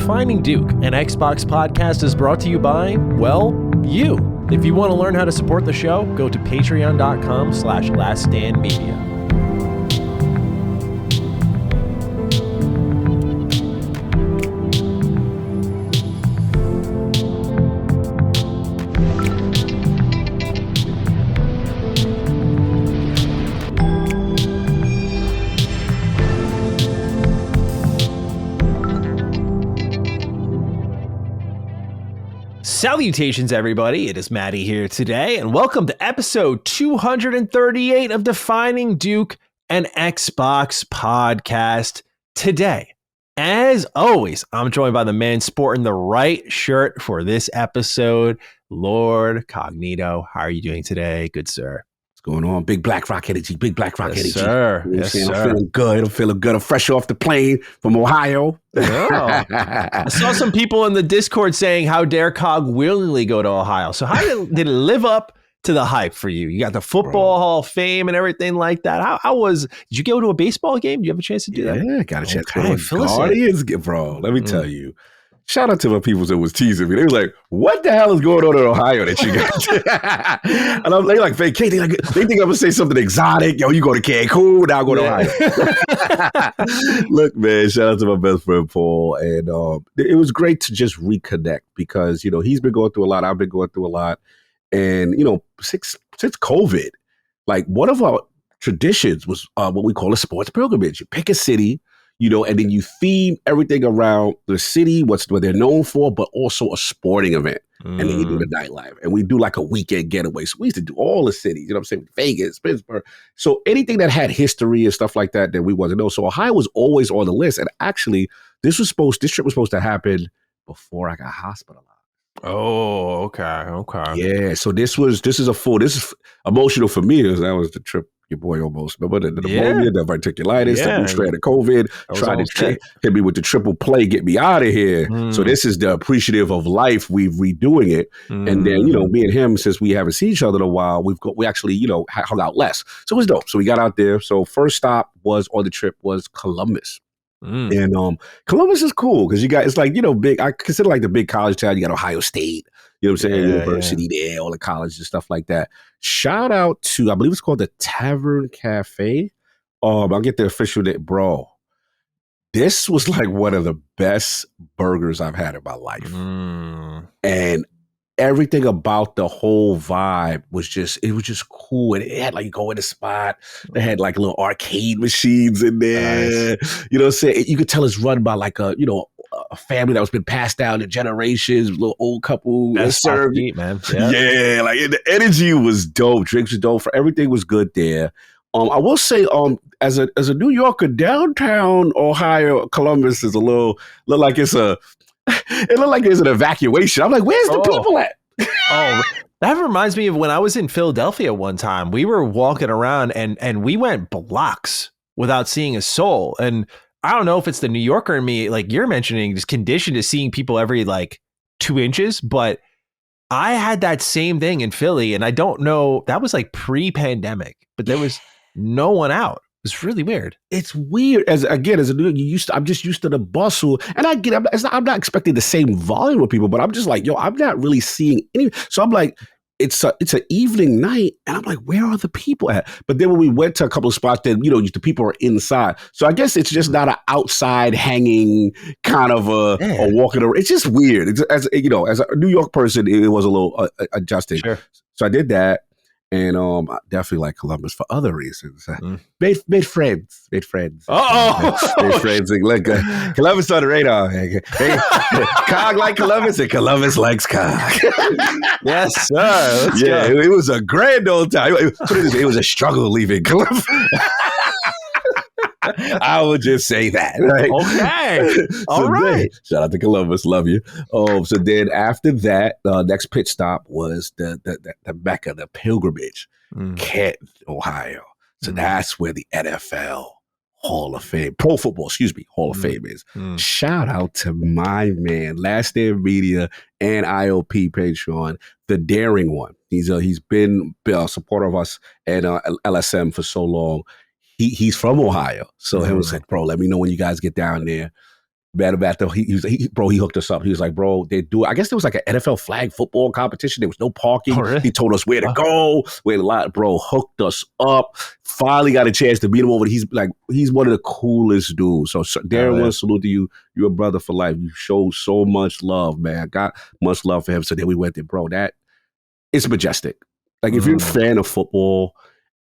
Defining Duke, an Xbox podcast, is brought to you by, well, you. If you want to learn how to support the show, go to patreon.com/laststandmedia. Salutations, everybody. It is Maddie here today, and welcome to episode 238 of Defining Duke, an Xbox podcast. Today, as always, I'm joined by the man sporting the right shirt for this episode, Lord Cognito. How are you doing today, good sir? Going on? Big Black Rock energy, big Black Rock energy. Sir. You know Yes, sir. sir. I'm feeling good. I'm fresh off the plane from Ohio. Oh. I saw some people in the Discord saying, how dare Cog willingly go to Ohio? So how did it live up to the hype for you? You got the Football Hall of Fame and everything like that. Did you go to a baseball game? Do you have a chance to do that? Yeah, got a chance to Okay, go to Guardians. Bro, let me tell you. Shout out to my people that was teasing me. They was like, what the hell is going on in Ohio that you got? And they like, vacate. They think I'm going to say something exotic. Yo, you go to Cancun, now I go to Ohio. Look, man, shout out to my best friend, Paul. And it was great to just reconnect because, you know, he's been going through a lot. I've been going through a lot. And, you know, since COVID, like one of our traditions was what we call a sports pilgrimage. You pick a city, you know, and then you theme everything around the city, what they're known for, but also a sporting event. And then you do the nightlife. And we do like a weekend getaway. So we used to do all the cities, you know what I'm saying? Vegas, Pittsburgh. So anything that had history and stuff like that we wasn't know. So Ohio was always on the list. And actually, this trip was supposed to happen before I got hospitalized. Oh, okay. Yeah. So this is emotional for me. That was the trip. Your boy almost, remember the pneumonia, the diverticulitis, the new strand of COVID, tried to hit me with the triple play, get me out of here. So this is the appreciative of life. We've redoing it. And then, you know, me and him, since we haven't seen each other in a while, we actually, you know, hung out less. So it was dope. So we got out there. So first stop on the trip was Columbus. And Columbus is cool because it's like, you know, big. I consider like the big college town. You got Ohio State, you know what I'm saying? University there, all the colleges and stuff like that. Shout out to, I believe it's called the Tavern Cafe. I'll get the official name, bro. This was like one of the best burgers I've had in my life. And everything about the whole vibe was just cool. And it had like, you go in the spot, they had like little arcade machines in there. Nice. You know what I'm saying? You could tell it's run by like a family that was been passed down to generations, little old couple. That's served, man. Yeah, like the energy was dope. Drinks were dope. Everything was good there. I will say, as a New Yorker, downtown Ohio, Columbus is a little like it looked like there's an evacuation. I'm like, where's the people at? That reminds me of when I was in Philadelphia one time. We were walking around and we went blocks without seeing a soul. And I don't know if it's the New Yorker in me, like you're mentioning, just conditioned to seeing people every like 2 inches. But I had that same thing in Philly, and I don't know, that was like pre-pandemic, but there was no one out. It's really weird. It's weird. As a New Yorker, I'm just used to the bustle, and I get. I'm not expecting the same volume of people, but I'm just like, yo, I'm not really seeing any. So I'm like, it's an evening night, and I'm like, where are the people at? But then when we went to a couple of spots, then the people are inside. So I guess it's just not an outside hanging kind of a walking around. It's just weird. It's, as a New York person, it was a little adjusting. Sure. So I did that. And I definitely like Columbus for other reasons. Made friends. Made friends. Made friends. Like, Columbus on the radar. Hey, Cog like Columbus, and Columbus likes Cog. Yes, sir. Let's go. It was a grand old time. It was a struggle leaving Columbus. I would just say that. Right? Okay. All right. Shout out to Columbus. Love you. So then after that, next pit stop was the Mecca, the pilgrimage, Canton, Ohio. So that's where the NFL Hall of Fame, Pro Football, Hall of Fame is. Shout out to my man, Last Stand Media and IOP Patreon, the daring one. He's been a supporter of us at LSM for so long. He's from Ohio. So he was like, bro, let me know when you guys get down there. Mad about though. He hooked us up. He was like, bro, they do. I guess there was like an NFL flag football competition. There was no parking. Oh, really? He told us where to go. Wait a lot, bro. Hooked us up. Finally got a chance to meet him over. He's one of the coolest dudes. So Darren, one salute to you. You're a brother for life. You show so much love, man. I got much love for him. So then we went there, bro. It's majestic. Like if you're a fan of football.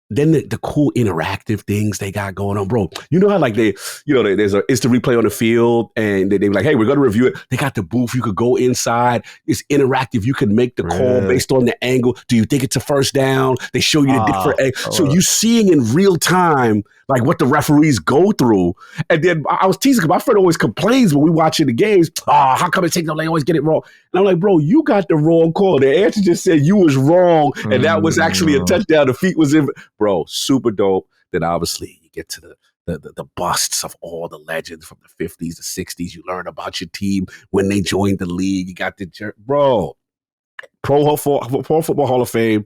Then the cool interactive things they got going on, bro. You know how like there's an instant replay on the field and they were like, hey, we're going to review it. They got the booth. You could go inside. It's interactive. You can make the call based on the angle. Do you think it's a first down? They show you the different angles. So you seeing in real time like what the referees go through. And then I was teasing because my friend always complains when we watching the games. How come it takes them? They always get it wrong. And I'm like, bro, you got the wrong call. The answer just said you was wrong. And that was actually a touchdown. The feet was in. Bro, super dope. Then obviously you get to the busts of all the legends from the 50s, the 60s. You learn about your team when they joined the league. You got bro, Pro Football Hall of Fame,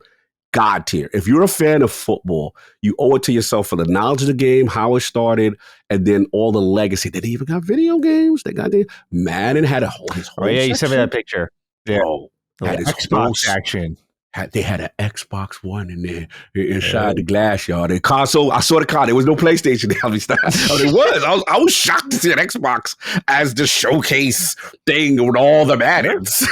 God tier. If you're a fan of football, you owe it to yourself for the knowledge of the game, how it started, and then all the legacy. They even got video games. They got Madden had his whole you section. sent me that picture. Yeah. Bro, had his Xbox action. They had an Xbox One in there inside the glass, y'all. The console, I saw the car. There was no PlayStation. It was. I was shocked to see an Xbox as the showcase thing with all the Maddens.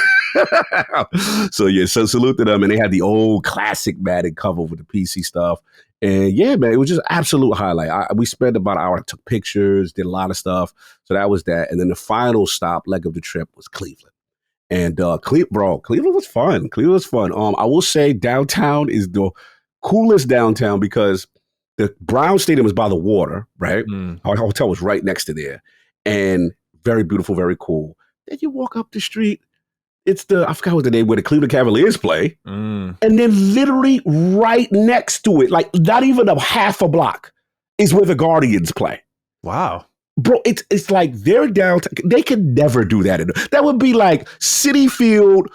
So salute to them. And they had the old classic Madden cover with the PC stuff. And yeah, man, it was just absolute highlight. We spent about an hour, took pictures, did a lot of stuff. So that was that. And then the final leg of the trip was Cleveland. And Cleveland was fun. I will say downtown is the coolest downtown because the Brown Stadium is by the water, right? Our hotel was right next to there. And very beautiful, very cool. Then you walk up the street. It's I forgot what the name, where the Cleveland Cavaliers play. And then literally right next to it, like not even a half a block, is where the Guardians play. Wow. Bro, it's like they're downtown. They could never do that. That would be like Citi Field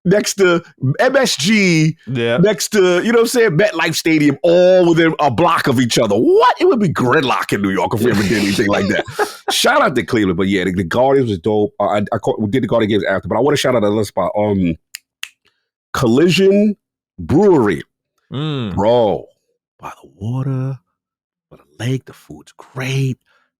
next to MSG, next to, you know what I'm saying, MetLife Stadium, all within a block of each other. What? It would be gridlock in New York if we ever did anything like that. Shout out to Cleveland. But yeah, the Guardians was dope. We did the Guardian games after, but I want to shout out another spot. Collision Brewery. Bro, by the water, by the lake, the food's great.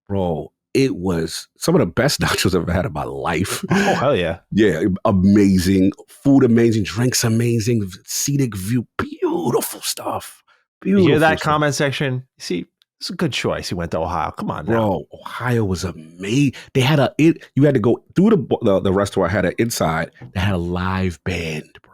Bro, it was some of the best nachos I've ever had in my life. Oh, hell yeah. Yeah, amazing. Food amazing. Drinks amazing. Scenic view. Beautiful stuff. Beautiful. You hear that comment section? See, it's a good choice. He went to Ohio. Come on, bro. Now. Ohio was amazing. They had you had to go through the restaurant, had an inside. They had a live band, bro.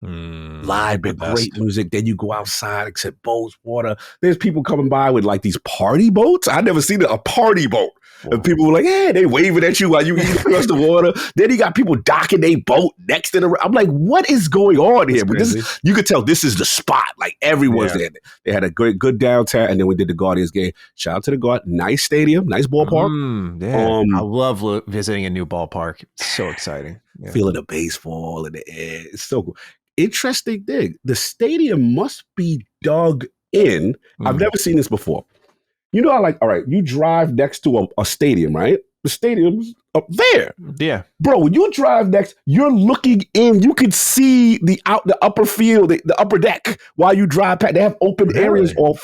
Live band, great music. Then you go outside, except boats, water. There's people coming by with like these party boats. I never seen a party boat. Whoa. And people were like, hey, they waving at you while you eat across the water. Then you got people docking their boat next to I'm like, what is going on here? But you could tell this is the spot. Like everyone's there. They had a good downtown, and then we did the Guardians game. Shout out to the Guardians. Nice stadium, nice ballpark. I love visiting a new ballpark. It's so exciting. Feeling the baseball in the air. It's so cool. Interesting thing. The stadium must be dug in. I've never seen this before. You know, all right, you drive next to a stadium, right? The stadium's up there. Yeah. Bro, when you drive next, you're looking in. You can see the upper field, the upper deck while you drive past. They have open areas on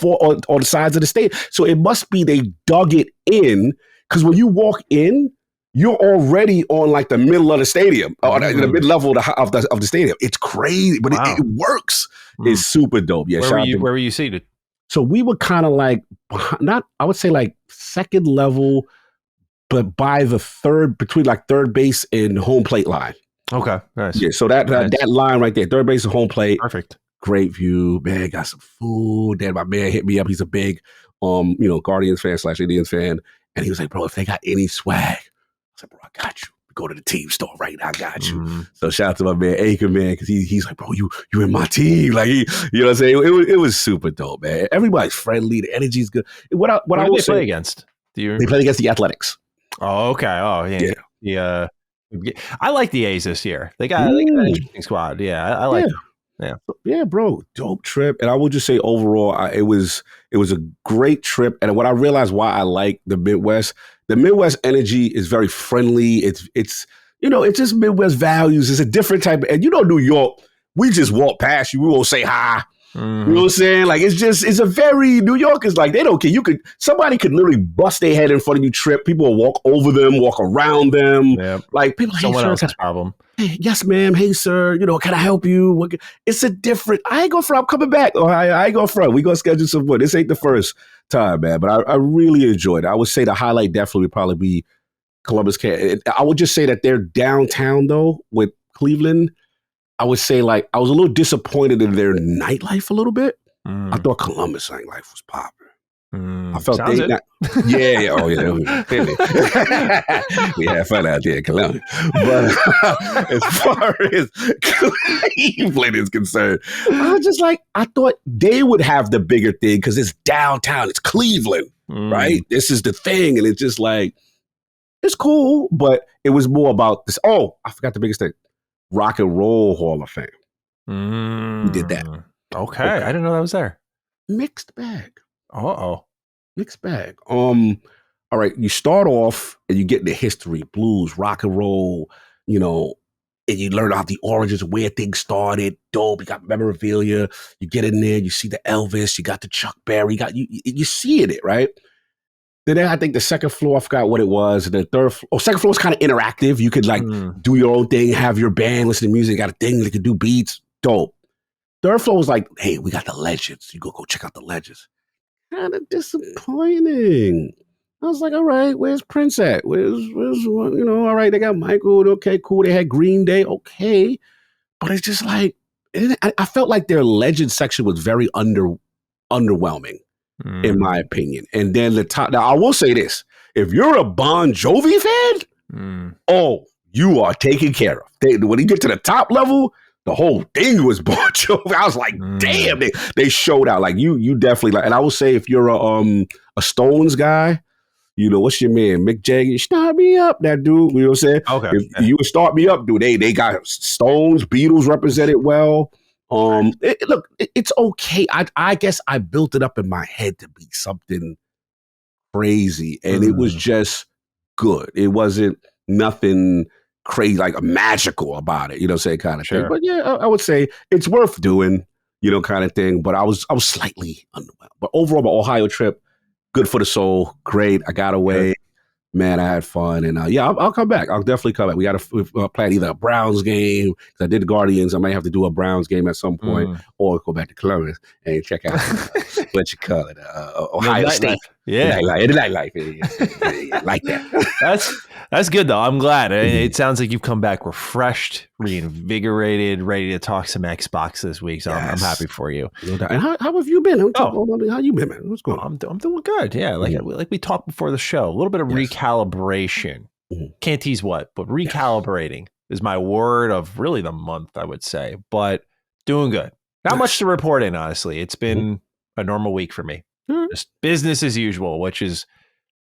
the sides of the stadium. So it must be they dug it in, because when you walk in, you're already on like the middle of the stadium, or the mid-level of the stadium. It's crazy, but it works. It's super dope. Yeah. Where were you seated? So we were kind of like, I would say like second level, but by the between like third base and home plate line. Okay, nice. Yeah, so that line right there, third base and home plate. Perfect. Great view. Man, got some food. Then my man hit me up. He's a big, Guardians fan / Indians fan. And he was like, bro, if they got any swag, I said, bro, I got you. Go to the team store right now. I got you. So shout out to my man Aiken, man, because he's like, bro, you in my team. Like, you know what I'm saying? It was super dope, man. Everybody's friendly. The energy's good. What I will say, play against? They played against the Athletics. Oh, okay. Oh, yeah. I like the A's this year. They got an interesting squad. Yeah, I like them. Yeah, bro. Dope trip. And I will just say overall, it was a great trip. And what I realized why I like the Midwest, The Midwest energy is very friendly. It's it's just Midwest values. It's a different type of, and New York, we just walk past you. We won't say hi. You know what I'm saying? Like, it's a very, New York is like, they don't care. Somebody could literally bust their head in front of you, trip. People will walk over them, walk around them. Yep. Like, people, someone else's problem. Hey, yes, ma'am. Hey, sir. Can I help you? It's a different, I ain't going front. I'm coming back. Or I ain't going front. We going to schedule some more. This ain't the first time, man. But I really enjoyed it. I would say the highlight definitely would probably be Columbus. I would just say that they're downtown, though, with Cleveland. I would say, like, I was a little disappointed in their nightlife a little bit. I thought Columbus nightlife was popular. I felt yeah. Oh, yeah. We had fun out there in Columbus. But as far as Cleveland is concerned, I was just like, I thought they would have the bigger thing because it's downtown. It's Cleveland, right? This is the thing. And it's just like, it's cool, but it was more about this. Oh, I forgot the biggest thing. Rock and Roll Hall of Fame. We did that. Okay. I didn't know that was there. Mixed bag. Mixed bag. All right. You start off and you get into history, blues, rock and roll, and you learn about the origins, where things started. Dope. You got memorabilia. You get in there, you see the Elvis, you got the Chuck Berry, you see it, right? Then I think the second floor, I forgot what it was. The second floor is kind of interactive. You could do your own thing, have your band, listen to music, got a thing that could do beats. Dope. Third floor was like, hey, we got the legends. You go check out the legends. Kind of disappointing. I was like, all right, where's Prince at? Where's all right, they got Michael. Okay, cool. They had Green Day. Okay. But it's just like, I felt like their legend section was very underwhelming. In my opinion. And then the top, now I will say this, if you're a Bon Jovi fan, you are taken care of. When you get to the top level, the whole thing was Bon Jovi. I was like, damn, they showed out. Like you definitely like, and I will say if you're a Stones guy, what's your man, Mick Jagger, start me up, that dude, you know what I'm saying? Okay. If you would start me up, dude, they got Stones, Beatles represented well. It's okay. I guess I built it up in my head to be something crazy, and it was just good. It wasn't nothing crazy, like magical about it, say kind of thing. But yeah, I would say it's worth doing, kind of thing. But I was slightly underwhelmed. But overall, my Ohio trip, good for the soul, great. I got away. Man, I had fun, and I'll come back. I'll definitely come back. We got to plan either a Browns game, because I did the Guardians. I might have to do a Browns game at some point, or go back to Columbus and check out what you call it, Ohio State. Nightlife. Yeah, like that. That's good though. I'm glad. It sounds like you've come back refreshed, reinvigorated, ready to talk some Xbox this week. So I'm happy for you. No doubt. And how have you been? How you been, man? What's going on? I'm doing good. Yeah, like we talked before the show. A little bit of recalibration. Can't tease what, but recalibrating is my word of really the month, I would say. But doing good. Not much to report in, honestly. It's been a normal week for me. Just business as usual, which is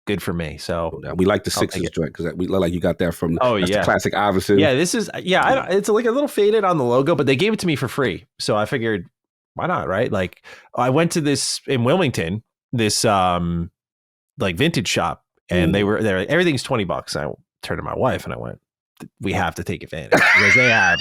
good for me. So we like the Sixers joint because we look like you got that from the classic Iverson. Yeah, this is it's like a little faded on the logo, but they gave it to me for free. So I figured, why not, right? Like I went to this in Wilmington, this like vintage shop, and they were there. Everything's $20. I turned to my wife and I went, we have to take advantage because they have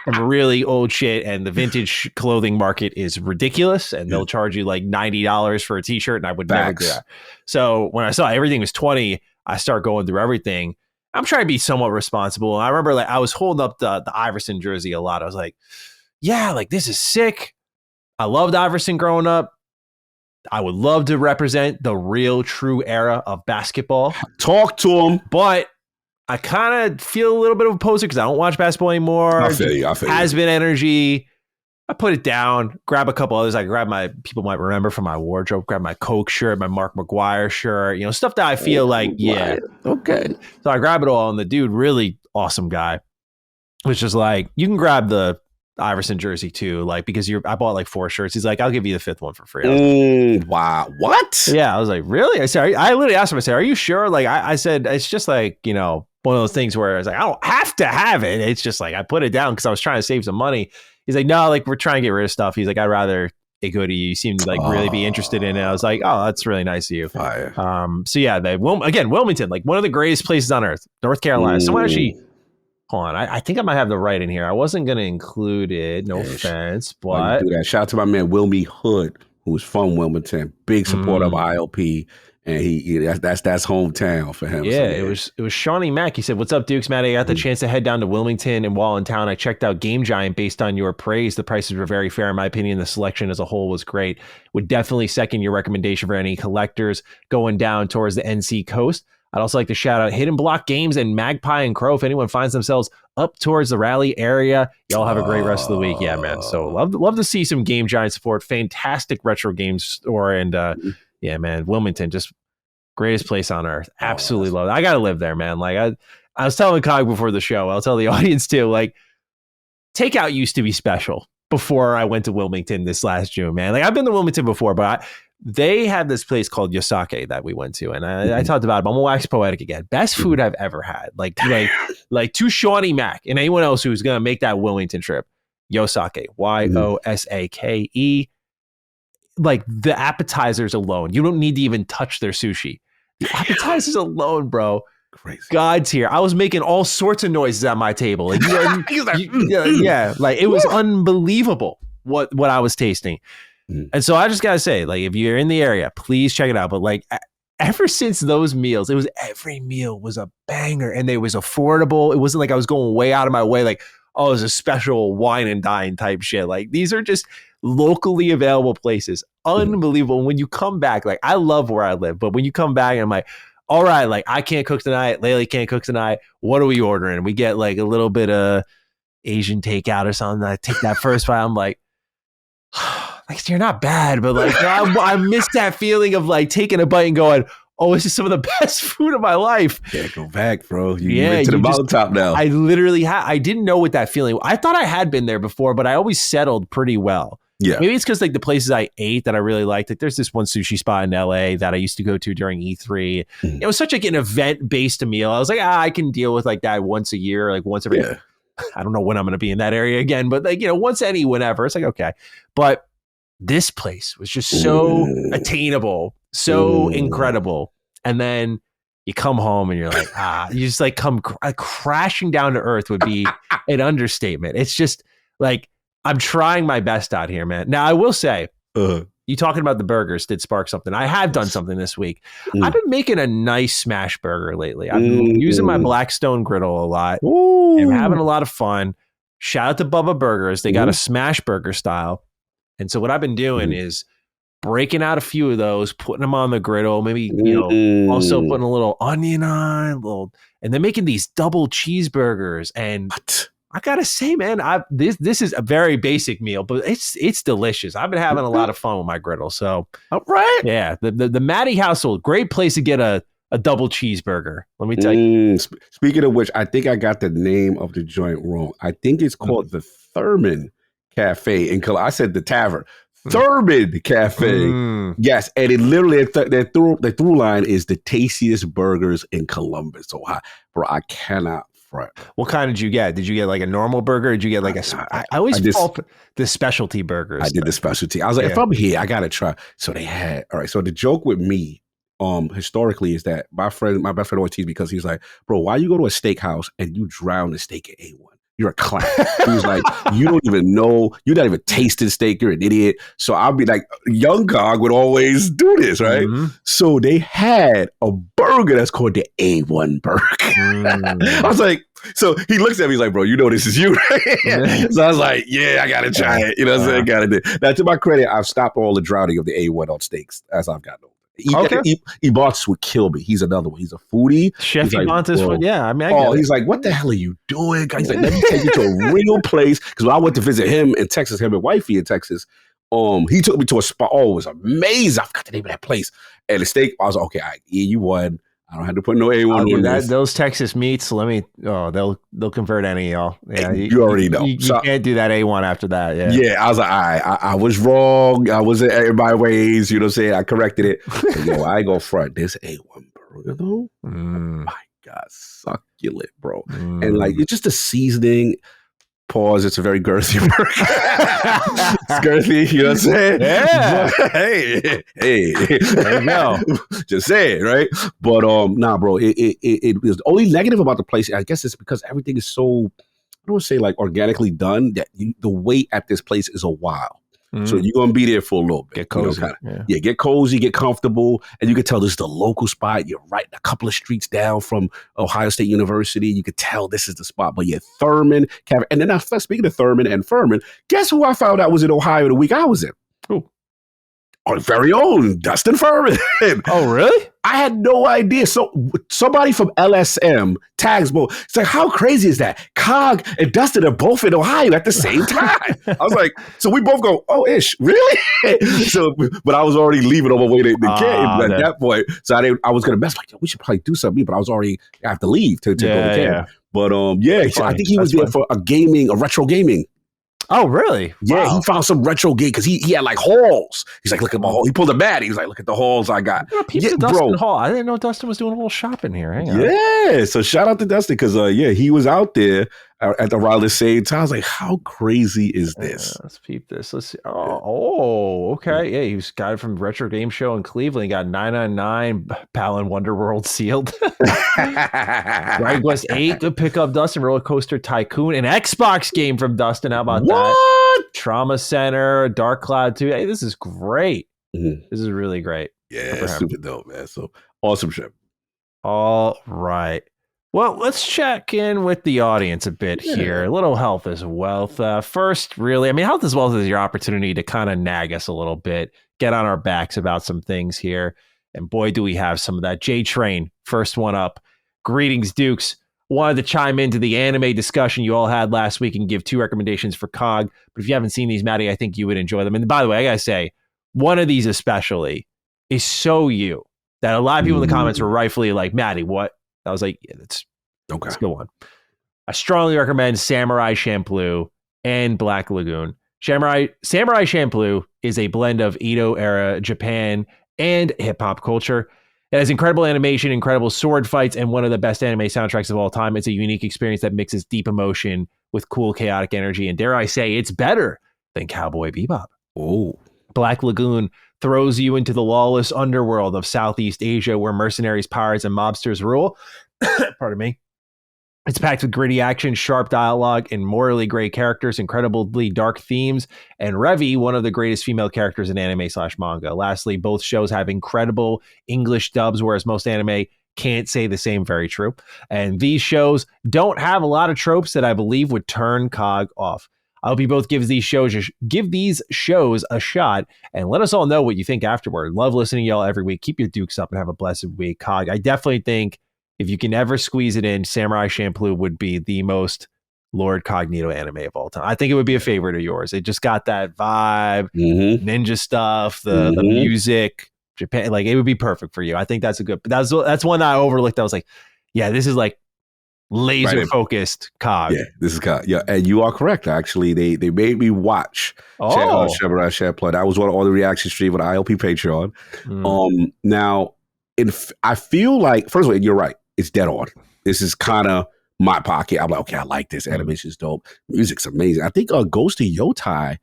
some really old shit, and the vintage clothing market is ridiculous, and they'll charge you like $90 for a t-shirt, and I would never do that. So when I saw everything was 20, I start going through everything. I'm trying to be somewhat responsible. And I remember I was holding up the Iverson jersey a lot. I was like, yeah, like this is sick. I loved Iverson growing up. I would love to represent the real true era of basketball. Talk to him. But I kind of feel a little bit of a poser because I don't watch basketball anymore. I feel you. Has been energy. I put it down, grab a couple others. I grab people might remember from my wardrobe, grab my Coke shirt, my Mark McGuire shirt, stuff that I feel okay. So I grab it all, and the dude, really awesome guy, was just like, you can grab the Iverson jersey too, like, because I bought like 4 shirts. He's like, I'll give you the 5th one for free. Wow. What? Yeah. I was like, really? I said, I literally asked him, I said, are you sure? Like, I said, it's just like, one of those things where I was like, I don't have to have it. It's just like, I put it down because I was trying to save some money. He's like, no, like we're trying to get rid of stuff. He's like, I'd rather Iguti. You seemed like really be interested in it. I was like, oh, that's really nice of you. Fire. So yeah, Wilmington, like one of the greatest places on earth, North Carolina. Someone actually, hold on, I think I might have the right in here. I wasn't going to include it. No offense, but you do that. Shout out to my man Wilmy Hood, who's from Wilmington, big supporter of ILP. And that's hometown for him. Yeah, so, yeah, it was Shawnee Mack. He said, "What's up, Dukes? Matt, I got the chance to head down to Wilmington, and while in town, I checked out Game Giant. Based on your praise, the prices were very fair. In my opinion, the selection as a whole was great. Would definitely second your recommendation for any collectors going down towards the NC coast. I'd also like to shout out Hidden Block Games and Magpie and Crow. If anyone finds themselves up towards the Raleigh area, y'all have a great rest of the week. Yeah, man. So love to see some Game Giant support. Fantastic retro games store, and yeah, man, Wilmington just." Greatest place on earth. Absolutely love it. I got to live there, man. Like I was telling Cog before the show, I'll tell the audience too, like takeout used to be special before I went to Wilmington this last June, man. Like I've been to Wilmington before, but they had this place called Yosake that we went to. And I talked about it, but I'm gonna wax poetic again. Best food I've ever had. Like to Shawnee Mack and anyone else who's going to make that Wilmington trip. Yosake, Yosake. Like the appetizers alone, you don't need to even touch their sushi. The appetizers alone, bro. Crazy. God's here. I was making all sorts of noises at my table. Like, yeah, like it was unbelievable what I was tasting. And so I just gotta say, like, if you're in the area, please check it out. But like, ever since those meals, every meal was a banger, and it was affordable. It wasn't like I was going way out of my way. Like, oh, it was a special wine and dine type shit. Like these are just locally available places. Unbelievable. And when you come back, like I love where I live, but when you come back and I'm like, all right, like I can't cook tonight. Laylee can't cook tonight. What are we ordering? We get like a little bit of Asian takeout or something. I take that first bite. I'm like, you're not bad, but like I miss that feeling of like taking a bite and going, oh, this is some of the best food of my life. Yeah, go back, bro. You went to the mountaintop now. I literally I didn't know what that feeling. I thought I had been there before, but I always settled pretty well. Yeah. Maybe it's because like the places I ate that I really liked. Like there's this one sushi spot in LA that I used to go to during E3. It was such like an event-based meal. I was like, I can deal with like that once a year, like once every I don't know when I'm going to be in that area again, but like, once whenever. It's like, okay. But this place was just so attainable, so incredible. And then you come home and you're like, you just like come crashing down to earth would be an understatement. It's just like, I'm trying my best out here, man. Now, I will say, you talking about the burgers did spark something. I have done something this week. I've been making a nice smash burger lately. I've been using my Blackstone griddle a lot. I'm having a lot of fun. Shout out to Bubba Burgers. They got a smash burger style. And so what I've been doing is breaking out a few of those, putting them on the griddle, maybe, also putting a little onion on, and then making these double cheeseburgers. And I gotta say, man, this is a very basic meal, but it's delicious. I've been having a lot of fun with my griddle. So, all right, yeah, the Maddie household, great place to get a double cheeseburger. Let me tell you. Speaking of which, I think I got the name of the joint wrong. I think it's called the Thurman Cafe in Columbus. I said the Tavern. Thurman Cafe. Yes, and it literally the through line is the tastiest burgers in Columbus. So I cannot. Right. What kind did you get? Did you get like a normal burger? Or did you get like I always fall for the specialty burgers. I did the specialty. I was like, if I'm here, I gotta try. So they had So the joke with me, historically, is that my best friend always teased me because he's like, bro, why you go to a steakhouse and you drown the steak in A1? You're a clown. He was like, you don't even know, you're not even tasting steak, you're an idiot. So I'll be like, young Cog would always do this, right? So they had a burger that's called the A1 burger. I was like, so he looks at me, he's like, bro, you know this is you, right? So I was like, yeah, I gotta try it. You know what I'm saying? Gotta do it. Now, to my credit, I've stopped all the drowning of the A1 on steaks as I've gotten older. Ebontis would kill me. He's another one. He's a foodie. Chef Ebontis would, yeah. I mean, he's like, what the hell are you doing? He's like, let me take you to a real place. Because when I went to visit him in Texas, him and wifey in Texas, he took me to a spot. Oh, it was amazing. I forgot the name of that place. And the steak, I was like, okay, you won. I don't have to put no A1 on this. Those Texas meats, they'll convert any of y'all. Yeah, you already know. You can't do that A1 after that. Yeah, I was like, I was wrong. I wasn't in my ways. You know what I'm saying? I corrected it. But, I go front. This A1 burger, though, oh my God, succulent, bro. And like, it's just the seasoning. Pause. It's a very girthy work. It's girthy, you know what I'm saying? Yeah. But, hey. There you go. Just say it, right? But nah, bro. It was the only negative about the place. I guess it's because everything is so, I don't want to say like organically done, that the wait at this place is a while. So you're gonna be there for a little bit. Get cozy. Get cozy, get comfortable, and you can tell this is the local spot. You're right a couple of streets down from Ohio State University. You could tell this is the spot. But Thurman, and then speaking of Thurman and Furman, guess who I found out was in Ohio the week I was in? Who? Our very own Dustin Furman. Oh, really? I had no idea. So somebody from LSM tags both. It's like, how crazy is that? Cog and Dustin are both in Ohio at the same time. I was like, so we both go, oh, ish, really? So, but I was already leaving on my way to the game at that point. So I was going to mess like, we should probably do something, but I have to leave to go to camp. Yeah. But I think he was there for a retro gaming. Oh, really? Yeah, wow. He found some retro game because he had like halls. He's like, look at my hall. He pulled a bat. He was like, look at the halls I got. Dustin Hall. I didn't know Dustin was doing a little shopping here. Hang on. Yeah, so shout out to Dustin because he was out there around the same time. I was like, how crazy is this? Let's peep this. Let's see. Oh, okay. Yeah, he was a guy from Retro Game Show in Cleveland. He got 999 Palin Wonderworld sealed. Dragon Quest 8 to pick up Dustin. Roller Coaster Tycoon. An Xbox game from Dustin. How about that? Trauma Center, Dark Cloud 2. Hey, this is great. Mm-hmm. This is really great. Yeah, super dope, man. So awesome trip. All right. Well, let's check in with the audience a bit here. A little health is wealth. First, really, health is wealth is your opportunity to kind of nag us a little bit, get on our backs about some things here. And boy, do we have some of that. J-Train, first one up. Greetings, Dukes. Wanted to chime into the anime discussion you all had last week and give 2 recommendations for COG. But if you haven't seen these, Maddie, I think you would enjoy them. And by the way, I got to say, one of these especially is so you that a lot of people in the comments were rightfully like, Maddie, what? I was like, yeah, that's a good one. I strongly recommend Samurai Champloo and Black Lagoon. Samurai Champloo is a blend of Edo era Japan and hip hop culture. It has incredible animation, incredible sword fights, and one of the best anime soundtracks of all time. It's a unique experience that mixes deep emotion with cool, chaotic energy. And dare I say, it's better than Cowboy Bebop. Oh. Black Lagoon throws you into the lawless underworld of Southeast Asia where mercenaries, pirates, and mobsters rule. Pardon me. It's packed with gritty action, sharp dialogue, and morally gray characters, incredibly dark themes, and Revi, one of the greatest female characters in anime/manga. Lastly, both shows have incredible English dubs, whereas most anime can't say the same. Very true. And these shows don't have a lot of tropes that I believe would turn COG off. I hope you both give these shows a shot and let us all know what you think afterward. Love listening to y'all every week. Keep your dukes up and have a blessed week. COG, I definitely think if you can ever squeeze it in, Samurai Champloo would be the most Lord Cognito anime of all time. I think it would be a favorite of yours. It just got that vibe, ninja stuff, the music, Japan. Like, it would be perfect for you. I think that's a good. That's one that I overlooked. I was like, yeah, this is like laser focused COG. Yeah, this is COG. Yeah, and you are correct. Actually, they made me watch Samurai Champloo. That was one of all the reaction stream on ILP Patreon. Now, I feel like, first of all, you're right. It's dead on. This is kind of my pocket. I'm like, okay, I like this. Animation's dope. Music's amazing. I think Ghost of Yotai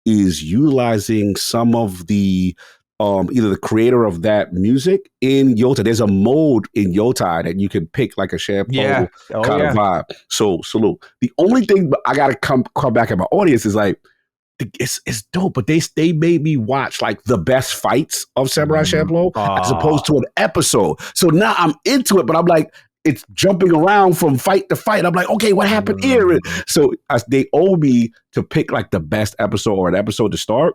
is utilizing some of the either the creator of that music in Yotai. There's a mode in Yotai that you can pick like a Champloo kind of vibe. So salute. The only thing I gotta come back at my audience is like, it's dope, but they made me watch like the best fights of Samurai Champloo as opposed to an episode. So now I'm into it, but I'm like, it's jumping around from fight to fight. I'm like, okay, what happened here? So they owe me to pick like the best episode or an episode to start,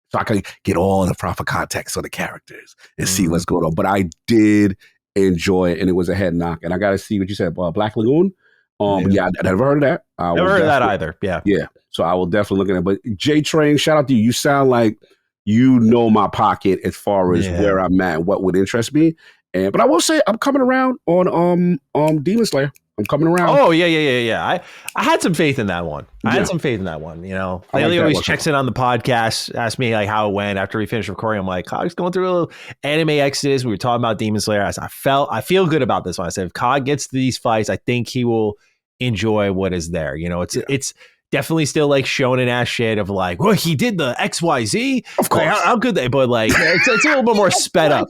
so I can get all the proper context of the characters and see what's going on. But I did enjoy it, and it was a head knock. And I got to see what you said, Black Lagoon. I never heard of that. Never heard of that either. Yeah. So I will definitely look at it. But J-Train, shout out to you. You sound like you know my pocket as far as where I'm at, what would interest me. But I will say I'm coming around on Demon Slayer. I'm coming around. Oh, yeah. I had some faith in that one. You know, Lately always checks in on the podcast, asks me like how it went after we finished recording. I'm like, COG's going through a little anime exodus. We were talking about Demon Slayer. I feel good about this one. I said, if COG gets to these fights, I think he will enjoy what is there. You know, it's definitely still like shonen ass shit of like, well, he did the XYZ. Of course. Like, how could they? But like, it's a little bit more sped up.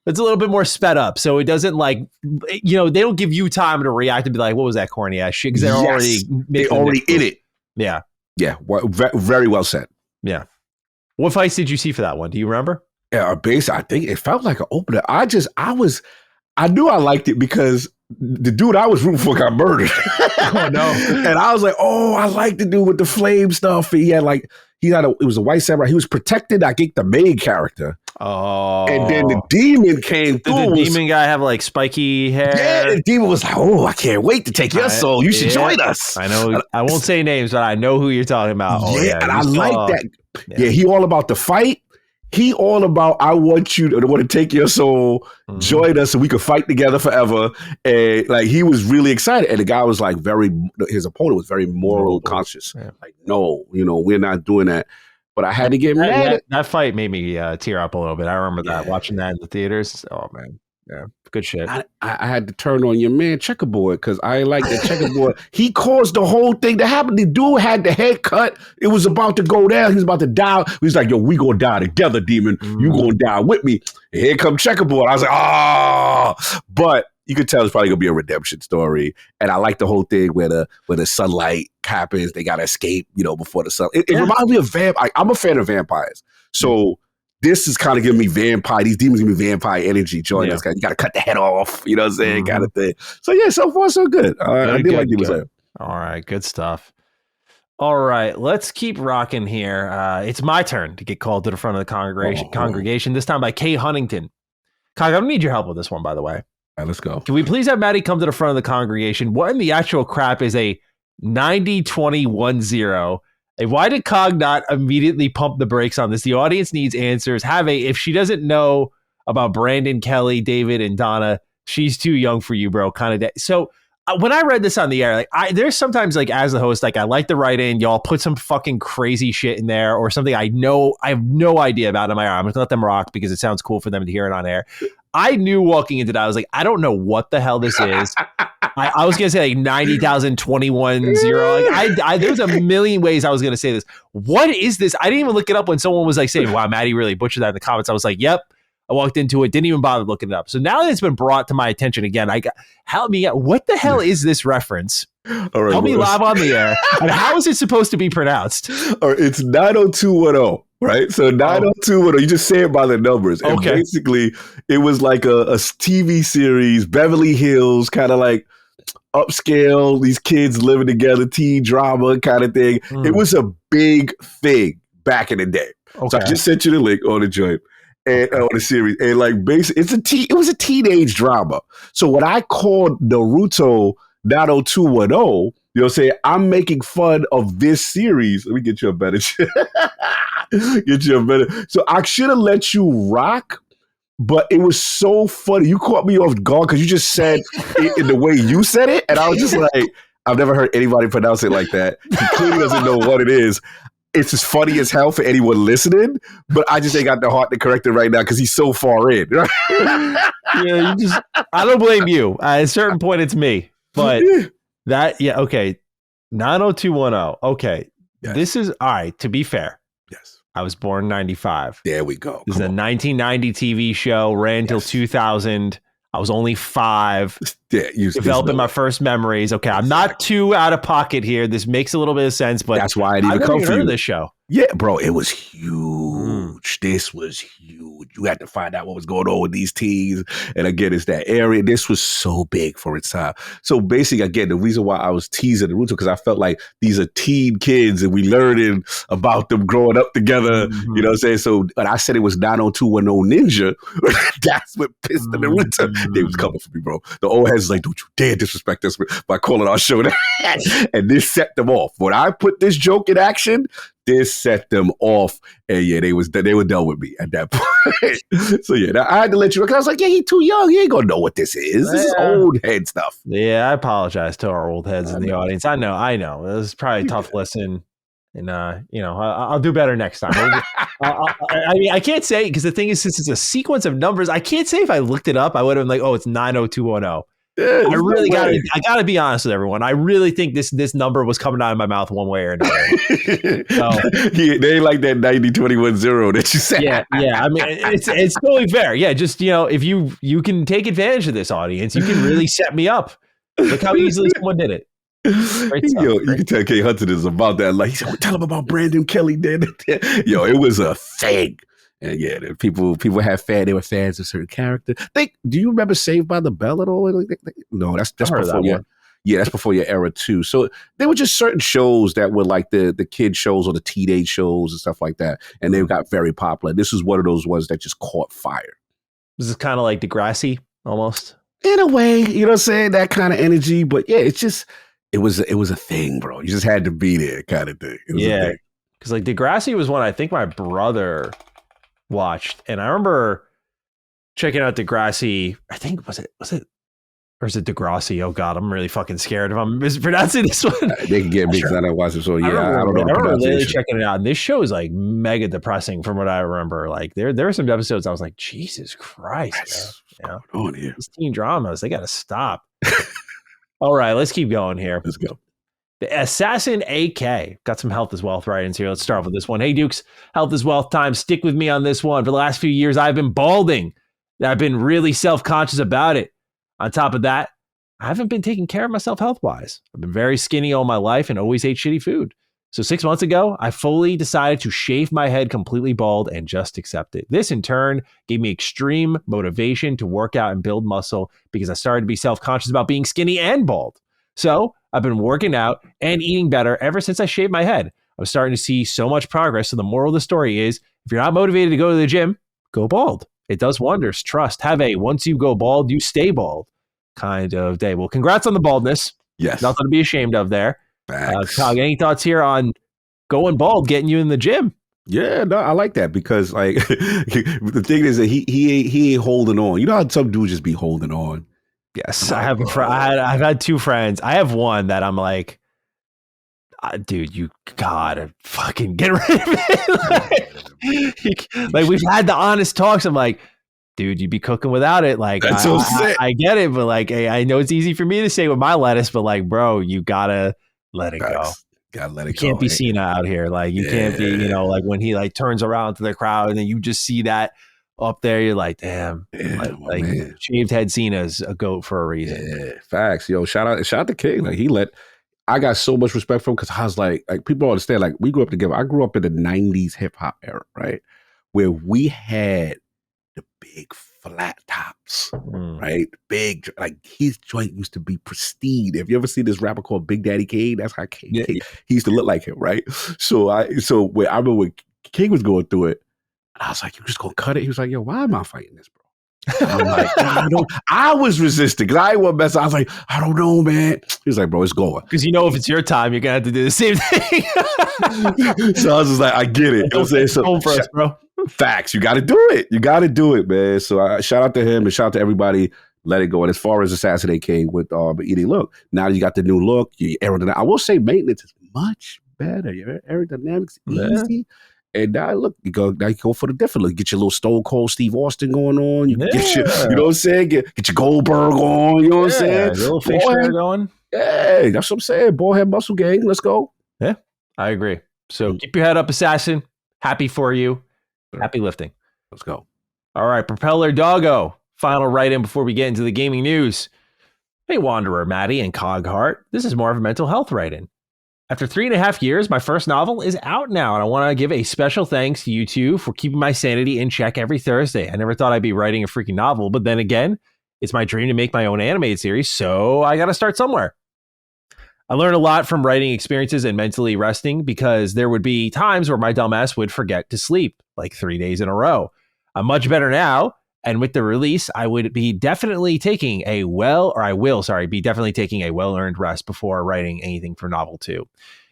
It's a little bit more sped up. So it doesn't like, you know, they don't give you time to react and be like, what was that corny ass shit? Because they're already in it. Yeah. Yeah. Very well said. Yeah. What fights did you see for that one? Do you remember? Yeah, I think it felt like an opener. I knew I liked it because the dude I was rooting for got murdered. Oh no! And I was like, oh, I like the dude with the flame stuff. It was a white samurai. He was protected. I think the main character. Oh, and then the demon came through. Did the demon guy have like spiky hair? Yeah, the demon was like, oh, I can't wait to take your soul. You should join us. I know. I won't say names, but I know who you're talking about. Oh, yeah, and I like that. Yeah, he all about the fight. He all about, I want to take your soul, join us so we could fight together forever. And like, he was really excited. And the guy was like his opponent was very moral conscious. Yeah. Like, no, we're not doing that. But I had to get mad. That fight made me tear up a little bit. I remember that, watching that in the theaters. Oh, man. Yeah, good shit. I had to turn on your man Checkerboard because I like the Checkerboard. He caused the whole thing to happen. The dude had the head cut. It was about to go down. He was about to die. He was like, yo, we gonna die together, demon. You gonna die with me. And here come Checkerboard. I was like, oh. But you could tell it's probably gonna be a redemption story. And I like the whole thing where the sunlight happens. They gotta escape, before the sun. It reminds me of vampire. I'm a fan of vampires. So this is kind of giving me these demons give me vampire energy. Join us. You got to cut the head off, you know what I'm saying? Kind of thing. So yeah, so far so good. I did like Demon Slayer. All right, good stuff. All right, let's keep rocking here. It's my turn to get called to the front of the congregation, this time by Kay Huntington. Cog, I'm going to need your help with this one, by the way. All right, let's go. Can we please have Maddie come to the front of the congregation? What in the actual crap is a 90-20-1-0? Why did Cog not immediately pump the brakes on this? The audience needs answers. If she doesn't know about Brandon, Kelly, David, and Donna, she's too young for you, bro. Kind of. So when I read this on the air, there's sometimes as a host, I like to write in, y'all put some fucking crazy shit in there or something I have no idea about in my arm. I'm gonna let them rock because it sounds cool for them to hear it on air. I knew walking into that, I was like, I don't know what the hell this is. I was going to say 90,021-0. There's a million ways I was going to say this. What is this? I didn't even look it up when someone was saying, wow, Maddie really butchered that in the comments. I was like, yep. I walked into it, didn't even bother looking it up. So now that it's been brought to my attention again, help me out. What the hell is this reference? All right, help me live on the air. And how is it supposed to be pronounced? All right, it's 90210. Right? So 90210, you just say it by the numbers. And basically, it was like a TV series, Beverly Hills, kind of like upscale, these kids living together, teen drama kind of thing. It was a big thing back in the day. So I just sent you the link on the joint and on the series. And basically, it was a teenage drama. So what I called Naruto 90210, you know what I'm saying? I'm making fun of this series. Let me get you a better So I should have let you rock, but it was so funny. You caught me off guard because you just said it in the way you said it. And I was just like, I've never heard anybody pronounce it like that. He clearly doesn't know what it is. It's as funny as hell for anyone listening, but I just ain't got the heart to correct it right now because he's so far in. Right? I don't blame you. At a certain point, it's me. But okay. 90210. Okay. Yes. This is, all right, to be fair. Yes. I was born in 95. There we go. This is a 1990 TV show, ran till 2000. I was only 5. Yeah, developing my first memories. Okay, I'm not too out of pocket here. This makes a little bit of sense, but that's why I didn't even come for you. This show. Yeah, bro, it was huge. This was huge. You had to find out what was going on with these teens. And again, it's that area. This was so big for its time. So basically, again, the reason why I was teasing Naruto, because I felt like these are teen kids and we learning about them growing up together. You know what I'm saying? So when I said it was 90210 Ninja, that's what pissed the Naruto. They was coming for me, bro. The old heads was like, don't you dare disrespect us by calling our show that. And this set them off. When I put this joke in action, this set them off, and yeah, they were done with me at that point. So yeah, I had to let you know because I was like, yeah, he too young. He ain't gonna know what this is. This is old head stuff. Yeah, I apologize to our old heads in the audience. I know. This is probably a tough lesson, and I'll do better next time. I mean, I can't say because the thing is, since it's a sequence of numbers, I can't say if I looked it up, I would have been like, oh, it's 90210. Yeah, I really gotta be honest with everyone. I really think this number was coming out of my mouth one way or another. So, yeah, they ain't like that 90-21-0 that you said. Yeah. I mean, it's totally fair. Yeah, just if you can take advantage of this audience, you can really set me up. Look how easily someone did it. Yo, you can tell Kay Hudson is about that. Like he said, tell him about Brandon Kelly. Yo, it was a thing. And yeah, people have they were fans of certain characters. Do you remember Saved by the Bell at all? No, that's before that's before your era too. So there were just certain shows that were like the kid shows or the teenage shows and stuff like that, and they got very popular. This is one of those ones that just caught fire. This is kind of like Degrassi almost. In a way, you know what I'm saying? That kind of energy, but yeah, it's just it was a thing, bro. You just had to be there, kind of thing. Yeah, because like Degrassi was one I think my brother watched, and I remember checking out Degrassi. I think was it or is it Degrassi? Oh God, I'm really fucking scared if I'm mispronouncing this one. They can get me because I don't watch it. So yeah, I don't know. I remember really checking it out, and this show is like mega depressing from what I remember. Like there were some episodes I was like, Jesus Christ, man. These teen dramas, they got to stop. All right, let's keep going here. Let's go. The Assassin AK got some health as wealth write-ins here. Let's start off with this one. Hey, Dukes, health is wealth time. Stick with me on this one. For the last few years, I've been balding. I've been really self-conscious about it. On top of that, I haven't been taking care of myself health-wise. I've been very skinny all my life and always ate shitty food. So 6 months ago, I fully decided to shave my head completely bald and just accept it. This, in turn, gave me extreme motivation to work out and build muscle because I started to be self-conscious about being skinny and bald. So I've been working out and eating better ever since I shaved my head. I'm starting to see so much progress. So the moral of the story is, if you're not motivated to go to the gym, go bald. It does wonders. Trust. Have a once you go bald, you stay bald kind of day. Well, congrats on the baldness. Yes. Nothing to be ashamed of there. Cog, any thoughts here on going bald, getting you in the gym? Yeah, no, I like that because like the thing is that he ain't holding on. You know how some dudes just be holding on. Yes, I have I've had two friends. I have one that I'm like, dude, you gotta fucking get rid of it. like we've had the honest talks. I'm like, dude, you'd be cooking without it. Like, that's so sick. I get it, but like, I know it's easy for me to say with my lettuce, but like, bro, you gotta let it go. Gotta let it go. You can't be Cena out here. Like, you can't be, like when he like turns around to the crowd and then you just see that up there, you're like, damn, like shaved head Cena's a goat for a reason. Yeah, facts. Yo, shout out to King. Like I got so much respect for him because I was like people don't understand. Like we grew up together. I grew up in the '90s hip hop era, right, where we had the big flat tops, right? Big, like his joint used to be pristine. If you ever see this rapper called Big Daddy Kane, that's how King, he used to look like him, right? So when I remember when King was going through it, and I was like, "You're just gonna cut it?" He was like, "Yo, why am I fighting this, bro?" I'm like, I was resisting because I didn't want to mess. I was like, I don't know, man. He was like, bro, it's going. Because if it's your time, you're gonna have to do the same thing. So I was just like, I get it. So for us, bro. Facts. You got to do it. You got to do it, man. So shout out to him and shout out to everybody. Let it go. And as far as Assassin AK with eating, look, now you got the new look. Your aerodynamics. I will say maintenance is much better. Your aerodynamics easy. And now look, you go for the different look. Get your little Stone Cold Steve Austin going on. You get your, you know what I'm saying? Get your Goldberg on. You know what I'm saying? A little facial going. Yeah, that's what I'm saying. Ball head muscle gang. Let's go. Yeah, I agree. So keep your head up, Assassin. Happy for you. Happy lifting. Let's go. All right, Propeller Doggo. Final write-in before we get into the gaming news. Hey, Wanderer, Maddie, and Coghart. This is more of a mental health write-in. After 3.5 years, my first novel is out now, and I want to give a special thanks to you two for keeping my sanity in check every Thursday. I never thought I'd be writing a freaking novel, but then again, it's my dream to make my own animated series, so I got to start somewhere. I learned a lot from writing experiences and mentally resting because there would be times where my dumbass would forget to sleep, like 3 days in a row. I'm much better now, and with the release, I would be definitely taking a well-earned rest before writing anything for novel 2.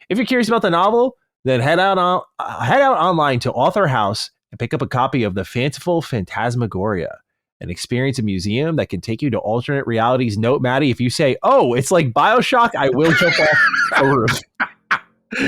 If you're curious about the novel, then head out online to Author House and pick up a copy of The Fanciful Phantasmagoria, and experience a museum that can take you to alternate realities. Note, Maddie, if you say, "Oh, it's like BioShock," I will jump off a roof.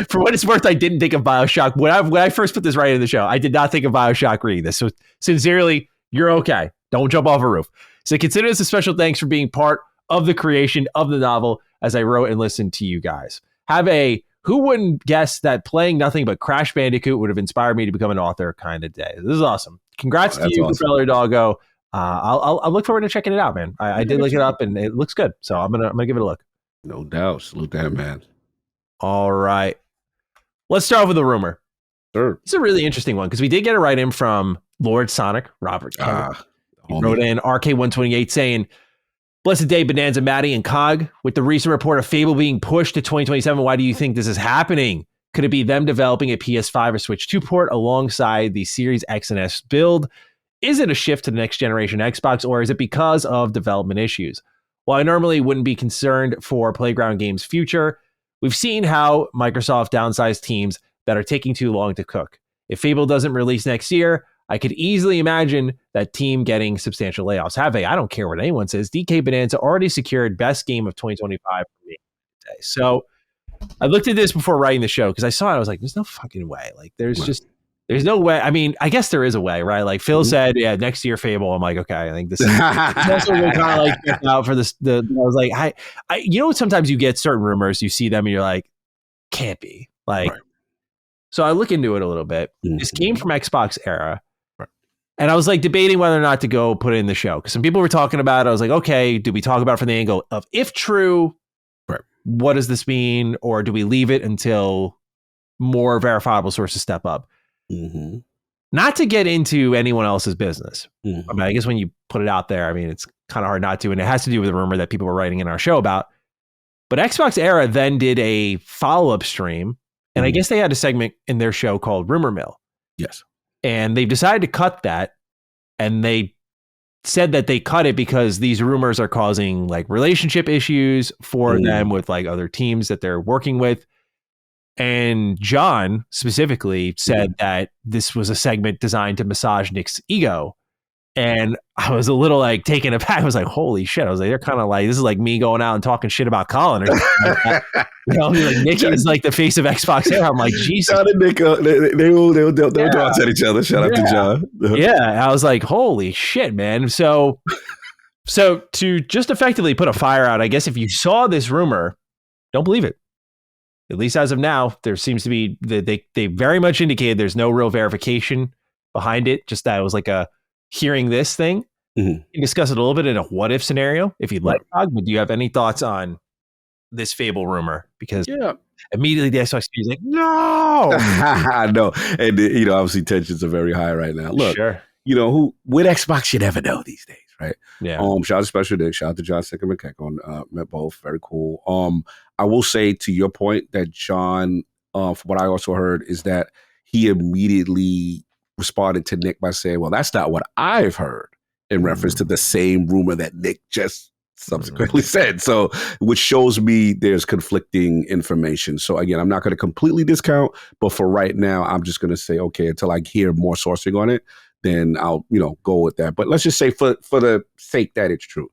For what it's worth, I didn't think of BioShock when I first put this right in the show. I did not think of BioShock reading this. So sincerely, you're okay. Don't jump off a roof. So consider this a special thanks for being part of the creation of the novel as I wrote and listened to you guys. Have a who wouldn't guess that playing nothing but Crash Bandicoot would have inspired me to become an author kind of day. This is awesome. Congrats to you, awesome. Propeller Doggo. I'll look forward to checking it out, man. I did look it up and it looks good. So I'm gonna give it a look. No doubt. Salute that, man. All right. Let's start off with a rumor. Sure. It's a really interesting one because we did get a write-in from Lord Sonic, Robert. He wrote in RK128 saying, "Blessed day, Bonanza, Maddie, and Cog. With the recent report of Fable being pushed to 2027, why do you think this is happening? Could it be them developing a PS5 or Switch 2 port alongside the Series X and S build? Is it a shift to the next generation Xbox, or is it because of development issues? While I normally wouldn't be concerned for Playground Games' future, we've seen how Microsoft downsized teams that are taking too long to cook. If Fable doesn't release next year, I could easily imagine that team getting substantial layoffs. I don't care what anyone says. DK Bonanza already secured best game of 2025 for me today." So I looked at this before writing the show because I saw it. I was like, there's no fucking way. Like, there's no way. I mean, I guess there is a way, right? Like Phil said, yeah, next year Fable. I'm like, okay, I think this is also kind of like check out for this. I was like, I you know, sometimes you get certain rumors, you see them and you're like, can't be. Like, right. So I look into it a little bit. This came from Xbox Era. Right. And I was like debating whether or not to go put it in the show because some people were talking about it. I was like, okay, do we talk about it from the angle of if true, right, what does this mean? Or do we leave it until more verifiable sources step up? Mm-hmm. Not to get into anyone else's business. Mm-hmm. I mean, I guess when you put it out there, I mean, it's kind of hard not to. And it has to do with the rumor that people were writing in our show about. But Xbox Era then did a follow-up stream. And I guess they had a segment in their show called Rumor Mill. Yes. And they've decided to cut that. And they said that they cut it because these rumors are causing like relationship issues for them with like other teams that they're working with. And John specifically said that this was a segment designed to massage Nick's ego. And I was a little like taken aback. I was like, holy shit. I was like, they're kind of like, this is like me going out and talking shit about Colin or something like that. You know, like Nick is like the face of Xbox Era. I'm like, Jesus. Shout out to Nick. They'll talk at each other. Shout out to John. Yeah. I was like, holy shit, man. So to just effectively put a fire out, I guess if you saw this rumor, don't believe it. At least as of now, there seems to be, they very much indicated there's no real verification behind it. Just that it was like a hearing this thing. Mm-hmm. You can discuss it a little bit in a what if scenario if you'd like, but do you have any thoughts on this Fable rumor? Because immediately the Xbox is like, no. I know. And, you know, obviously tensions are very high right now. Look, you know, with Xbox, you never know these days, right? Yeah. Shout out to Special Dick. Shout out to John Sickerman Kekon. Met both. Very cool. I will say to your point that John, from what I also heard, is that he immediately responded to Nick by saying, well, that's not what I've heard, in reference to the same rumor that Nick just subsequently said. So, which shows me there's conflicting information. So again, I'm not going to completely discount, but for right now, I'm just going to say, okay, until I hear more sourcing on it, then I'll, you know, go with that. But let's just say for the sake that it's true,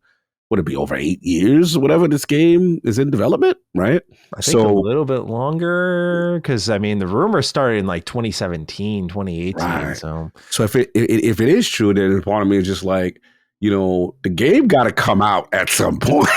would it be over 8 years, whatever this game is in development, right? I think a little bit longer, because I mean the rumor started in like 2017, 2018. Right. So if it is true, then part of me is just like, you know, the game got to come out at some point,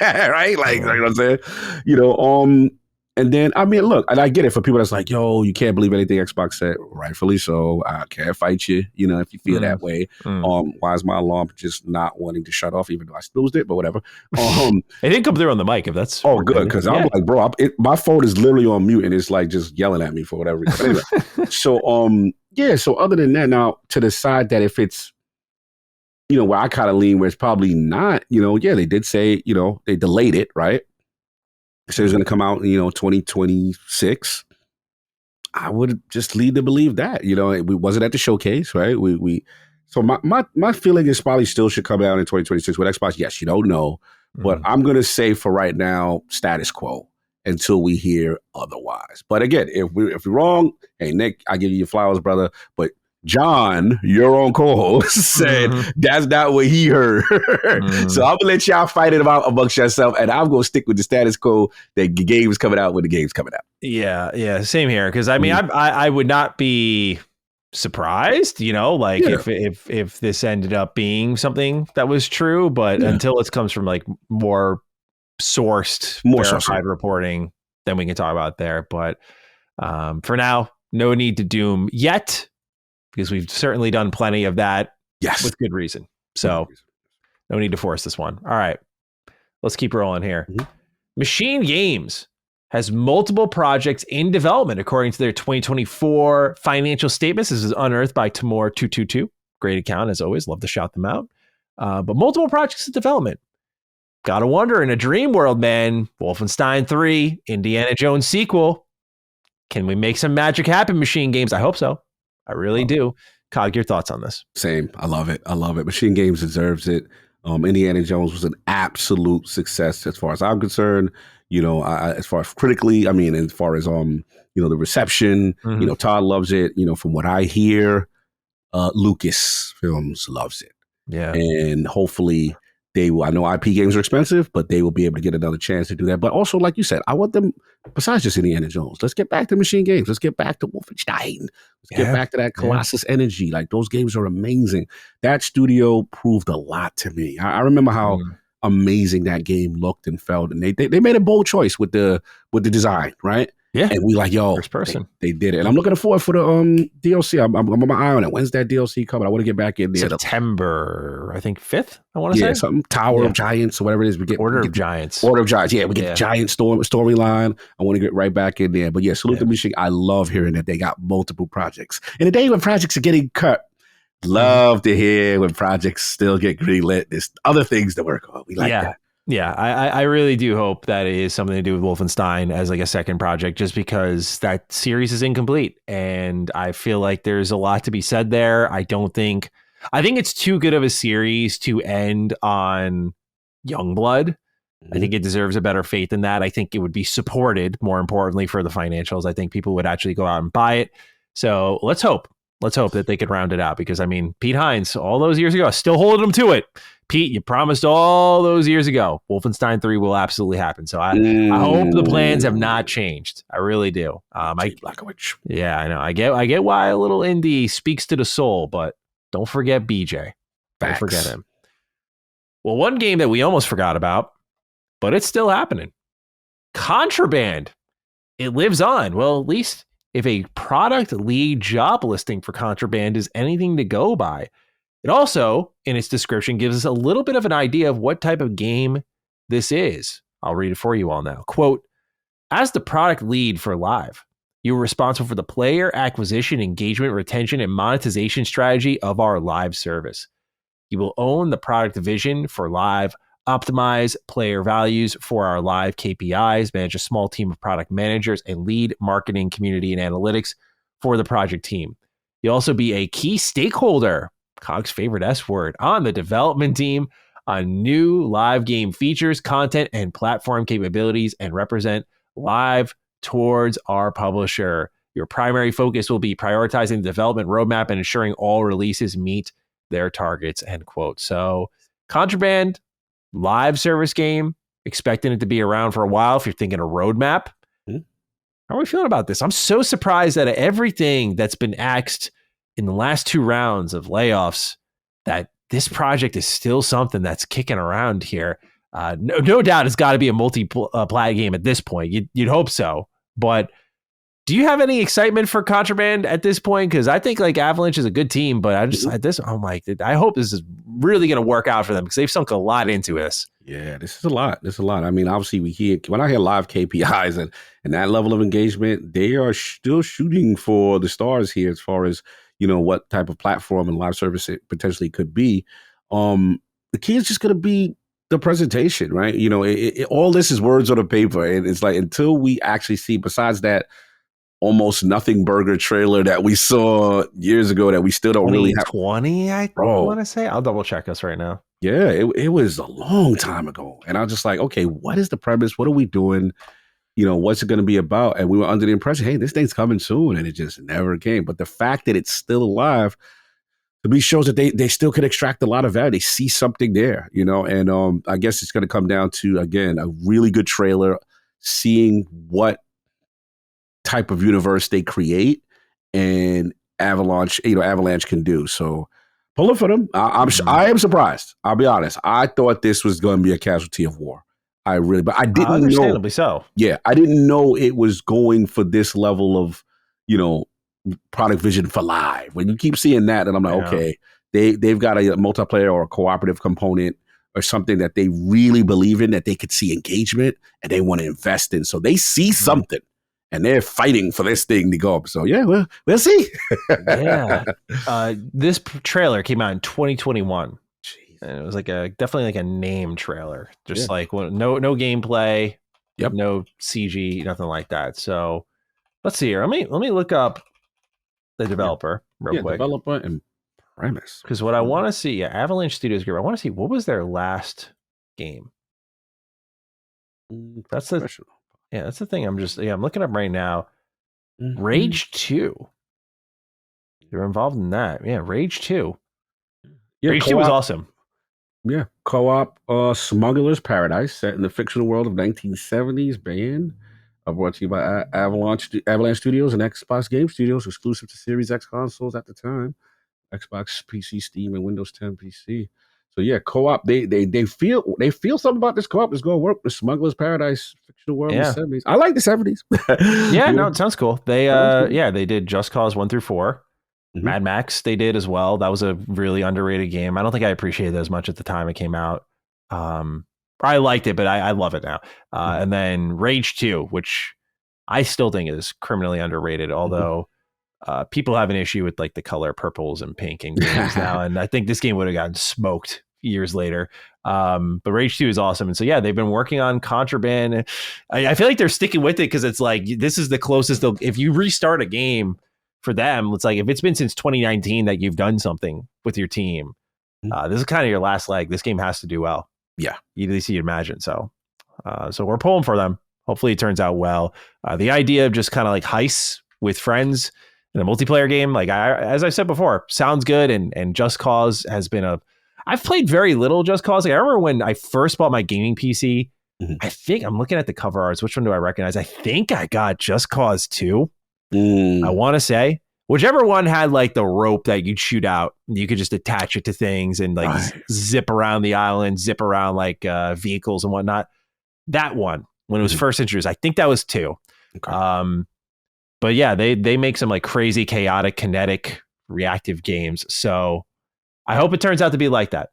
right? Like, you know what I'm saying? You know, and then, I mean, look, and I get it for people that's like, yo, you can't believe anything Xbox said. Rightfully so. I can't fight you, you know, if you feel that way. Why is my alarm just not wanting to shut off, even though I snoozed it, but whatever. It didn't come through on the mic, if that's... Oh, good, because I'm like, bro, my phone is literally on mute, and it's like just yelling at me for whatever reason. But anyway, so other than that, now, to decide that if it's, you know, where I kind of lean, where it's probably not, you know, they did say, you know, they delayed it, right? So it's going to come out, you know, 2026. I would just lead to believe that, you know, we wasn't at the showcase, right? So my feeling is probably still should come out in 2026 with Xbox. Yes, you don't know, but I'm going to say for right now, status quo until we hear otherwise. But again, if we're wrong, hey, Nick, I give you your flowers, brother. But John, your own co-host, said that's not what he heard. So I'm gonna let y'all fight it about amongst yourself, and I'm gonna stick with the status quo that the game's coming out when the game's coming out. Yeah, same here. Because I mean, I would not be surprised, like if this ended up being something that was true, but until it comes from like more verified reporting, then we can talk about it there. But for now, no need to doom yet, because we've certainly done plenty of that with good reason. So no need to force this one. All right, let's keep rolling here. MachineGames has multiple projects in development, according to their 2024 financial statements. This is unearthed by Timur222. Great account, as always. Love to shout them out. But multiple projects in development. Gotta wonder, in a dream world, man, Wolfenstein 3, Indiana Jones sequel. Can we make some magic happen, MachineGames? I hope so. I really do. Cog, your thoughts on this? Same. I love it. MachineGames deserves it. Indiana Jones was an absolute success as far as I'm concerned. As far as critically, as far as the reception, Todd loves it. From what I hear, Lucasfilms loves it. Yeah. And hopefully they will. I know IP games are expensive, but they will be able to get another chance to do that. But also, like you said, I want them, besides just Indiana Jones, let's get back to MachineGames. Let's get back to Wolfenstein. Let's get back to that Colossus energy. Like, those games are amazing. That studio proved a lot to me. I remember how amazing that game looked and felt. And they made a bold choice with the design, right? Yeah. And we like, yo, first person. They did it. And I'm looking forward for the DLC. I'm on my eye on it. When's that DLC coming? I want to get back in there. September, I think 5th, I want to say. Yeah, something Tower of Giants or whatever it is. Order of Giants. Order of Giants. Yeah, we get the Giant storyline. I want to get right back in there. But yeah, salute to Michigan. I love hearing that they got multiple projects. In a day when projects are getting cut, love to hear when projects still get greenlit. There's other things to work on. We like that. Yeah, I really do hope that it is something to do with Wolfenstein as like a second project, just because that series is incomplete. And I feel like there's a lot to be said there. I think it's too good of a series to end on Youngblood. I think it deserves a better fate than that. I think it would be supported, more importantly, for the financials. I think people would actually go out and buy it. So let's hope that they could round it out, because Pete Hines, all those years ago, still holding them to it. Pete, you promised all those years ago, Wolfenstein 3 will absolutely happen. So I hope the plans have not changed. I really do. Yeah, I know. I get why a little indie speaks to the soul, but don't forget BJ. Don't forget him. Well, one game that we almost forgot about, but it's still happening. Contraband. It lives on. Well, at least if a product lead job listing for Contraband is anything to go by. It also, in its description, gives us a little bit of an idea of what type of game this is. I'll read it for you all now. Quote, as the product lead for Live, you are responsible for the player acquisition, engagement, retention, and monetization strategy of our Live service. You will own the product vision for Live, optimize player values for our Live KPIs, manage a small team of product managers, and lead marketing, community, and analytics for the project team. You'll also be a key stakeholder, Cog's favorite S word, on the development team on new Live game features, content, and platform capabilities, and represent Live towards our publisher. Your primary focus will be prioritizing the development roadmap and ensuring all releases meet their targets, end quote. So Contraband, Live service game, expecting it to be around for a while if you're thinking a roadmap. How are we feeling about this? I'm so surprised that everything that's been axed in the last 2 rounds of layoffs, that this project is still something that's kicking around here. No doubt it's got to be a multi-plat game at this point. You'd hope so. But do you have any excitement for Contraband at this point? Because I think like Avalanche is a good team, but I hope this is really going to work out for them, because they've sunk a lot into this. Yeah, this is a lot. Obviously when I hear Live KPIs and that level of engagement, they are still shooting for the stars here as far as, what type of platform and live service it potentially could be. The key is just going to be the presentation, right? All this is words on a paper, and it's like, until we actually see, besides that almost nothing burger trailer that we saw years ago that we still don't really have. 2020, I want to say. I'll double check us right now. Yeah, it was a long time ago. And I was just like, okay, what is the premise? What are we doing? What's it going to be about? And we were under the impression, hey, this thing's coming soon. And it just never came. But the fact that it's still alive, to me, shows that they still can extract a lot of value. They see something there, and I guess it's going to come down to, again, a really good trailer, seeing what type of universe they create, and Avalanche can do. So pulling for them. I am surprised. I'll be honest. I thought this was going to be a casualty of war. But I didn't know. Understandably so. Yeah, I didn't know it was going for this level of, product vision for live. When you keep seeing that, and I'm like, okay, they've got a multiplayer or a cooperative component or something that they really believe in, that they could see engagement and they want to invest in. So they see something and they're fighting for this thing to go up. So yeah, we'll see. This trailer came out in 2021. And it was definitely like a name trailer, just no gameplay, no CG, nothing like that. So let's see here. Let me look up the developer real quick. Developer and premise. Because what I want to see, Avalanche Studios Group. I want to see what was their last game. That's the thing. I'm looking up right now. Rage 2. They're involved in that. Yeah, Rage 2. Yeah, Rage 2 was awesome. Yeah, co-op Smuggler's Paradise, set in the fictional world of 1970s, banned. Brought to you by Avalanche Studios and Xbox Game Studios, exclusive to Series X consoles at the time. Xbox, PC, Steam, and Windows 10 PC. So yeah, co-op. They feel something about this co-op is going to work. The Smuggler's Paradise, fictional world of the 70s. I like the 70s. No, it sounds cool. They they did Just Cause 1 through 4. Mad Max they did as well. That was a really underrated game. I don't think I appreciated it as much at the time it came out. I liked it, but I love it now. And then Rage 2, which I still think is criminally underrated, although people have an issue with the color purples and pink in games now. And I think this game would have gotten smoked years later. But Rage 2 is awesome. And so, they've been working on Contraband. I feel like they're sticking with it because it's this is the closest if you restart a game for them, it's if it's been since 2019 that you've done something with your team, this is kind of your last leg. This game has to do well. Yeah. At least you'd imagine. So we're pulling for them. Hopefully it turns out well. The idea of just kind of heists with friends in a multiplayer game, as I said before, sounds good. And Just Cause has been I've played very little Just Cause. I remember when I first bought my gaming PC, I think I'm looking at the cover arts. Which one do I recognize? I think I got Just Cause 2. I want to say whichever one had the rope that you'd shoot out, you could just attach it to things and zip around the island, zip around vehicles and whatnot. That one, when it was first introduced, I think that was 2. Okay. But yeah, they make some crazy, chaotic, kinetic, reactive games. So I hope it turns out to be like that.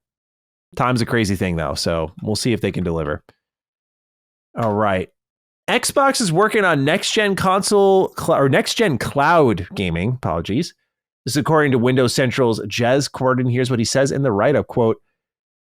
Time's a crazy thing though, so we'll see if they can deliver. All right. Xbox is working on next-gen console or next-gen cloud gaming. Apologies. This is according to Windows Central's Jez Corden. Here's what he says in the write-up, quote,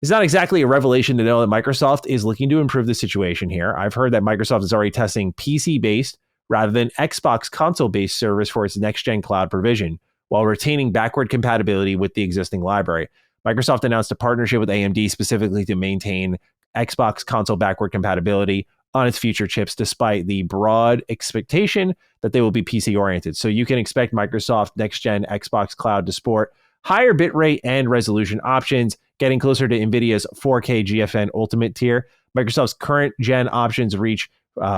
"It's not exactly a revelation to know that Microsoft is looking to improve the situation here. I've heard that Microsoft is already testing PC-based rather than Xbox console-based service for its next-gen cloud provision, while retaining backward compatibility with the existing library. Microsoft announced a partnership with AMD specifically to maintain Xbox console backward compatibility on its future chips, despite the broad expectation that they will be PC oriented. So you can expect Microsoft next-gen Xbox Cloud to support higher bitrate and resolution options, getting closer to NVIDIA's 4K GFN Ultimate tier. Microsoft's current gen options reach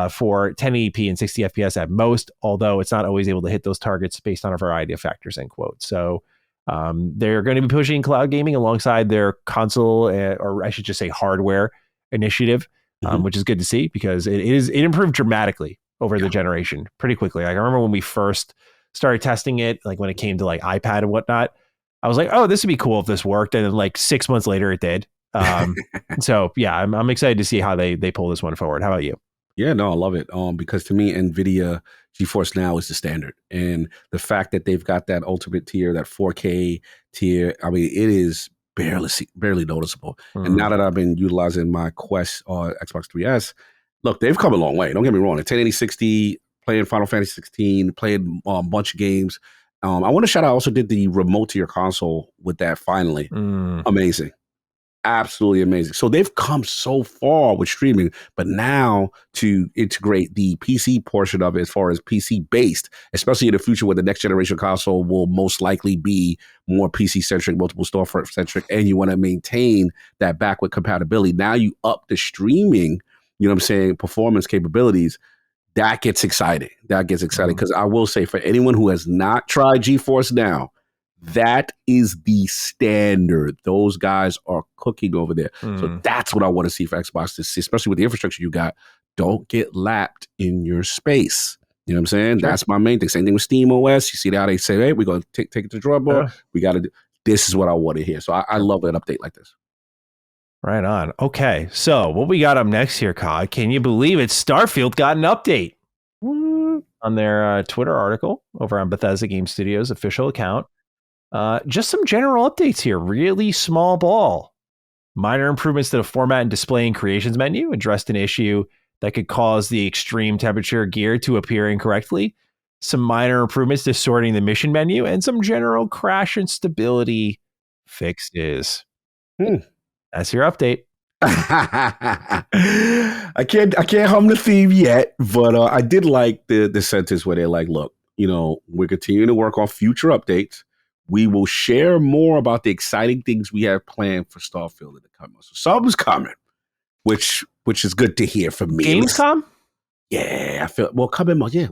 for 1080p and 60 FPS at most, although it's not always able to hit those targets based on a variety of factors, end quote. So they're going to be pushing cloud gaming alongside their console, or I should just say hardware initiative. Which is good to see because it improved dramatically over the generation pretty quickly. I remember when we first started testing it, when it came to iPad and whatnot, I was like, oh, this would be cool if this worked. And then 6 months later it did. So yeah, I'm excited to see how they pull this one forward. How about you? Yeah, no, I love it. Because to me, NVIDIA GeForce Now is the standard. And the fact that they've got that ultimate tier, that 4K tier, I mean, it is barely noticeable. And now that I've been utilizing my Quest or Xbox 3S, look, they've come a long way. Don't get me wrong. At 1080 60, playing Final Fantasy 16, playing a bunch of games. I want to shout out, I also did the remote to your console with that finally. Amazing. Absolutely amazing. So they've come so far with streaming, but now to integrate the PC portion of it as far as PC based, especially in the future where the next generation console will most likely be more PC centric, multiple storefront centric, and you want to maintain that backward compatibility. Now you up the streaming, performance capabilities. that gets exciting. Because I will say, for anyone who has not tried GeForce Now, that is the standard. Those guys are cooking over there. So that's what I want to see for Xbox, especially with the infrastructure you got. Don't get lapped in your space. You know what I'm saying? Sure. That's my main thing. Same thing with Steam OS. You see how they say, hey, we're going to take it to the drawing board. Yeah. We got to do this is what I want to hear. So I love an update like this. Right on. Okay. So what we got up next here, Kai, can you believe it? Starfield got an update on their Twitter article over on Bethesda Game Studios official account. Just some general updates here. Really small ball. Minor improvements to the format and display and creations menu addressed an issue that could cause the extreme temperature gear to appear incorrectly. Some minor improvements to sorting the mission menu and some general crash and stability fixes. That's your update. I can't hum the theme yet, but I did like the sentence where they're like, look, we're continuing to work on future updates. We will share more about the exciting things we have planned for Starfield in the coming months. So something's coming, which is good to hear from me. Gamescom? Yeah, I feel coming months. Yeah,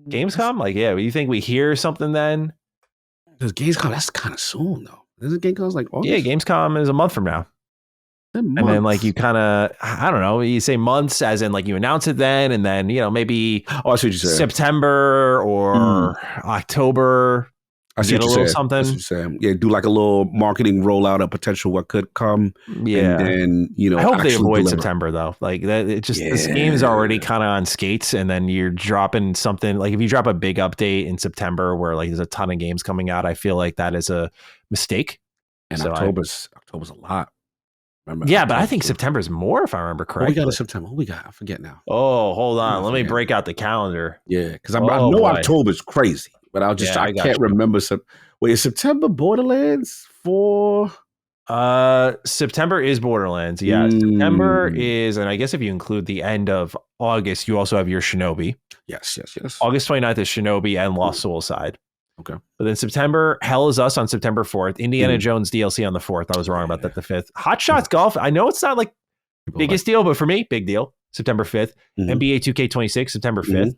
Gamescom? You think we hear something then? Because Gamescom, that's kind of soon though. Isn't Gamescom like August? Yeah, Gamescom is a month from now. And then you kind of, I don't know, you say months as in you announce it then, and then, maybe I see what you're saying. September or October. I see what you're saying. Something. I see what you're saying. Yeah, do a little marketing rollout of potential what could come. Yeah. And then, I hope they avoid September though. This game is already kind of on skates, and then you're dropping something if you drop a big update in September where there's a ton of games coming out, I feel like that is a mistake. And so October's a lot. Yeah, but I think September's more, if I remember correctly. We got in September. What we got? I forget now. Oh, hold on. Let me break out the calendar. Yeah, because I know October's crazy, but I can't remember. Wait, is September Borderlands for? September is Borderlands. Yeah, September is, and I guess if you include the end of August, you also have your Shinobi. Yes. August 29th is Shinobi and Lost Soul side. Okay. But then September, Hell Is Us on September 4th. Indiana Jones DLC on the 4th. I was wrong about that, the 5th. Hot Shots Golf. I know it's not biggest deal, but for me, big deal. September 5th. NBA 2K26, September 5th.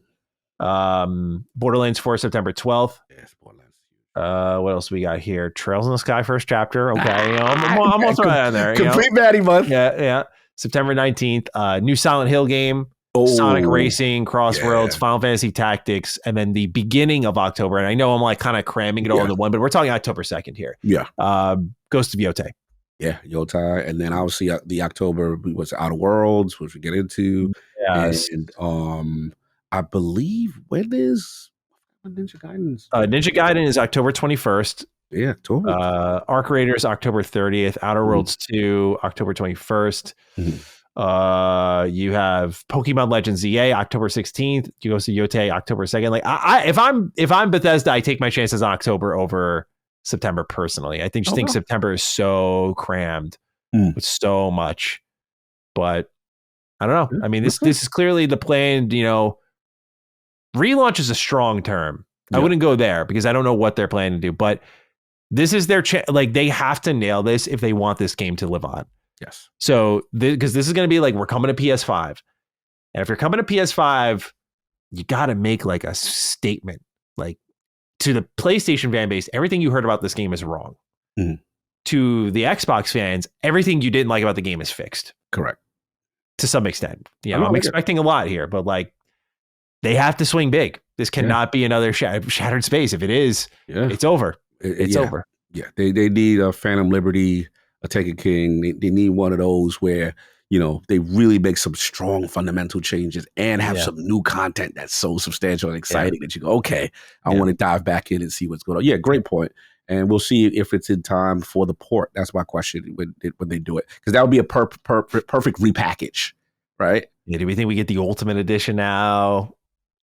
Borderlands 4, September 12th. Yes, Borderlands. What else we got here? Trails in the Sky, first chapter. Okay. I'm also right on there. Complete Maddie month. Yeah. September 19th. New Silent Hill game. Sonic Racing, Crossroads, Final Fantasy Tactics, and then the beginning of October. And I know I'm kind of cramming it all into one, but we're talking October 2nd here. Yeah. Ghost of Yotei. Yeah, Yotei. And then obviously the October was Outer Worlds, which we get into. Yes. And I believe when is Ninja Gaiden? Ninja Gaiden is October 21st. Yeah, October. Arc Raiders, October 30th. Outer Worlds 2, October 21st. You have Pokemon Legends EA October 16th. You go to Yotei October 2nd. If I'm Bethesda, I take my chances on October over September personally. I think September is so crammed with so much. But I don't know. I mean, this is clearly the plan. Relaunch is a strong term. I wouldn't go there because I don't know what they're planning to do. But this is their they have to nail this if they want this game to live on. Yes. So, because this is going to be we're coming to PS5. And if you're coming to PS5, you got to make a statement. To the PlayStation fan base, everything you heard about this game is wrong. To the Xbox fans, everything you didn't like about the game is fixed. Correct. To some extent. I'm expecting a lot here, but they have to swing big. This cannot be another shattered space. If it is, it's over. It's over. Yeah. They need a Phantom Liberty, a Taken King. They need one of those where, they really make some strong fundamental changes and have some new content that's so substantial and exciting that you go, okay, I want to dive back in and see what's going on. Yeah, great point. And we'll see if it's in time for the port. That's my question when they do it. Because that would be a perfect repackage, right? Yeah, do we think we get the Ultimate Edition now?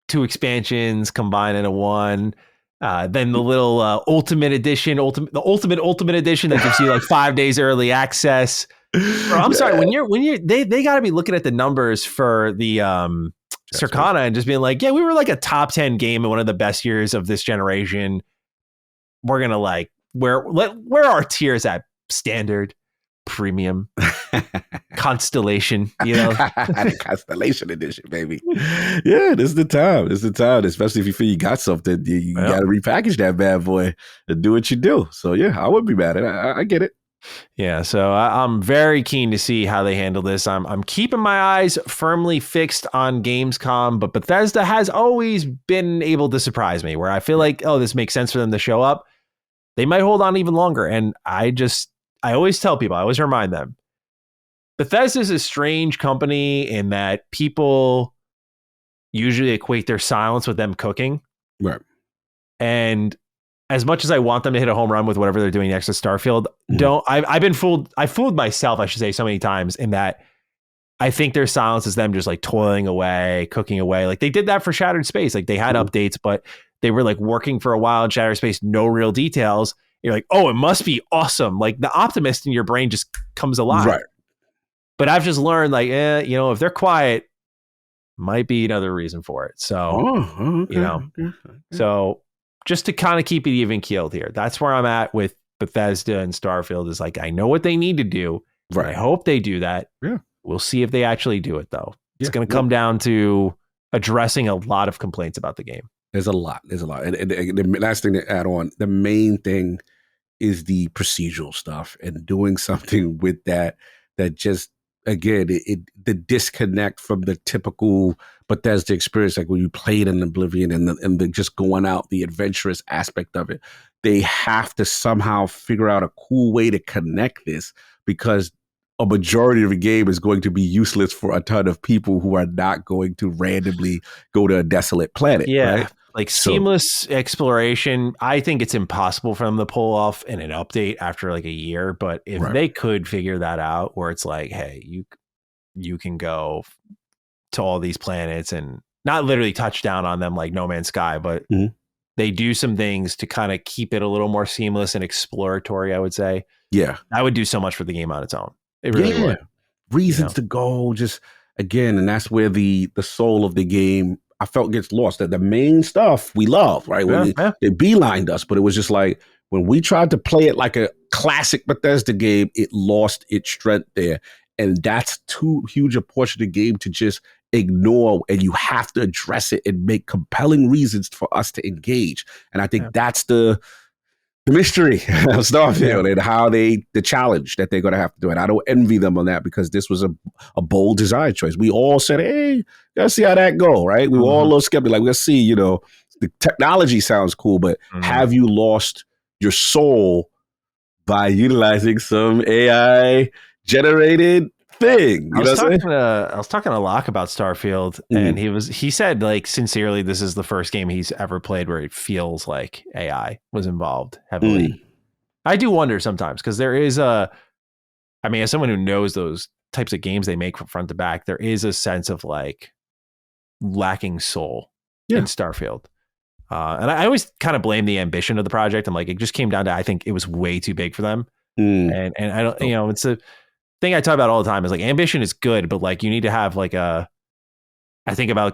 2 expansions combined into one. Then the little Ultimate Edition, the Ultimate Edition that gives you 5 days early access. Bro, I'm sorry. When they got to be looking at the numbers for the Circana and just being we were a top 10 game in one of the best years of this generation. We're gonna where our tiers at standard, premium Constellation, the Constellation edition, baby. Yeah, this is the time. This is the time, especially if you feel you got something, you got to repackage that bad boy and do what you do. So yeah, I wouldn't be mad at it. I get it. Yeah, so I'm very keen to see how they handle this. I'm keeping my eyes firmly fixed on Gamescom, but Bethesda has always been able to surprise me where I feel like, oh, this makes sense for them to show up. They might hold on even longer. And I always tell people, I always remind them, Bethesda is a strange company in that people usually equate their silence with them cooking. Right. And as much as I want them to hit a home run with whatever they're doing next to Starfield, I've been fooled. I fooled myself, I should say, so many times in that I think their silence is them just like toiling away, cooking away. Like they did that for Shattered Space. Like they had updates, but they were like working for a while in Shattered Space, no real details. You're like, oh, it must be awesome. Like the optimist in your brain just comes alive. Right. But I've just learned like, if they're quiet, might be another reason for it. So, so just to kind of keep it even keeled here, that's where I'm at with Bethesda and Starfield is like, I know what they need to do. Right. I hope they do that. Yeah. We'll see if they actually do it, though. It's going to come down to addressing a lot of complaints about the game. There's a lot. And the last thing to add on, the main thing is the procedural stuff and doing something with that just, again, the disconnect from the typical Bethesda experience, like when you played in Oblivion and the just going out, the adventurous aspect of it. They have to somehow figure out a cool way to connect this because a majority of the game is going to be useless for a ton of people who are not going to randomly go to a desolate planet. Yeah. Right? Like seamless exploration, I think it's impossible for them to pull off in an update after like a year. But if they could figure that out where it's like, hey, you can go to all these planets and not literally touch down on them like No Man's Sky, but they do some things to kind of keep it a little more seamless and exploratory, I would say. Yeah. That would do so much for the game on its own. It really would. Reasons to go, just again, and that's where the soul of the game I felt gets lost. That the main stuff we love, right? When they beelined us, but it was just like when we tried to play it like a classic Bethesda game, it lost its strength there. And that's too huge a portion of the game to just ignore, and you have to address it and make compelling reasons for us to engage. And I think that's the mystery of Starfield and how the challenge that they're going to have to do it. I don't envy them on that because this was a bold design choice. We all said, hey, let's see how that go, right? We were all a little skeptical. Like, let's see, the technology sounds cool, but have you lost your soul by utilizing some AI generated thing? I was talking to Locke about Starfield, and he said like sincerely, this is the first game he's ever played where it feels like AI was involved heavily. I do wonder sometimes because there is as someone who knows those types of games they make from front to back, there is a sense of like lacking soul in Starfield. And I always kind of blame the ambition of the project. I'm like, it just came down to, I think it was way too big for them. And I don't, it's a thing I talk about all the time is like ambition is good, but like you need to have like I think about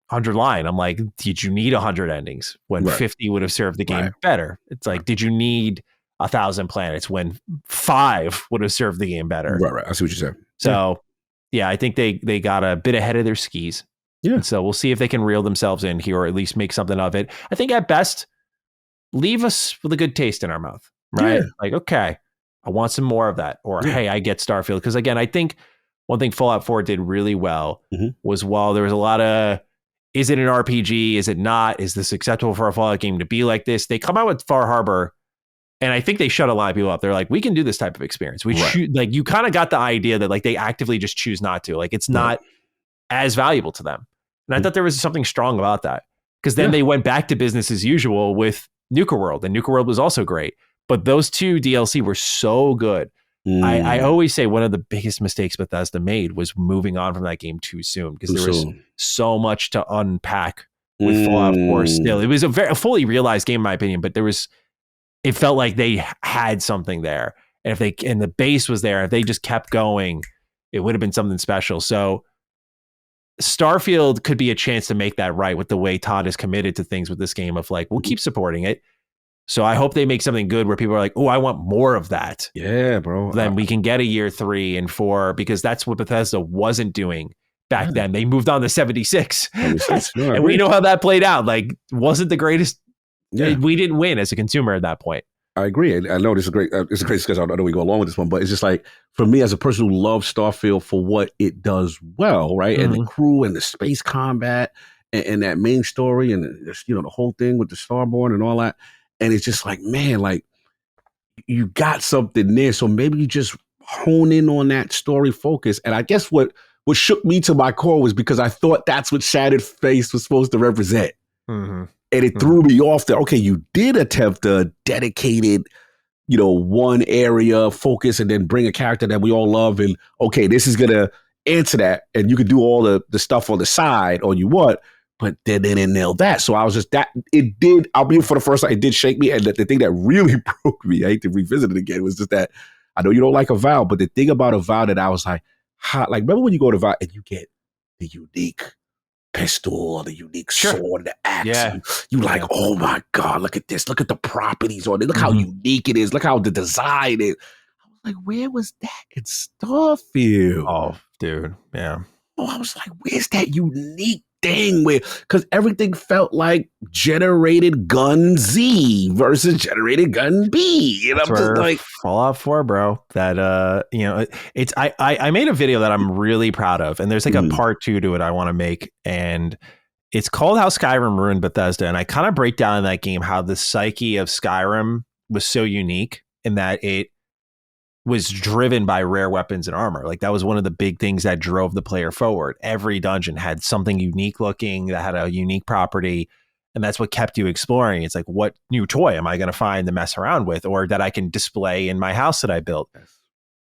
100 line. I'm like, did you need 100 endings when 50 would have served the game better? It's like, did you need 1,000 planets when 5 would have served the game better? Right. I see what you said. So I think they got a bit ahead of their skis. Yeah. And so we'll see if they can reel themselves in here or at least make something of it. I think at best, leave us with a good taste in our mouth, right? Yeah. Like, okay, I want some more of that. Or, hey, I get Starfield. Because again, I think one thing Fallout 4 did really well was while there was a lot of, is it an RPG? Is it not? Is this acceptable for a Fallout game to be like this? They come out with Far Harbor, and I think they shut a lot of people up. They're like, we can do this type of experience. Like, you kind of got the idea that like they actively just choose not to. Like, it's not as valuable to them. And I thought there was something strong about that. Because then they went back to business as usual with Nuka World. And Nuka World was also great. But those two DLC were so good. I always say one of the biggest mistakes Bethesda made was moving on from that game too soon. Because there was so much to unpack with Fallout 4 still. It was a fully realized game in my opinion. But it felt like they had something there. And the base was there. If they just kept going, it would have been something special. So Starfield could be a chance to make that right with the way Todd is committed to things with this game of like, we'll keep supporting it. So I hope they make something good where people are like, oh, I want more of that. Yeah, bro. Then we can get a year 3 and 4, because that's what Bethesda wasn't doing back then. They moved on to 76. No, and we know how that played out. Like, wasn't the greatest. Yeah. We didn't win as a consumer at that point. I agree. I know this is great. It's a great discussion. I know we go along with this one, but it's just like, for me as a person who loves Starfield for what it does well, right? And the crew and the space combat and that main story and the whole thing with the Starborn and all that. And it's just like, man, like, you got something there. So maybe you just hone in on that story focus. And I guess what shook me to my core was because I thought that's what Shattered Face was supposed to represent. And it threw me off that, okay, you did attempt a dedicated, one area focus and then bring a character that we all love. And okay, this is going to answer that. And you can do all the stuff on the side all you want, but then they didn't nail that. So I was just I'll be for the first time, it did shake me. And the thing that really broke me, I hate to revisit it again, was just that I know you don't like Avowed, but the thing about Avowed that I was like, remember when you go to Avowed and you get the unique pistol or the unique sword, the axe. Yeah. You like, oh my God, look at this. Look at the properties on it. Look how unique it is. Look how the design is. I was like, where was that in Starfield? Oh, dude. Yeah. Oh, I was like, where's that unique thing because everything felt like generated gun Z versus generated gun B. And I'm just like, Fallout 4, bro. That it's I made a video that I'm really proud of, and there's like a part 2 to it I want to make, and it's called How Skyrim Ruined Bethesda. And I kind of break down in that game how the psyche of Skyrim was so unique in that it was driven by rare weapons and armor. Like that was one of the big things that drove the player forward. Every dungeon had something unique looking that had a unique property. And that's what kept you exploring. It's like, what new toy am I going to find to mess around with, or that I can display in my house that I built?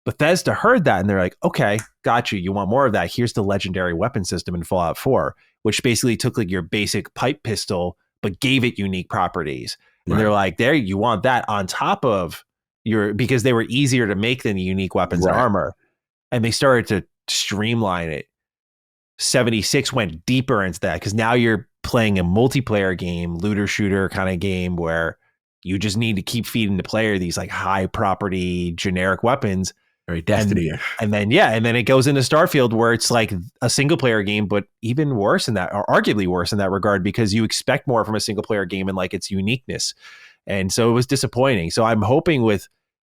Bethesda heard that and they're like, okay, got you. You want more of that? Here's the legendary weapon system in Fallout 4, which basically took like your basic pipe pistol, but gave it unique properties. And they're like, there, you want that on top of because they were easier to make than the unique weapons and armor. And they started to streamline it. 76 went deeper into that because now you're playing a multiplayer game, looter shooter kind of game where you just need to keep feeding the player these like high property generic weapons. Very Destiny. And then it goes into Starfield where it's like a single player game, but even worse in that, or arguably worse in that regard, because you expect more from a single player game and like its uniqueness. And so it was disappointing. So I'm hoping with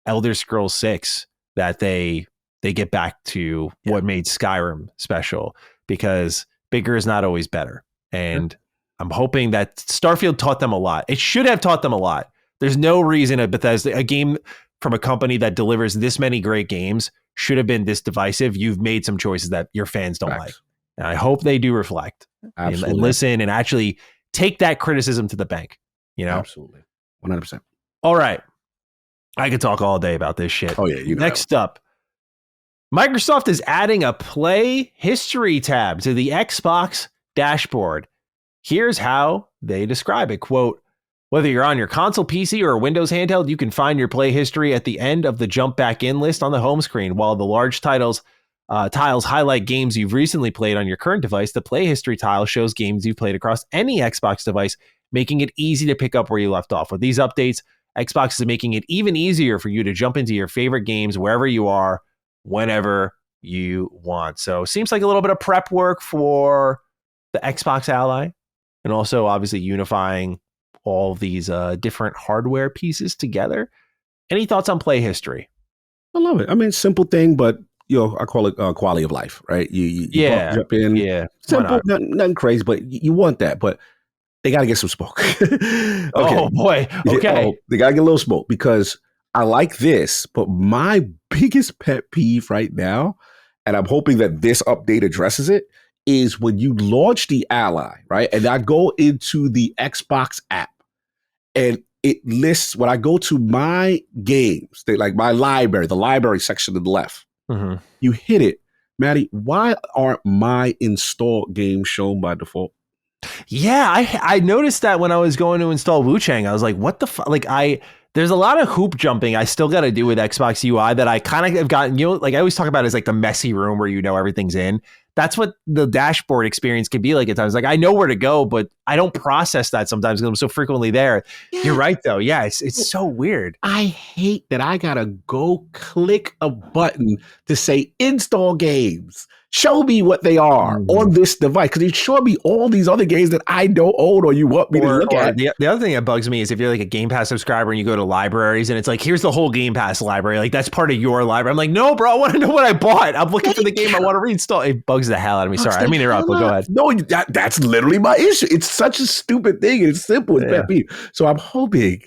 Elder Scrolls 6 that they get back to what made Skyrim special, because bigger is not always better. And I'm hoping that Starfield taught them a lot. It should have taught them a lot. There's no reason a game from a company that delivers this many great games should have been this divisive. You've made some choices that your fans don't like. And I hope they do reflect and listen and actually take that criticism to the bank. Absolutely. 100%. All right. I could talk all day about this shit. Oh, yeah. Next up, Microsoft is adding a Play History tab to the Xbox dashboard. Here's how they describe it. Quote, whether you're on your console PC or a Windows handheld, you can find your Play History at the end of the Jump Back In list on the home screen. While the large tiles highlight games you've recently played on your current device, the Play History tile shows games you've played across any Xbox device, making it easy to pick up where you left off. With these updates, Xbox is making it even easier for you to jump into your favorite games wherever you are, whenever you want. So seems like a little bit of prep work for the Xbox Ally, and also obviously unifying all these different hardware pieces together. Any thoughts on Play History? I love it. I mean, simple thing, but I call it quality of life, right? You jump in. Yeah. Simple, nothing crazy, but you want that. But they got to get some smoke. Okay. Oh boy. Okay. They got to get a little smoke, because I like this, but my biggest pet peeve right now, and I'm hoping that this update addresses it, is when you launch the Ally, right? And I go into the Xbox app and it lists, when I go to my games, like my library, the library section to the left, you hit it. Maddie, why aren't my installed games shown by default? Yeah, I noticed that when I was going to install Wu Chang. I was like, what the fuck? Like, there's a lot of hoop jumping I still got to do with Xbox UI that I kind of have gotten, like I always talk about, is like the messy room where everything's in. That's what the dashboard experience can be like at times. Like, I know where to go, but I don't process that sometimes because I'm so frequently there. Yeah. You're right, though. Yeah, it's so weird. I hate that I gotta go click a button to say install games. Show me what they are on this device, because you show me all these other games that I don't own or you want me to look at. The other thing that bugs me is if you're like a Game Pass subscriber and you go to libraries and it's like, here's the whole Game Pass library. Like, that's part of your library. I'm like, no, bro, I want to know what I bought. I'm looking for the game I want to reinstall. It bugs the hell out of me. Sorry, I mean interrupt, but go ahead. No, that's literally my issue. It's such a stupid thing. It's simple. It's pet peeve. So I'm hoping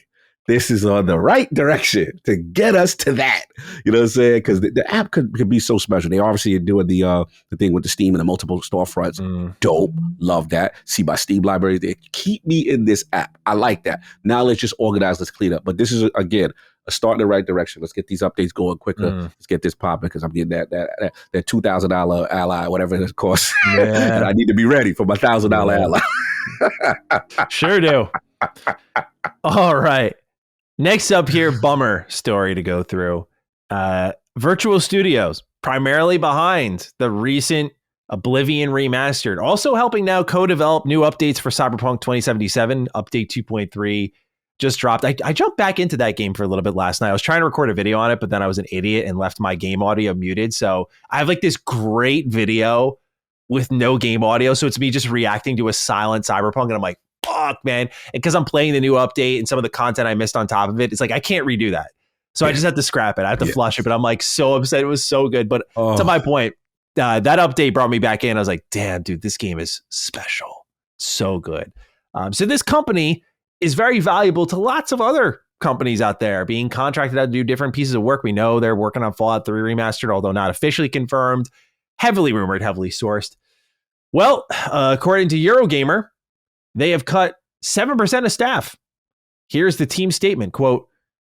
this is on the right direction to get us to that. You know what I'm saying? Because the app could be so special. They obviously are doing the thing with the Steam and the multiple storefronts. Dope. Love that. See my Steam library. They keep me in this app. I like that. Now let's just organize. Let's clean up. But this is, again, a start in the right direction. Let's get these updates going quicker. Let's get this popping, because I'm getting that $2,000 ally, whatever it costs. Yeah. And I need to be ready for my $1,000 ally. Sure do. All right. Next up here, bummer story to go through. Virtuous Studios, primarily behind the recent Oblivion Remastered, also helping now co-develop new updates for Cyberpunk 2077. Update 2.3 just dropped. I jumped back into that game for a little bit last night. I was trying to record a video on it, but then I was an idiot and left my game audio muted. So I have like this great video with no game audio. So it's me just reacting to a silent Cyberpunk. And I'm like, fuck, man. And because I'm playing the new update and some of the content I missed on top of it, it's like I can't redo that. So I just have to scrap it. I have to flush it. But I'm like so upset. It was so good. But to my point, that update brought me back in. I was like, damn, dude, this game is special. So good. So this company is very valuable to lots of other companies out there being contracted out to do different pieces of work. We know they're working on Fallout 3 Remastered, although not officially confirmed, heavily rumored, heavily sourced. Well, according to Eurogamer, they have cut 7% of staff. Here's the team statement, quote,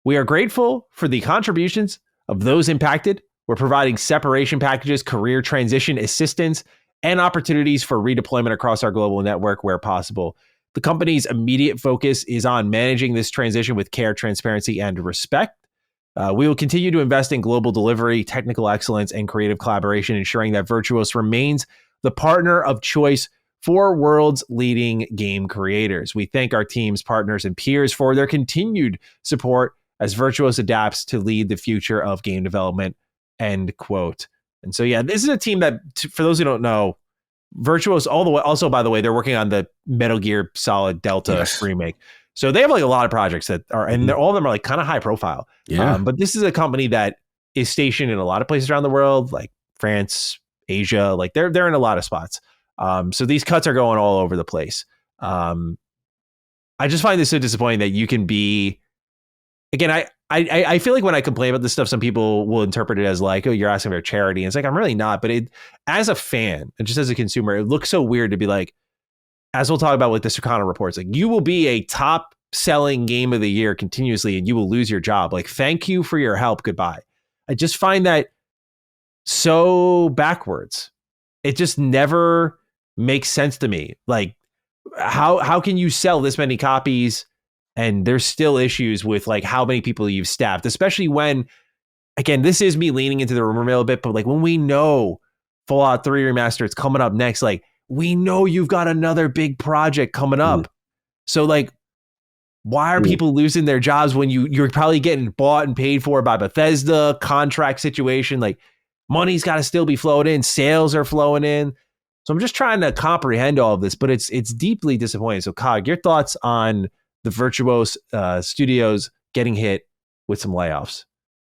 "We are grateful for the contributions of those impacted. We're providing separation packages, career transition assistance, and opportunities for redeployment across our global network where possible. The company's immediate focus is on managing this transition with care, transparency, and respect. We will continue to invest in global delivery, technical excellence, and creative collaboration, ensuring that Virtuous remains the partner of choice for world's leading game creators. We thank our teams, partners, and peers for their continued support as Virtuous adapts to lead the future of game development," end quote. And so, yeah, this is a team that, for those who don't know, Virtuous, all the way, also, by the way, they're working on the Metal Gear Solid Delta remake. So they have like a lot of projects that are, and all of them are like kind of high profile. Yeah. But this is a company that is stationed in a lot of places around the world, like France, Asia, like they're in a lot of spots. So these cuts are going all over the place. I just find this so disappointing that you can be, again, I feel like when I complain about this stuff, some people will interpret it as like, oh, you're asking for charity. And it's like, I'm really not. But as a fan and just as a consumer, it looks so weird to be like, as we'll talk about with the Circana reports, like you will be a top selling game of the year continuously and you will lose your job. Like, thank you for your help. Goodbye. I just find that so backwards. It just never makes sense to me. Like, how can you sell this many copies and there's still issues with like how many people you've staffed, especially when, again, this is me leaning into the rumor mill a bit, but like when we know Fallout 3 Remastered is coming up next, like we know you've got another big project coming up. So like, why are people losing their jobs when you're probably getting bought and paid for by Bethesda, contract situation? Like, money's got to still be flowing in, sales are flowing in. So I'm just trying to comprehend all of this, but it's deeply disappointing. So Cog, your thoughts on the Virtuous Studios getting hit with some layoffs?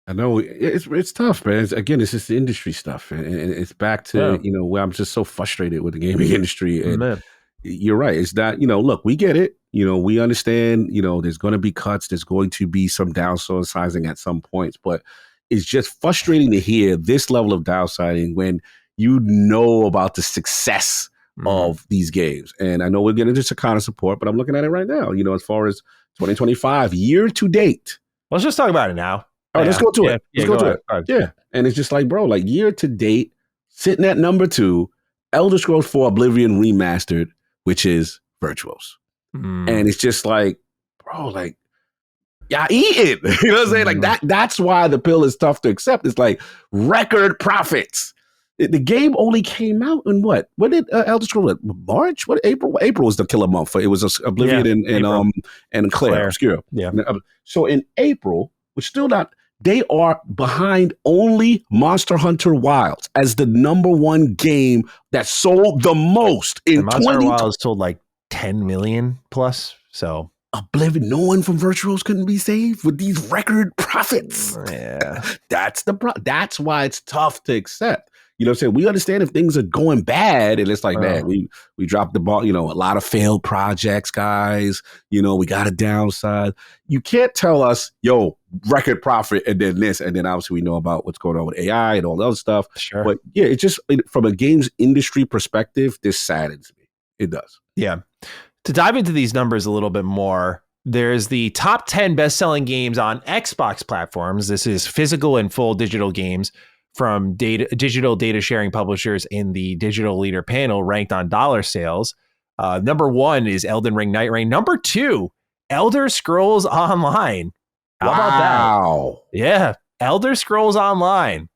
I know it's tough, man. Again, it's just the industry stuff, and it's back to where I'm just so frustrated with the gaming industry. And you're right. It's that look, we get it. We understand. There's going to be cuts. There's going to be some downsizing at some points, but it's just frustrating to hear this level of downsizing when you know about the success of these games. And I know we're getting into Circana support, but I'm looking at it right now. As far as 2025 year to date. Let's just talk about it now. All right, let's go to it. Let's go to it. Yeah. And it's just like, bro, like year to date, sitting at number 2, Elder Scrolls 4 Oblivion Remastered, which is Virtuous. And it's just like, bro, like, y'all eating. You know what I'm saying? Like that's why the pill is tough to accept. It's like record profits. The game only came out in what? When did Elder Scrolls? March? What? April? April was the killer month for it. Was Oblivion and Claire Obscure. Yeah. So in April, we're still not. They are behind only Monster Hunter Wilds as the number one game that sold the most in Monster Hunter Wilds sold like 10 million plus. So Oblivion, no one from Virtuous couldn't be saved with these record profits. Yeah, that's that's why it's tough to accept. You know what I'm saying? We understand if things are going bad and it's like, man, we dropped the ball, you know, a lot of failed projects, guys. You know, we got a downside. You can't tell us, yo, record profit and then this. And then obviously we know about what's going on with AI and all the other stuff. Sure. But yeah, it just, from a games industry perspective, this saddens me. It does. Yeah. To dive into these numbers a little bit more, there's the top 10 best-selling games on Xbox platforms. This is physical and full digital games from digital data sharing publishers in the Digital Leader panel, ranked on dollar sales. Number 1 is Elden Ring Night Rain. Number 2, Elder Scrolls Online. How about that? Yeah, Elder Scrolls Online.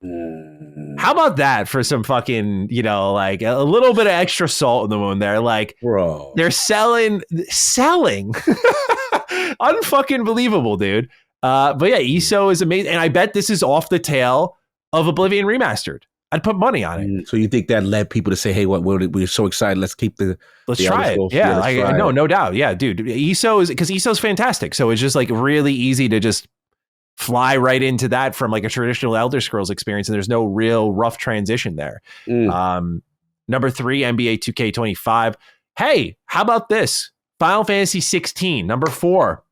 How about that for some fucking, you know, like a little bit of extra salt in the wound there? Like, bro, they're selling, unfucking believable, dude. But yeah, ESO is amazing, and I bet this is off the tail of Oblivion Remastered. I'd put money on it. So you think that led people to say, "Hey, we're so excited. Let's keep let's try it." Yeah, no doubt. Yeah, dude. ESO is fantastic. So it's just like really easy to just fly right into that from like a traditional Elder Scrolls experience, and there's no real rough transition there. Number 3, NBA 2K25. Hey, how about this? Final Fantasy 16, number 4.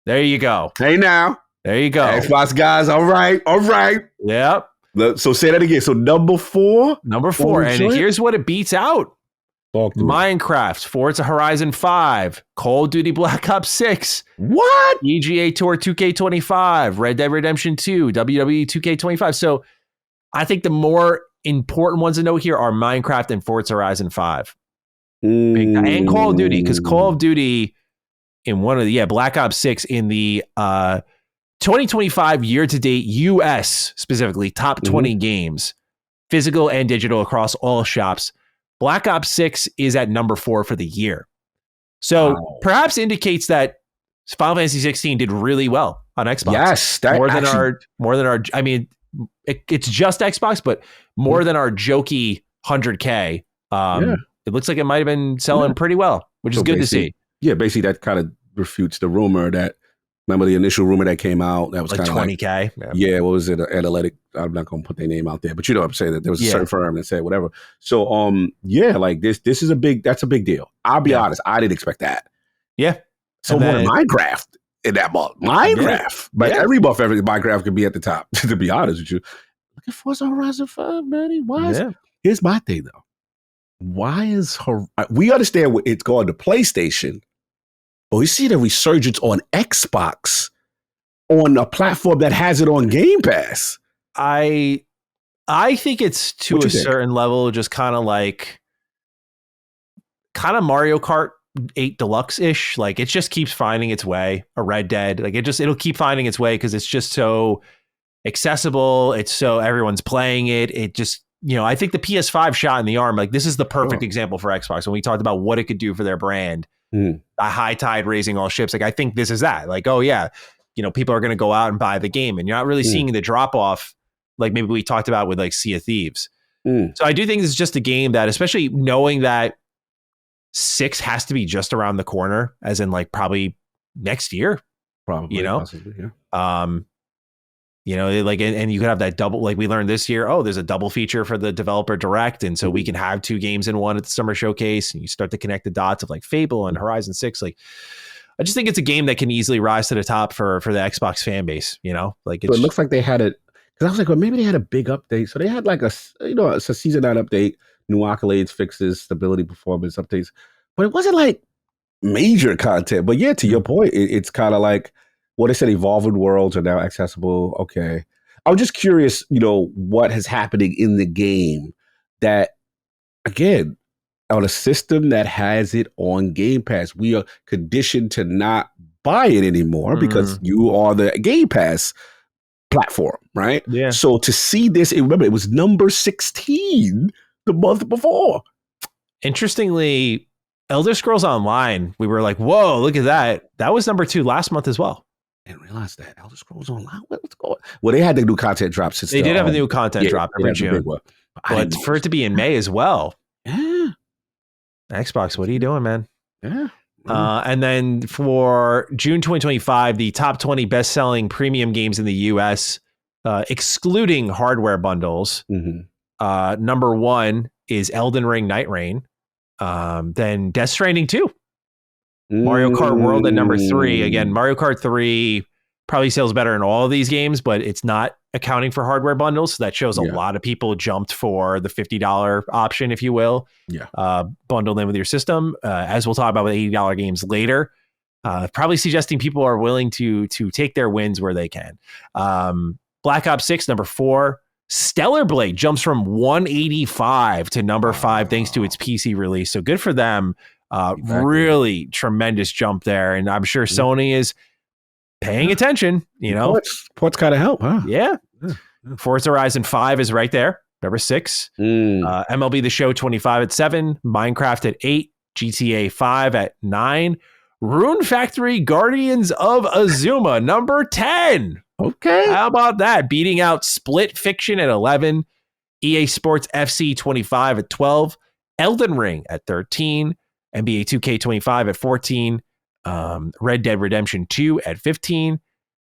There you go. Hey now. There you go. Xbox guys. All right. Yep. So say that again. So number 4. And here's what it beats out. Minecraft, Forza Horizon 5, Call of Duty Black Ops 6. What? EGA Tour 2K25, Red Dead Redemption 2, WWE 2K25. So I think the more important ones to note here are Minecraft and Forza Horizon 5. And Call of Duty, because Call of Duty in one of the, Black Ops 6 in the 2025 year-to-date US, specifically, top 20 games, physical and digital across all shops. Black Ops 6 is at number 4 for the year. So perhaps indicates that Final Fantasy 16 did really well on Xbox. Yes. More than our, I mean, it's just Xbox, but more than our jokey 100K. It looks like it might have been selling pretty well, which is good to see. Yeah, basically that kind of refutes the rumor that, remember the initial rumor that came out? That was like kind of 20K. Like, what was it? Analytic. I'm not going to put their name out there, but you know what I'm saying, that there was a certain firm that said whatever. So, like this is that's a big deal. I'll be honest. I didn't expect that. Yeah. So more than Minecraft in that month. Minecraft. But every month, every Minecraft could be at the top, to be honest with you. Look at Forza Horizon 5, man. Here's my thing, though. Why is we understand it's going to PlayStation, but we see the resurgence on Xbox on a platform that has it on Game Pass. I think it's to a certain level, just kind of Mario Kart 8 Deluxe-ish. Like, it just keeps finding its way. A Red Dead, like it'll keep finding its way because it's just so accessible. It's so everyone's playing it. It just, you know, I think the PS5 shot in the arm, like this is the perfect example for Xbox when we talked about what it could do for their brand. A high tide raising all ships. Like, I think this is that. Like, oh yeah, you know, people are going to go out and buy the game, and you're not really seeing the drop off like maybe we talked about with like Sea of Thieves. So I do think this is just a game that, especially knowing that 6 has to be just around the corner, as in like probably next year, you know, possibly, you know, like, and you could have that double, like we learned this year, there's a double feature for the developer direct. And so we can have 2 games in one at the summer showcase, and you start to connect the dots of like Fable and Horizon 6. Like, I just think it's a game that can easily rise to the top for the Xbox fan base, you know, like it looks like they had it. Cause I was like, well, maybe they had a big update. So they had like a season 9 update, new accolades, fixes, stability, performance updates, but it wasn't like major content. But yeah, to your point, it's kind of like, what they said, evolving worlds are now accessible. Okay. I'm just curious, you know, what is happening in the game that, again, on a system that has it on Game Pass, we are conditioned to not buy it anymore because you are the Game Pass platform, right? Yeah. So to see this, remember, it was number 16 the month before. Interestingly, Elder Scrolls Online, we were like, whoa, look at that. That was number 2 last month as well. I didn't realize that. Elder Scrolls Online, what's going on? Well, they had the new content drop since they did have a new content drop every June. But for it to be in May as well. Yeah. Xbox, what are you doing, man? Yeah. And then for June 2025, the top 20 best-selling premium games in the US, excluding hardware bundles, number 1 is Elden Ring Night Rain. Then Death Stranding 2. Mario Kart World at number 3. Again, Mario Kart 3 probably sells better in all of these games, but it's not accounting for hardware bundles. So that shows a lot of people jumped for the $50 option, if you will. Bundled in with your system. As we'll talk about with $80 games later. Probably suggesting people are willing to take their wins where they can. Black Ops 6, number 4. Stellar Blade jumps from 185 to number 5 thanks to its PC release. So good for them. Really tremendous jump there. And I'm sure Sony is paying attention, you know. Ports gotta help, huh? Yeah. Forza Horizon 5 is right there, number 6. MLB The Show 25 at 7. Minecraft at 8. GTA 5 at 9. Rune Factory Guardians of Azuma, number 10. Okay. How about that? Beating out Split Fiction at 11. EA Sports FC 25 at 12. Elden Ring at 13. NBA 2K25 at 14. Red Dead Redemption 2 at 15.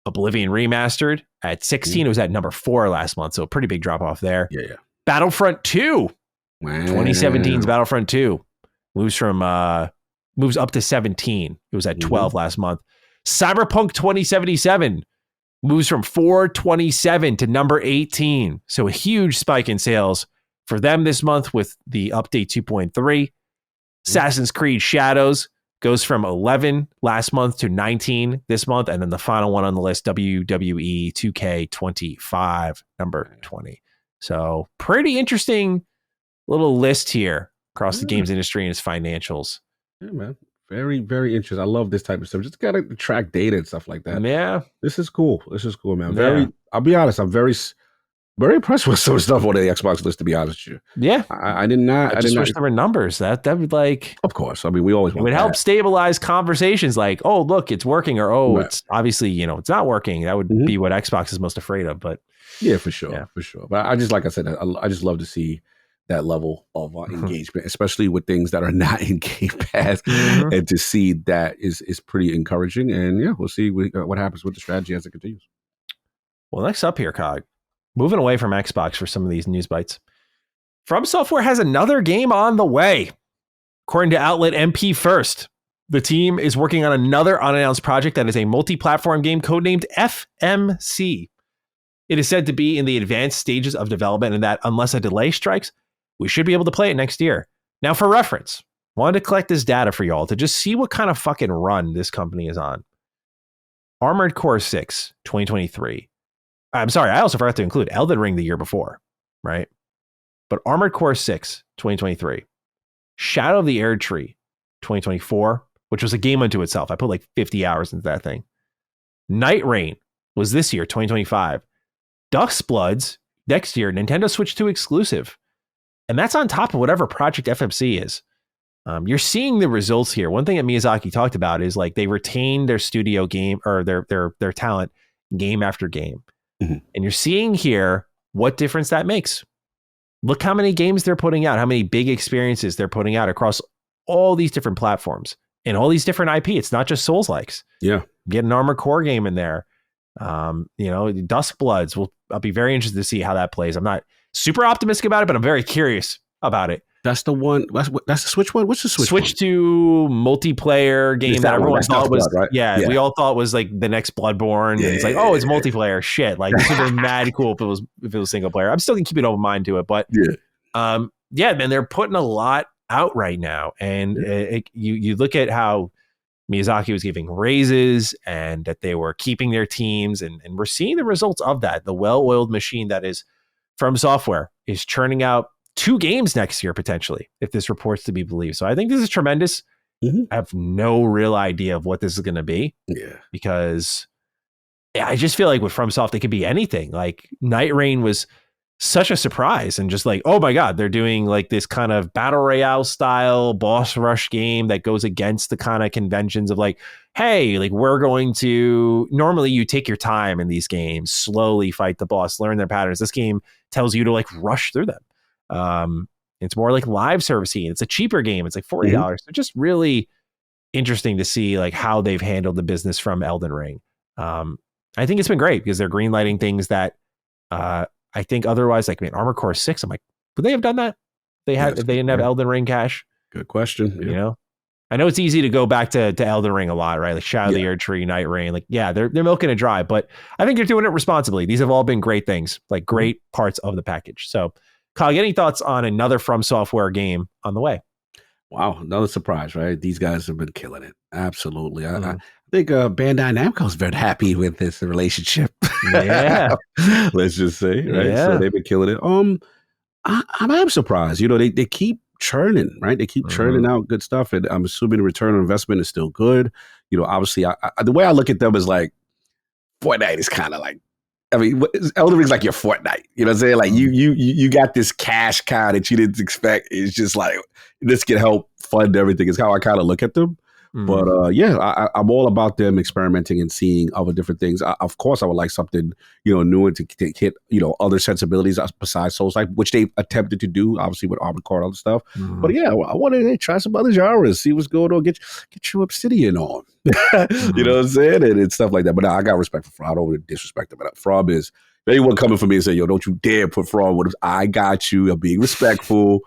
Oblivion Remastered at 16. It was at number 4 last month, so a pretty big drop off there. Yeah. Battlefront 2. 2017's Battlefront 2 moves up to 17. It was at 12 last month. Cyberpunk 2077 moves from 427 to number 18. So a huge spike in sales for them this month with the update 2.3. Assassin's Creed Shadows goes from 11 last month to 19 this month. And then the final one on the list, WWE 2K25, number 20. So pretty interesting little list here across the games industry and its financials. Yeah, man. Very, very interesting. I love this type of stuff. Just gotta track data and stuff like that. Yeah. This is cool, man. I'll be honest, I'm very impressed with some of the stuff on the Xbox list, to be honest with you. Yeah. I did not. I just wish there were numbers. That would like. Of course. I mean, we always want it would that. help stabilize conversations like, oh, look, it's working, or it's obviously, it's not working. That would be what Xbox is most afraid of. But yeah, for sure. But I just, like I said, I just love to see that level of engagement, especially with things that are not in Game Pass, and to see that is pretty encouraging. And yeah, we'll see what happens with the strategy as it continues. Well, next up here, Cog, moving away from Xbox for some of these news bites. From Software has another game on the way. According to outlet MP First, the team is working on another unannounced project that is a multi-platform game codenamed FMC. It is said to be in the advanced stages of development and that unless a delay strikes, we should be able to play it next year. Now, for reference, wanted to collect this data for y'all to just see what kind of fucking run this company is on. Armored Core 6, 2023. I'm sorry, I also forgot to include Elden Ring the year before, right? But Armored Core 6, 2023. Shadow of the Erdtree, 2024, which was a game unto itself. I put like 50 hours into that thing. Night Rain was this year, 2025. Dustbloods, next year, Nintendo Switch 2 exclusive. And that's on top of whatever Project FMC is. You're seeing the results here. One thing that Miyazaki talked about is like they retain their studio game or their talent game after game. And you're seeing here what difference that makes. Look how many games they're putting out, how many big experiences they're putting out across all these different platforms and all these different IP. It's not just Souls-likes. Yeah. Get an Armored Core game in there. Duskbloods. I'll be very interested to see how that plays. I'm not super optimistic about it, but I'm very curious about it. That's the one. That's the Switch one. What's the Switch? Switch to multiplayer game that everyone thought was right? Yeah, we all thought was like the next Bloodborne. And it's like, oh, it's multiplayer. Shit, like this would be mad cool if it was single player. I'm still gonna keep an open mind to it, but man, they're putting a lot out right now, and you look at how Miyazaki was giving raises and that they were keeping their teams, and we're seeing the results of that. The well-oiled machine that is From Software is churning out 2 games next year, potentially, if this report's to be believed. So I think this is tremendous. I have no real idea of what this is going to be. Yeah. Because I just feel like with FromSoft, it could be anything. Like Night Rain was such a surprise, and just like, oh my God, they're doing like this kind of battle royale style boss rush game that goes against the kind of conventions of like, hey, like we're going to, normally you take your time in these games, slowly fight the boss, learn their patterns. This game tells you to like rush through them. It's more like live servicing. It's a cheaper game. It's like $40. So just really interesting to see like how they've handled the business from Elden Ring. I think it's been great because they're greenlighting things that I think otherwise, like, I mean, Armored Core 6, I'm like, would they have done that? If they didn't have Elden Ring cash? Good question. You know? I know it's easy to go back to Elden Ring a lot, right? Like Shadow of the Erd Tree, Night Rain. Like, yeah, they're milking it dry, but I think they're doing it responsibly. These have all been great things, like great parts of the package. So, Kyle, any thoughts on another From Software game on the way? Wow, another surprise, right? These guys have been killing it. Absolutely. I think Bandai Namco's very happy with this relationship. Yeah. Let's just say, right? Yeah. So they've been killing it. I'm surprised. You know, they keep churning, right? They keep churning out good stuff. And I'm assuming the return on investment is still good. You know, obviously, the way I look at them is like, Fortnite is kind of like, I mean, Elden Ring's like your Fortnite. You know what I'm saying? Like you got this cash cow that you didn't expect. It's just like, this can help fund everything. It's how I kind of look at them. But I'm all about them experimenting and seeing other different things. Of course, I would like something, you know, new and to hit, you know, other sensibilities besides Souls-like, which they attempted to do, obviously with Armored Core and other stuff. But yeah, I want to try some other genres, see what's going on, get your Obsidian on, you know what I'm saying, and stuff like that. But I got respect for From. I don't want to disrespect them. But From is, anyone coming for me and say, yo, don't you dare put From with us. I got you. I'm being respectful.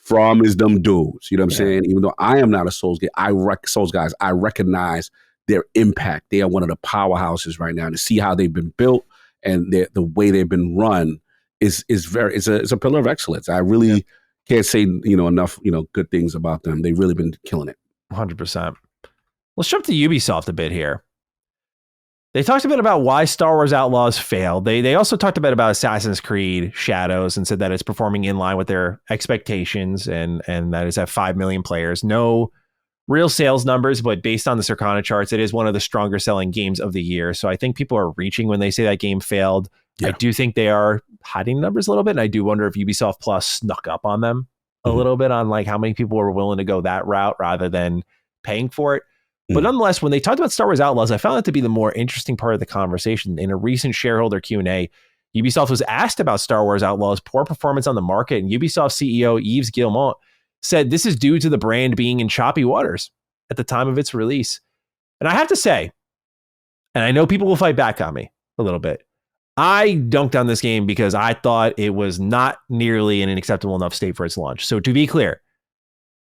From is them dudes, you know what I'm saying? Even though I am not a Souls guys, I recognize their impact. They are one of the powerhouses right now. To see how they've been built and the way they've been run is a pillar of excellence. I really can't say, you know, enough, you know, good things about them. They've really been killing it. 100%. Let's jump to Ubisoft a bit here. They talked a bit about why Star Wars Outlaws failed. They also talked a bit about Assassin's Creed Shadows and said that it's performing in line with their expectations and that is at 5 million players. No real sales numbers, but based on the Circana charts, it is one of the stronger selling games of the year. So I think people are reaching when they say that game failed. Yeah. I do think they are hiding numbers a little bit. And I do wonder if Ubisoft Plus snuck up on them a little bit on like how many people were willing to go that route rather than paying for it. But nonetheless, when they talked about Star Wars Outlaws, I found that to be the more interesting part of the conversation. In a recent shareholder Q&A, Ubisoft was asked about Star Wars Outlaws' poor performance on the market, and Ubisoft CEO Yves Guillemot said this is due to the brand being in choppy waters at the time of its release. And I have to say, and I know people will fight back on me a little bit, I dunked on this game because I thought it was not nearly in an acceptable enough state for its launch. So to be clear,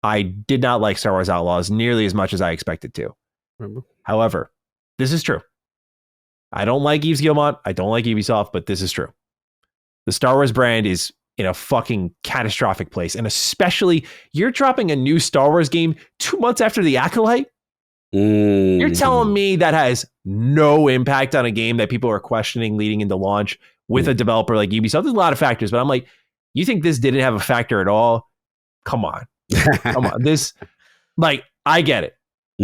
I did not like Star Wars Outlaws nearly as much as I expected to. However, this is true. I don't like Yves Guillemot. I don't like Ubisoft, but this is true. The Star Wars brand is in a fucking catastrophic place. And especially, you're dropping a new Star Wars game 2 months after The Acolyte? You're telling me that has no impact on a game that people are questioning leading into launch with a developer like Ubisoft? There's a lot of factors, but I'm like, you think this didn't have a factor at all? Come on. Come on. This, like, I get it.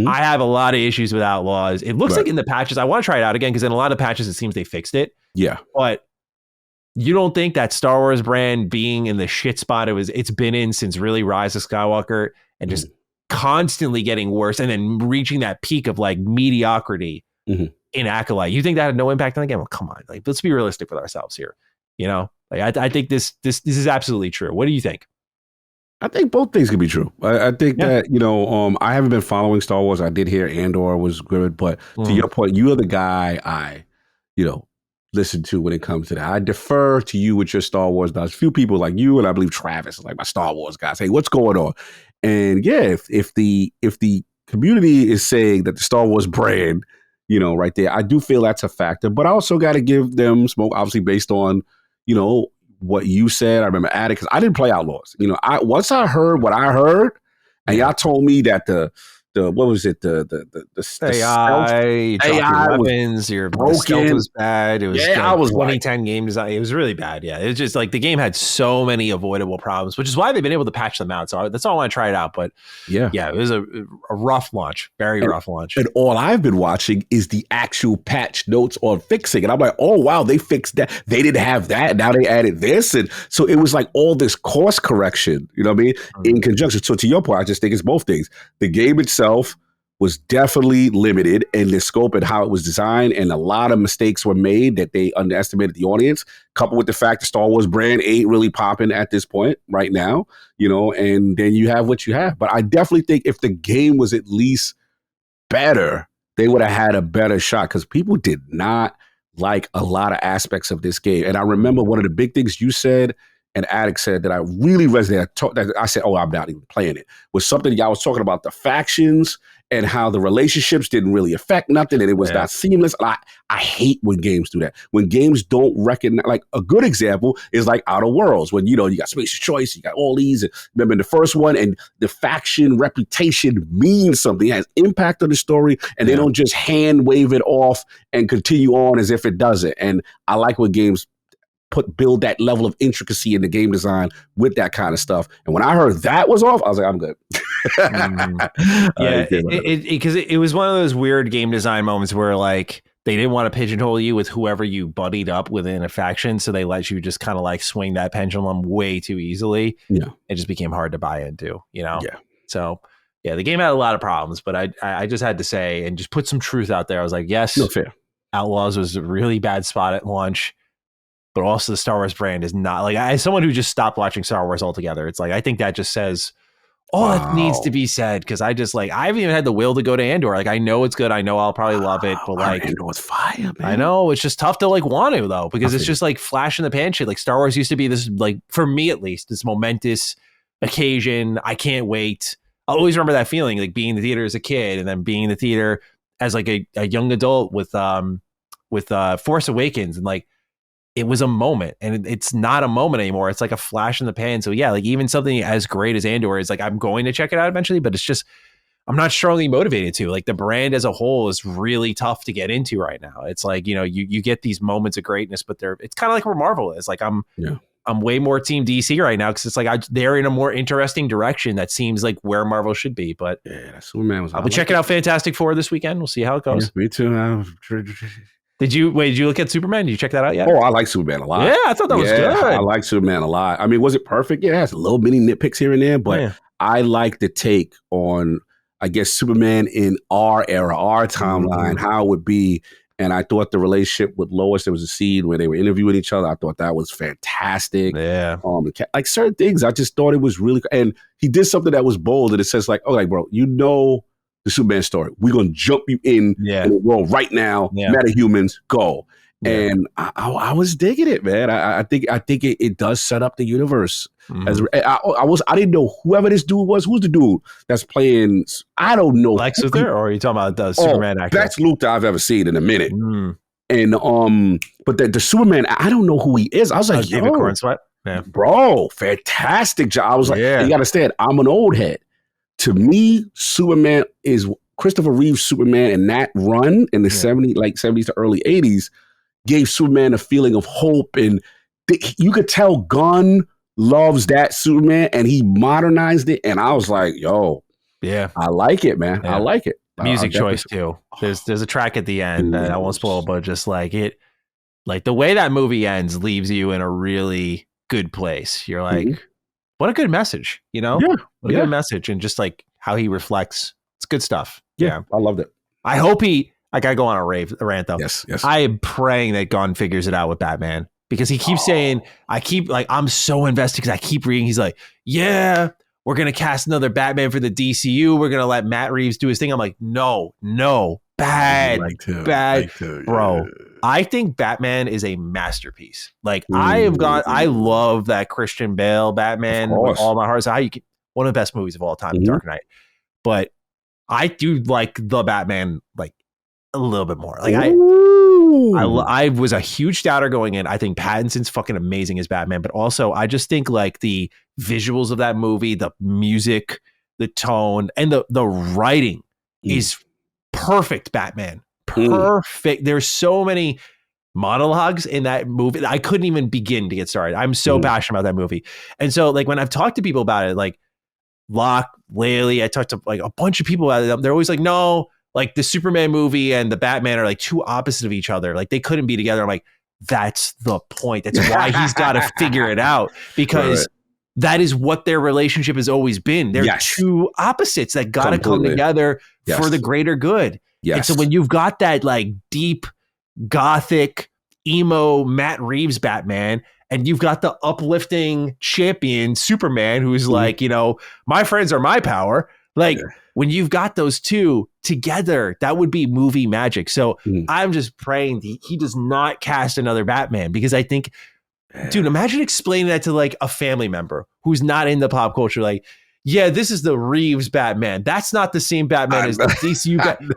I have a lot of issues with Outlaws. It looks like in the patches, I want to try it out again because in a lot of patches, it seems they fixed it. Yeah. But you don't think that Star Wars brand being in the shit spot it's been in since really Rise of Skywalker and just constantly getting worse and then reaching that peak of like mediocrity in Acolyte. You think that had no impact on the game? Well, come on. Like, let's be realistic with ourselves here. You know, like I think this is absolutely true. What do you think? I think both things can be true. I think that, you know, I haven't been following Star Wars. I did hear Andor was good, but to your point, you are the guy I, you know, listen to when it comes to that. I defer to you with your Star Wars guys. Few people like you and I believe Travis is like my Star Wars guys. Hey, what's going on? And yeah, if the community is saying that the Star Wars brand, you know, right there, I do feel that's a factor. But I also got to give them smoke, obviously based on, you know, what you said. I remember adding because I didn't play Outlaws. You know, once I heard what I heard, and y'all told me that the what was it the stealth AI, you drop your AI was weapons, the stealth broken. was bad. It was I was 2010 game design. It was really bad. Yeah, it was just like the game had so many avoidable problems, which is why they've been able to patch them out. So that's all I want to try it out. But yeah, it was a rough launch, rough launch. And all I've been watching is the actual patch notes on fixing. And I'm like, oh, wow, they fixed that. They didn't have that. Now they added this. And so it was like all this course correction, you know what I mean, in conjunction. So to your point, I just think it's both things. The game itself was definitely limited in the scope and how it was designed. And a lot of mistakes were made that they underestimated the audience, coupled with the fact the Star Wars brand ain't really popping at this point right now, you know, and then you have what you have. But I definitely think if the game was at least better, they would have had a better shot because people did not like a lot of aspects of this game. And I remember one of the big things you said and Addict said that I really resonated. I said, oh, I'm not even playing it. Was something y'all was talking about the factions and how the relationships didn't really affect nothing and it was not seamless. I hate when games do that. When games don't recognize, like a good example is like Outer Worlds, when, you know, you got Space of Choice, you got all these. And remember in the first one, and the faction reputation means something, it has impact on the story, and they don't just hand wave it off and continue on as if it doesn't. And I like when games build that level of intricacy in the game design with that kind of stuff. And when I heard that was off, I was like, I'm good. Yeah, because it was one of those weird game design moments where like they didn't want to pigeonhole you with whoever you buddied up within a faction, so they let you just kind of like swing that pendulum way too easily. Yeah, it just became hard to buy into, you know. Yeah. So yeah, the game had a lot of problems, but I just had to say and just put some truth out there. I was like, yes, no, fair. Outlaws was a really bad spot at launch. But also the Star Wars brand is not like, as someone who just stopped watching Star Wars altogether, it's like, I think that just says all that needs to be said. Cause I just like, I haven't even had the will to go to Andor. Like, I know it's good. I know I'll probably love it, but like, Andor's fire, man. I know it's just tough to like want to though, because it's just like flash in the pan shit. Like Star Wars used to be this, like, for me at least, this momentous occasion. I can't wait. I'll always remember that feeling, like being in the theater as a kid and then being in the theater as like a young adult with Force Awakens, and like, it was a moment, and it's not a moment anymore. It's like a flash in the pan. So yeah, like even something as great as Andor is like, I'm going to check it out eventually, but it's just, I'm not strongly motivated to. Like the brand as a whole is really tough to get into right now. It's like, you know, you get these moments of greatness, but it's kind of like where Marvel is. Like I'm way more team DC right now because it's like they're in a more interesting direction that seems like where Marvel should be. But yeah, Superman was. I'll be checking out Fantastic Four this weekend. We'll see how it goes. Yeah, me too. Did you look at Superman? Did you check that out yet? Oh, I like Superman a lot. Yeah, I thought that was good. I like Superman a lot. I mean, was it perfect? Yeah, it has little mini nitpicks here and there, but I like the take on, I guess, Superman in our era, our timeline, how it would be. And I thought the relationship with Lois, there was a scene where they were interviewing each other. I thought that was fantastic. Yeah. Like certain things, I just thought it was really, and he did something that was bold, and it says like, oh, like, bro, you know, the Superman story. We're going to jump you in the world right now. Metahumans, go. Yeah. And I was digging it, man. I think it does set up the universe. As I didn't know whoever this dude was. Who's the dude that's playing? I don't know. Lex Luthor, or are you talking about the Superman actor? Best Luthor I've ever seen in a minute. And but the Superman, I don't know who he is. I was like, David Cornsweet. Yeah, bro, fantastic job. I was like, you got to understand, I'm an old head. To me, Superman is Christopher Reeve's Superman, and that run in the 70s to early 80s gave Superman a feeling of hope. And you could tell Gunn loves that Superman, and he modernized it. And I was like, yo, I like it, man. I like it. Music choice too. There's a track at the end that I won't spoil, but just like it, like the way that movie ends leaves you in a really good place. You're like, what a good message, you know? What a good message. And just like how he reflects. It's good stuff. Yeah. I loved it. I hope I gotta go on a rant though. Yes. I am praying that Gunn figures it out with Batman, because he keeps saying, I'm so invested because I keep reading. He's like, yeah, we're going to cast another Batman for the DCU. We're going to let Matt Reeves do his thing. I'm like, no, bad, bro. I think Batman is a masterpiece. Like I love that Christian Bale Batman with all my heart. So one of the best movies of all time, Dark Knight. But I do like the Batman like a little bit more. Like I was a huge doubter going in. I think Pattinson's fucking amazing as Batman, but also I just think like the visuals of that movie, the music, the tone, and the writing is perfect Batman. Perfect. There's so many monologues in that movie. I couldn't even begin to get started. I'm so passionate about that movie. And so like when I've talked to people about it, like Locke, Laley, I talked to like a bunch of people about it. They're always like, no, like the Superman movie and the Batman are like two opposite of each other. Like they couldn't be together. I'm like, that's the point. That's why he's got to figure it out, because that is what their relationship has always been. They're two opposites that got to come together for the greater good. And so when you've got that like deep gothic emo Matt Reeves Batman, and you've got the uplifting champion Superman who's like, you know, my friends are my power. Like when you've got those two together, that would be movie magic. So I'm just praying he does not cast another Batman, because I think, dude, imagine explaining that to like a family member who's not in the pop culture. Like, yeah, this is the Reeves Batman. That's not the same Batman as the DCU Batman.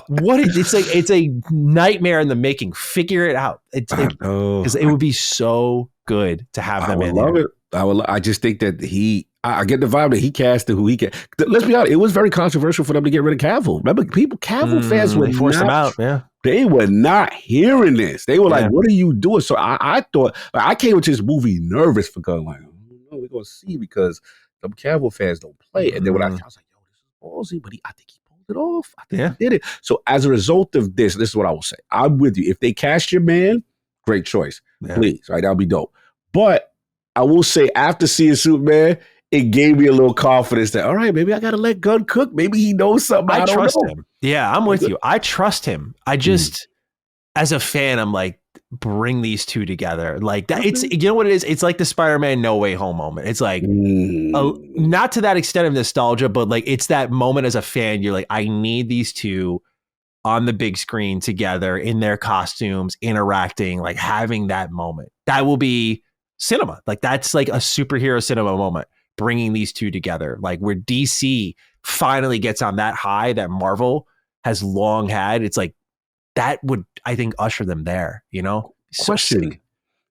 It's a nightmare in the making. Figure it out. Because it would be so good to have them in there. I would love it. I just think that I get the vibe that he casted who he can. Let's be honest, it was very controversial for them to get rid of Cavill. Remember, Cavill fans were forced him out. Yeah, they were not hearing this. They were like, "What are you doing?" So I thought, like, I came into this movie nervous for going like, "We're gonna see," because the Cavill fans don't play. And then when I was like, "Yo, this is ballsy," but I think he pulled it off. I think he did it. So as a result of this is what I will say. I'm with you. If they cast your man, great choice. Please, right? That'll be dope. But I will say, after seeing Superman, it gave me a little confidence that, all right, maybe I got to let Gunn cook. Maybe he knows something. I trust him. Yeah, I'm with you. I trust him. I just, as a fan, I'm like, bring these two together. Like that. It's, you know what it is? It's like the Spider-Man No Way Home moment. It's like, not to that extent of nostalgia, but like, it's that moment as a fan. You're like, I need these two on the big screen together in their costumes, interacting, like having that moment. That will be cinema. Like that's like a superhero cinema moment, bringing these two together, like where DC finally gets on that high that Marvel has long had. It's like that would, I think, usher them there, you know? Question.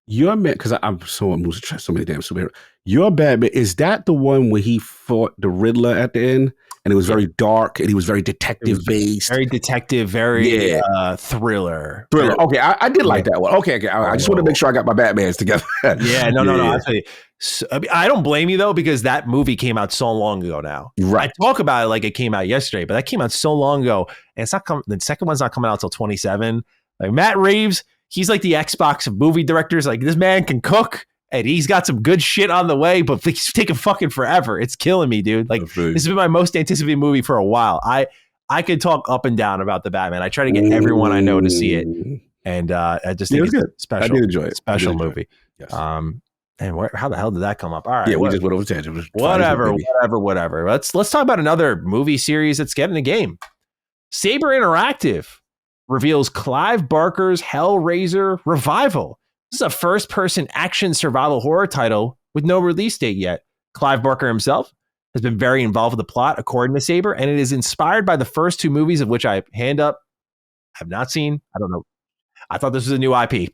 Your man, because I'm so amused to so many damn superheroes. Your Batman, is that the one where he fought the Riddler at the end? And it was very dark, and he was very detective based. Very detective, very thriller. Okay, I did like that one. Okay. I just want to make sure I got my Batmans together. No. I don't blame you though, because that movie came out so long ago now. Right. I talk about it like it came out yesterday, but that came out so long ago, and it's not coming. The second one's not coming out until 2027. Like Matt Reeves, he's like the Xbox of movie directors. Like this man can cook. And he's got some good shit on the way, but he's taking fucking forever. It's killing me, dude. Like, this has been my most anticipated movie for a while. I could talk up and down about the Batman. I try to get everyone I know to see it. And I just think it's good. Special. I did enjoy it. Special movie. Yes. And how the hell did that come up? All right. Yeah, we just went over tangent. Whatever. Let's talk about another movie series that's getting a game. Saber Interactive reveals Clive Barker's Hellraiser Revival. This is a first-person action survival horror title with no release date yet. Clive Barker himself has been very involved with the plot, according to Saber, and it is inspired by the first two movies, of which I have not seen. I don't know. I thought this was a new IP.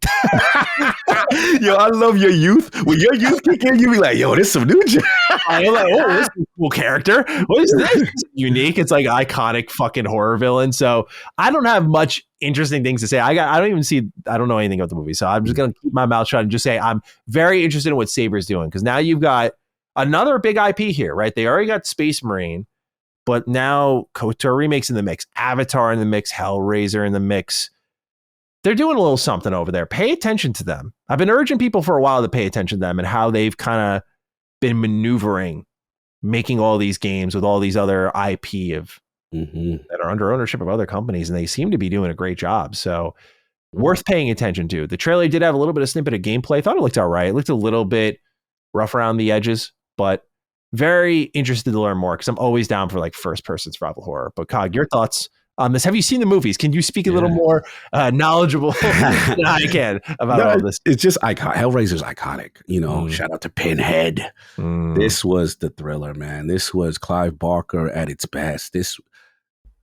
Yo, I love your youth. When your youth kick in, you be like, yo, this is some new shit. I'm like, oh, this is a cool character. What is this? This is unique. It's like iconic fucking horror villain. So I don't have much interesting things to say. I don't know anything about the movie. So I'm just going to keep my mouth shut and just say I'm very interested in what Saber's doing. Because now you've got another big IP here, right? They already got Space Marine, but now KOTOR remakes in the mix, Avatar in the mix, Hellraiser in the mix. They're doing a little something over there. Pay attention to them. I've been urging people for a while to pay attention to them and how they've kind of been maneuvering, making all these games with all these other IP that are under ownership of other companies, and they seem to be doing a great job. So worth paying attention to. The trailer did have a little bit of snippet of gameplay. I thought it looked all right. It looked a little bit rough around the edges, but very interested to learn more because I'm always down for like first-person survival horror. But Cog, your thoughts on this? Have you seen the movies? Can you speak a little more knowledgeable than I can about all this? It's just iconic. Hellraiser's iconic. You know, shout out to Pinhead. This was the thriller, man. This was Clive Barker at its best. This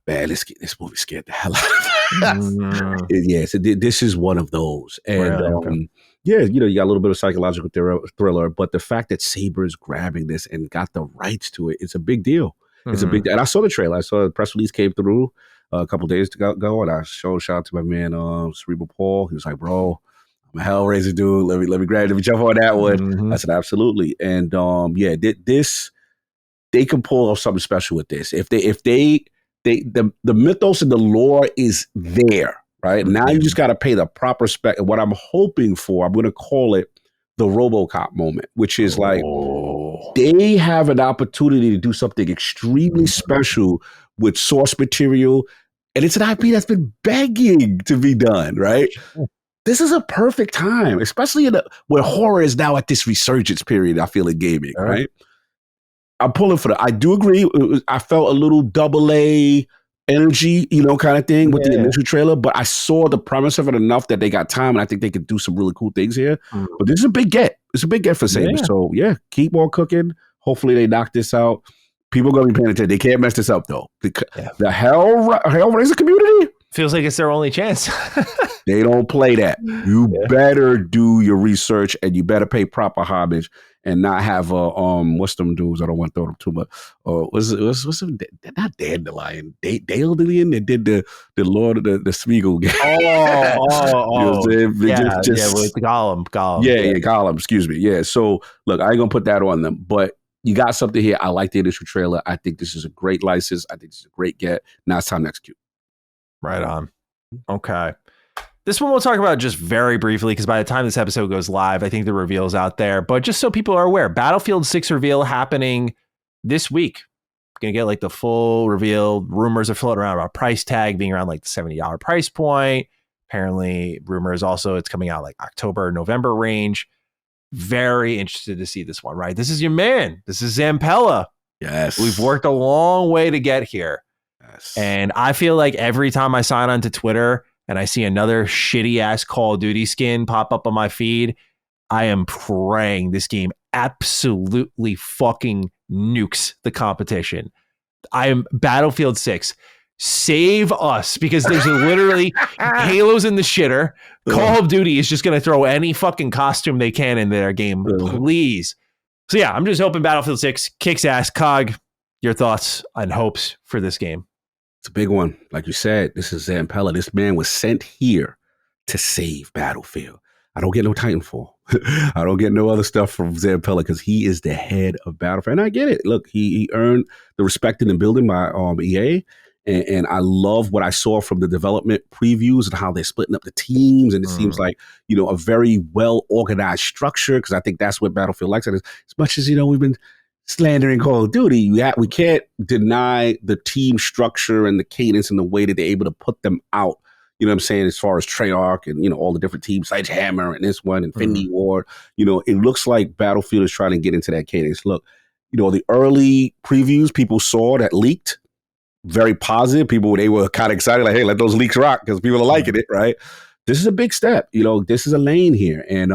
movie scared the hell out of us. Yes, this is one of those. And you know, you got a little bit of psychological thriller, but the fact that Saber's grabbing this and got the rights to it, it's a big deal. It's a big, and I saw the trailer. I saw the press release came through a couple days ago, and I shout out to my man Cerebral Paul. He was like, "Bro, I'm a Hellraiser dude. Let me jump on that one." Mm-hmm. I said, "Absolutely." And this they can pull off something special with this. If the mythos and the lore is there, right? Now you just got to pay the proper respect. And what I'm hoping for, I'm going to call it the RoboCop moment, which is like they have an opportunity to do something extremely special with source material, and it's an IP that's been begging to be done, right? This is a perfect time, especially where horror is now at this resurgence period, I feel, in gaming, right? I'm pulling for that. I do agree. I felt a little AA energy, kind of thing with the initial trailer, but I saw the premise of it enough that they got time, and I think they could do some really cool things here. But this is a big get. It's a big get for Saber. So keep on cooking. Hopefully they knock this out. People are going to be paying attention. They can't mess this up though. The Hellraiser community feels like it's their only chance. They don't play that. You better do your research, and you better pay proper homage, and not have what's them dudes? I don't want to throw them too much. What's them, not Dandelion, Dandelion that did the Lord of the Smeagol game. With Gollum. Gollum. Excuse me. Yeah. So look, I ain't gonna put that on them, but you got something here. I like the initial trailer. I think this is a great license. I think this is a great get. Now it's time to execute. Right on. Okay. This one we'll talk about just very briefly, because by the time this episode goes live, I think the reveal is out there. But just so people are aware, Battlefield 6 reveal happening this week. Gonna get like the full reveal. Rumors are floating around about price tag being around like the $70 price point. Apparently, rumors also it's coming out like October, November range. Very interested to see this one, right? This is your man. This is Zampella. Yes. We've worked a long way to get here. Yes. And I feel like every time I sign on to Twitter and I see another shitty ass Call of Duty skin pop up on my feed, I am praying this game absolutely fucking nukes the competition. I am Battlefield 6. Save us, because there's literally Halo's in the shitter. Call of Duty is just going to throw any fucking costume they can in their game, please. So yeah, I'm just hoping Battlefield 6 kicks ass. Cog, your thoughts and hopes for this game? It's a big one. Like you said, this is Zampella. This man was sent here to save Battlefield. I don't get no Titanfall. I don't get no other stuff from Zampella because he is the head of Battlefield. And I get it. Look, he earned the respect in the building by EA. And I love what I saw from the development previews and how they're splitting up the teams. And it seems like, a very well-organized structure, because I think that's what Battlefield likes. As much as, we've been slandering Call of Duty, we can't deny the team structure and the cadence and the way that they're able to put them out. You know what I'm saying? As far as Treyarch and, all the different teams, Sledgehammer and this one, Infinity Ward, it looks like Battlefield is trying to get into that cadence. Look, the early previews people saw that leaked, very positive. They were kind of excited, like, hey, let those leaks rock because people are liking it, right? This is a big step. This is a lane here. And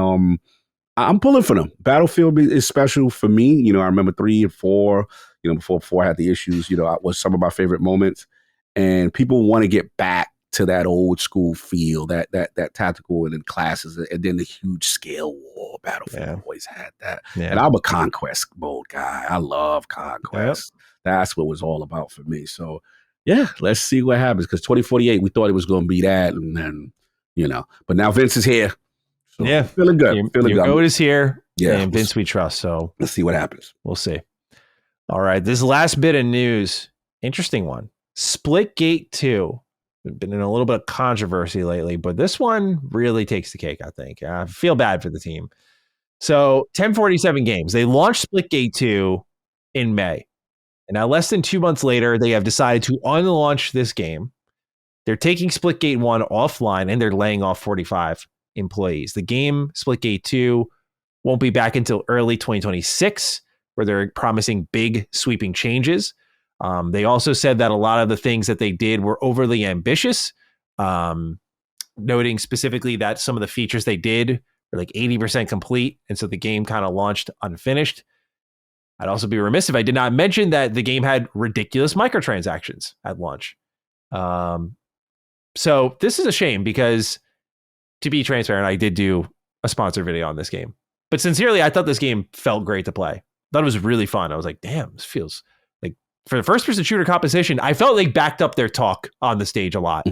I'm pulling for them. Battlefield is special for me. I remember 3 and 4, before 4 had the issues, was some of my favorite moments. And people want to get back to that old school feel, that tactical and then classes, and then the huge scale war. Battlefield always had that. Yeah. And I'm a conquest mode guy. I love conquest. Yep. That's what it was all about for me. So, let's see what happens. Because 2048, we thought it was going to be that, and then, but now Vince is here. So feeling good. Your goat is here. Yeah, and Vince we trust. So let's see what happens. We'll see. All right, this last bit of news, interesting one. Splitgate 2. We've been in a little bit of controversy lately, but this one really takes the cake, I think. I feel bad for the team. So 1047 Games, they launched Splitgate 2 in May. And now less than 2 months later, they have decided to unlaunch this game. They're taking Splitgate 1 offline, and they're laying off 45 employees. The game, Splitgate 2, won't be back until early 2026, where they're promising big sweeping changes. They also said that a lot of the things that they did were overly ambitious, noting specifically that some of the features they did were like 80% complete, and so the game kind of launched unfinished. I'd also be remiss if I did not mention that the game had ridiculous microtransactions at launch. So this is a shame because, to be transparent, I did do a sponsored video on this game. But sincerely, I thought this game felt great to play. I thought it was really fun. I was like, damn, this feels like for the first-person shooter competition, I felt they backed up their talk on the stage a lot.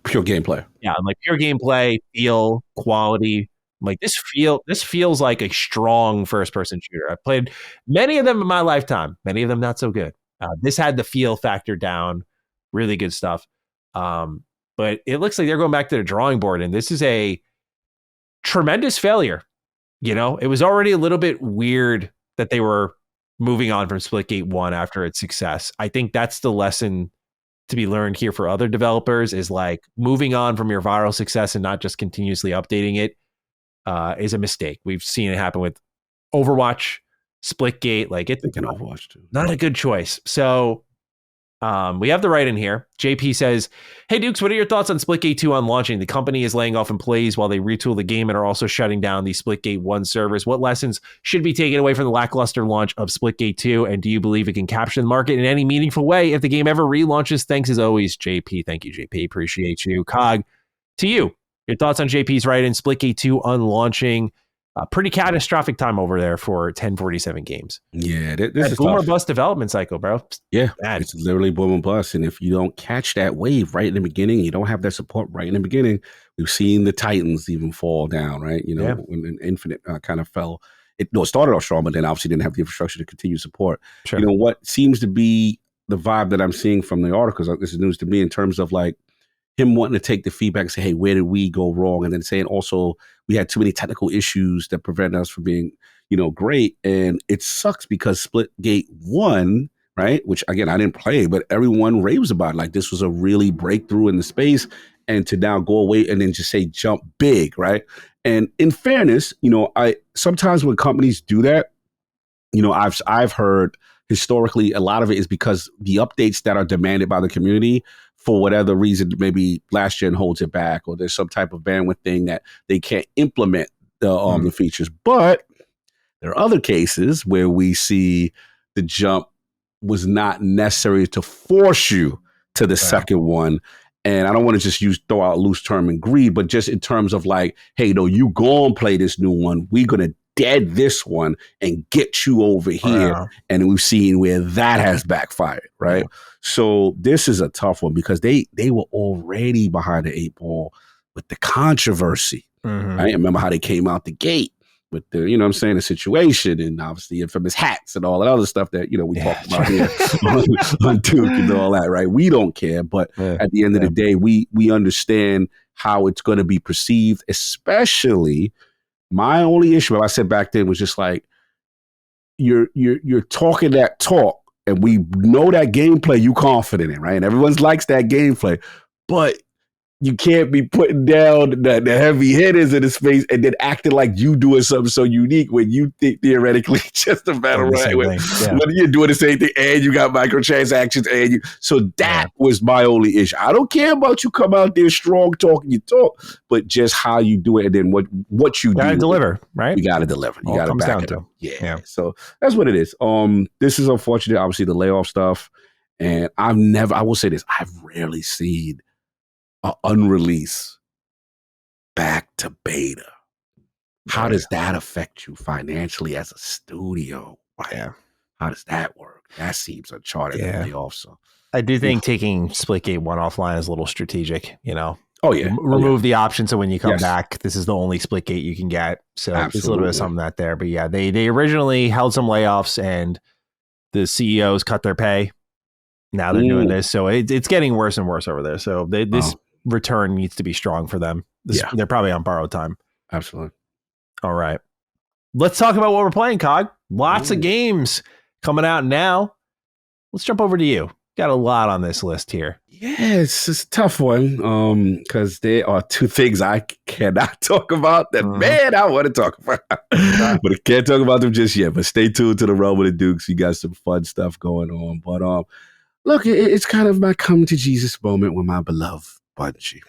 Pure gameplay. Yeah, like pure gameplay, feel, quality. Like this feels like a strong first-person shooter. I've played many of them in my lifetime. Many of them not so good. This had the feel factor down. Really good stuff. But it looks like they're going back to the drawing board, and this is a tremendous failure. You know, it was already a little bit weird that they were moving on from Splitgate 1 after its success. I think that's the lesson to be learned here for other developers, is like moving on from your viral success and not just continuously updating it is a mistake. We've seen it happen with Overwatch, Splitgate. Like it's Overwatch too. Not a good choice. So we have the right in here. JP says, "Hey Dukes, what are your thoughts on Splitgate 2 on launching? The company is laying off employees while they retool the game and are also shutting down the Splitgate 1 servers. What lessons should be taken away from the lackluster launch of Splitgate 2? And do you believe it can capture the market in any meaningful way if the game ever relaunches? Thanks as always, JP." Thank you, JP. Appreciate you. Cog, to you. Your thoughts on JP's right in Splitgate 2 on launching. Pretty catastrophic time over there for 1047 games. Yeah, this is boom or bust development cycle, bro. Yeah, it's literally boom and bust. And if you don't catch that wave right in the beginning, you don't have that support right in the beginning. We've seen the Titans even fall down, right? You know, when Infinite kind of fell. It started off strong, but then obviously didn't have the infrastructure to continue support. Sure. You know, what seems to be the vibe that I'm seeing from the articles, this is news to me, in terms of like him wanting to take the feedback and say, hey, where did we go wrong? And then saying also, we had too many technical issues that prevented us from being, great. And it sucks because Splitgate 1, right, which again, I didn't play, but everyone raves about it. Like this was a really breakthrough in the space, and to now go away and then just say jump big, right? And in fairness, I sometimes when companies do that, I've heard historically a lot of it is because the updates that are demanded by the community, for whatever reason, maybe last gen holds it back, or there's some type of bandwidth thing that they can't implement the features. But there are other cases where we see the jump was not necessary to force you to the second one. And I don't want to just throw out a loose term and greed, but just in terms of like, hey, no, you go and play this new one. We're going to dead this one and get you over here. Wow. And we've seen where that has backfired, right? Yeah. So this is a tough one because they were already behind the 8 ball with the controversy. Mm-hmm. I remember how they came out the gate with the, the situation, and obviously infamous hats and all that other stuff that, we talked about here on Duke and all that, right? We don't care. But at the end of the day, we understand how it's going to be perceived, especially my only issue, like I said back then, was just like, you're talking that talk, and we know that gameplay you confident in, right? And everyone likes that gameplay, but you can't be putting down the heavy hitters in the space and then acting like you doing something so unique when you think theoretically just a battle royale. When you're doing the same thing and you got microtransactions and so that was my only issue. I don't care about you come out there strong talking your talk, but just how you do it, and then what you gotta deliver, right? You gotta deliver. You gotta back it up. Yeah. So that's what it is. This is unfortunate, obviously the layoff stuff. And I will say this, I've rarely seen unrelease back to beta. How does that affect you financially as a studio? Right? Yeah. How does that work? That seems uncharted to me also. I do think taking Splitgate 1 offline is a little strategic, Oh, yeah. Remove the option so when you come back, this is the only Splitgate you can get. So there's a little bit of something that there. But yeah, they originally held some layoffs and the CEOs cut their pay. Now they're doing this. So it's getting worse and worse over there. So this return needs to be strong for them. They're probably on borrowed time. Absolutely. All right. Let's talk about what we're playing, Cog. Lots of games coming out now. Let's jump over to you. Got a lot on this list here. Yeah, it's a tough one because there are two things I cannot talk about that, man, I want to talk about. But I can't talk about them just yet. But stay tuned to the Realm of the Dukes. You got some fun stuff going on. But look, it's kind of my come to Jesus moment with my beloved Bungie.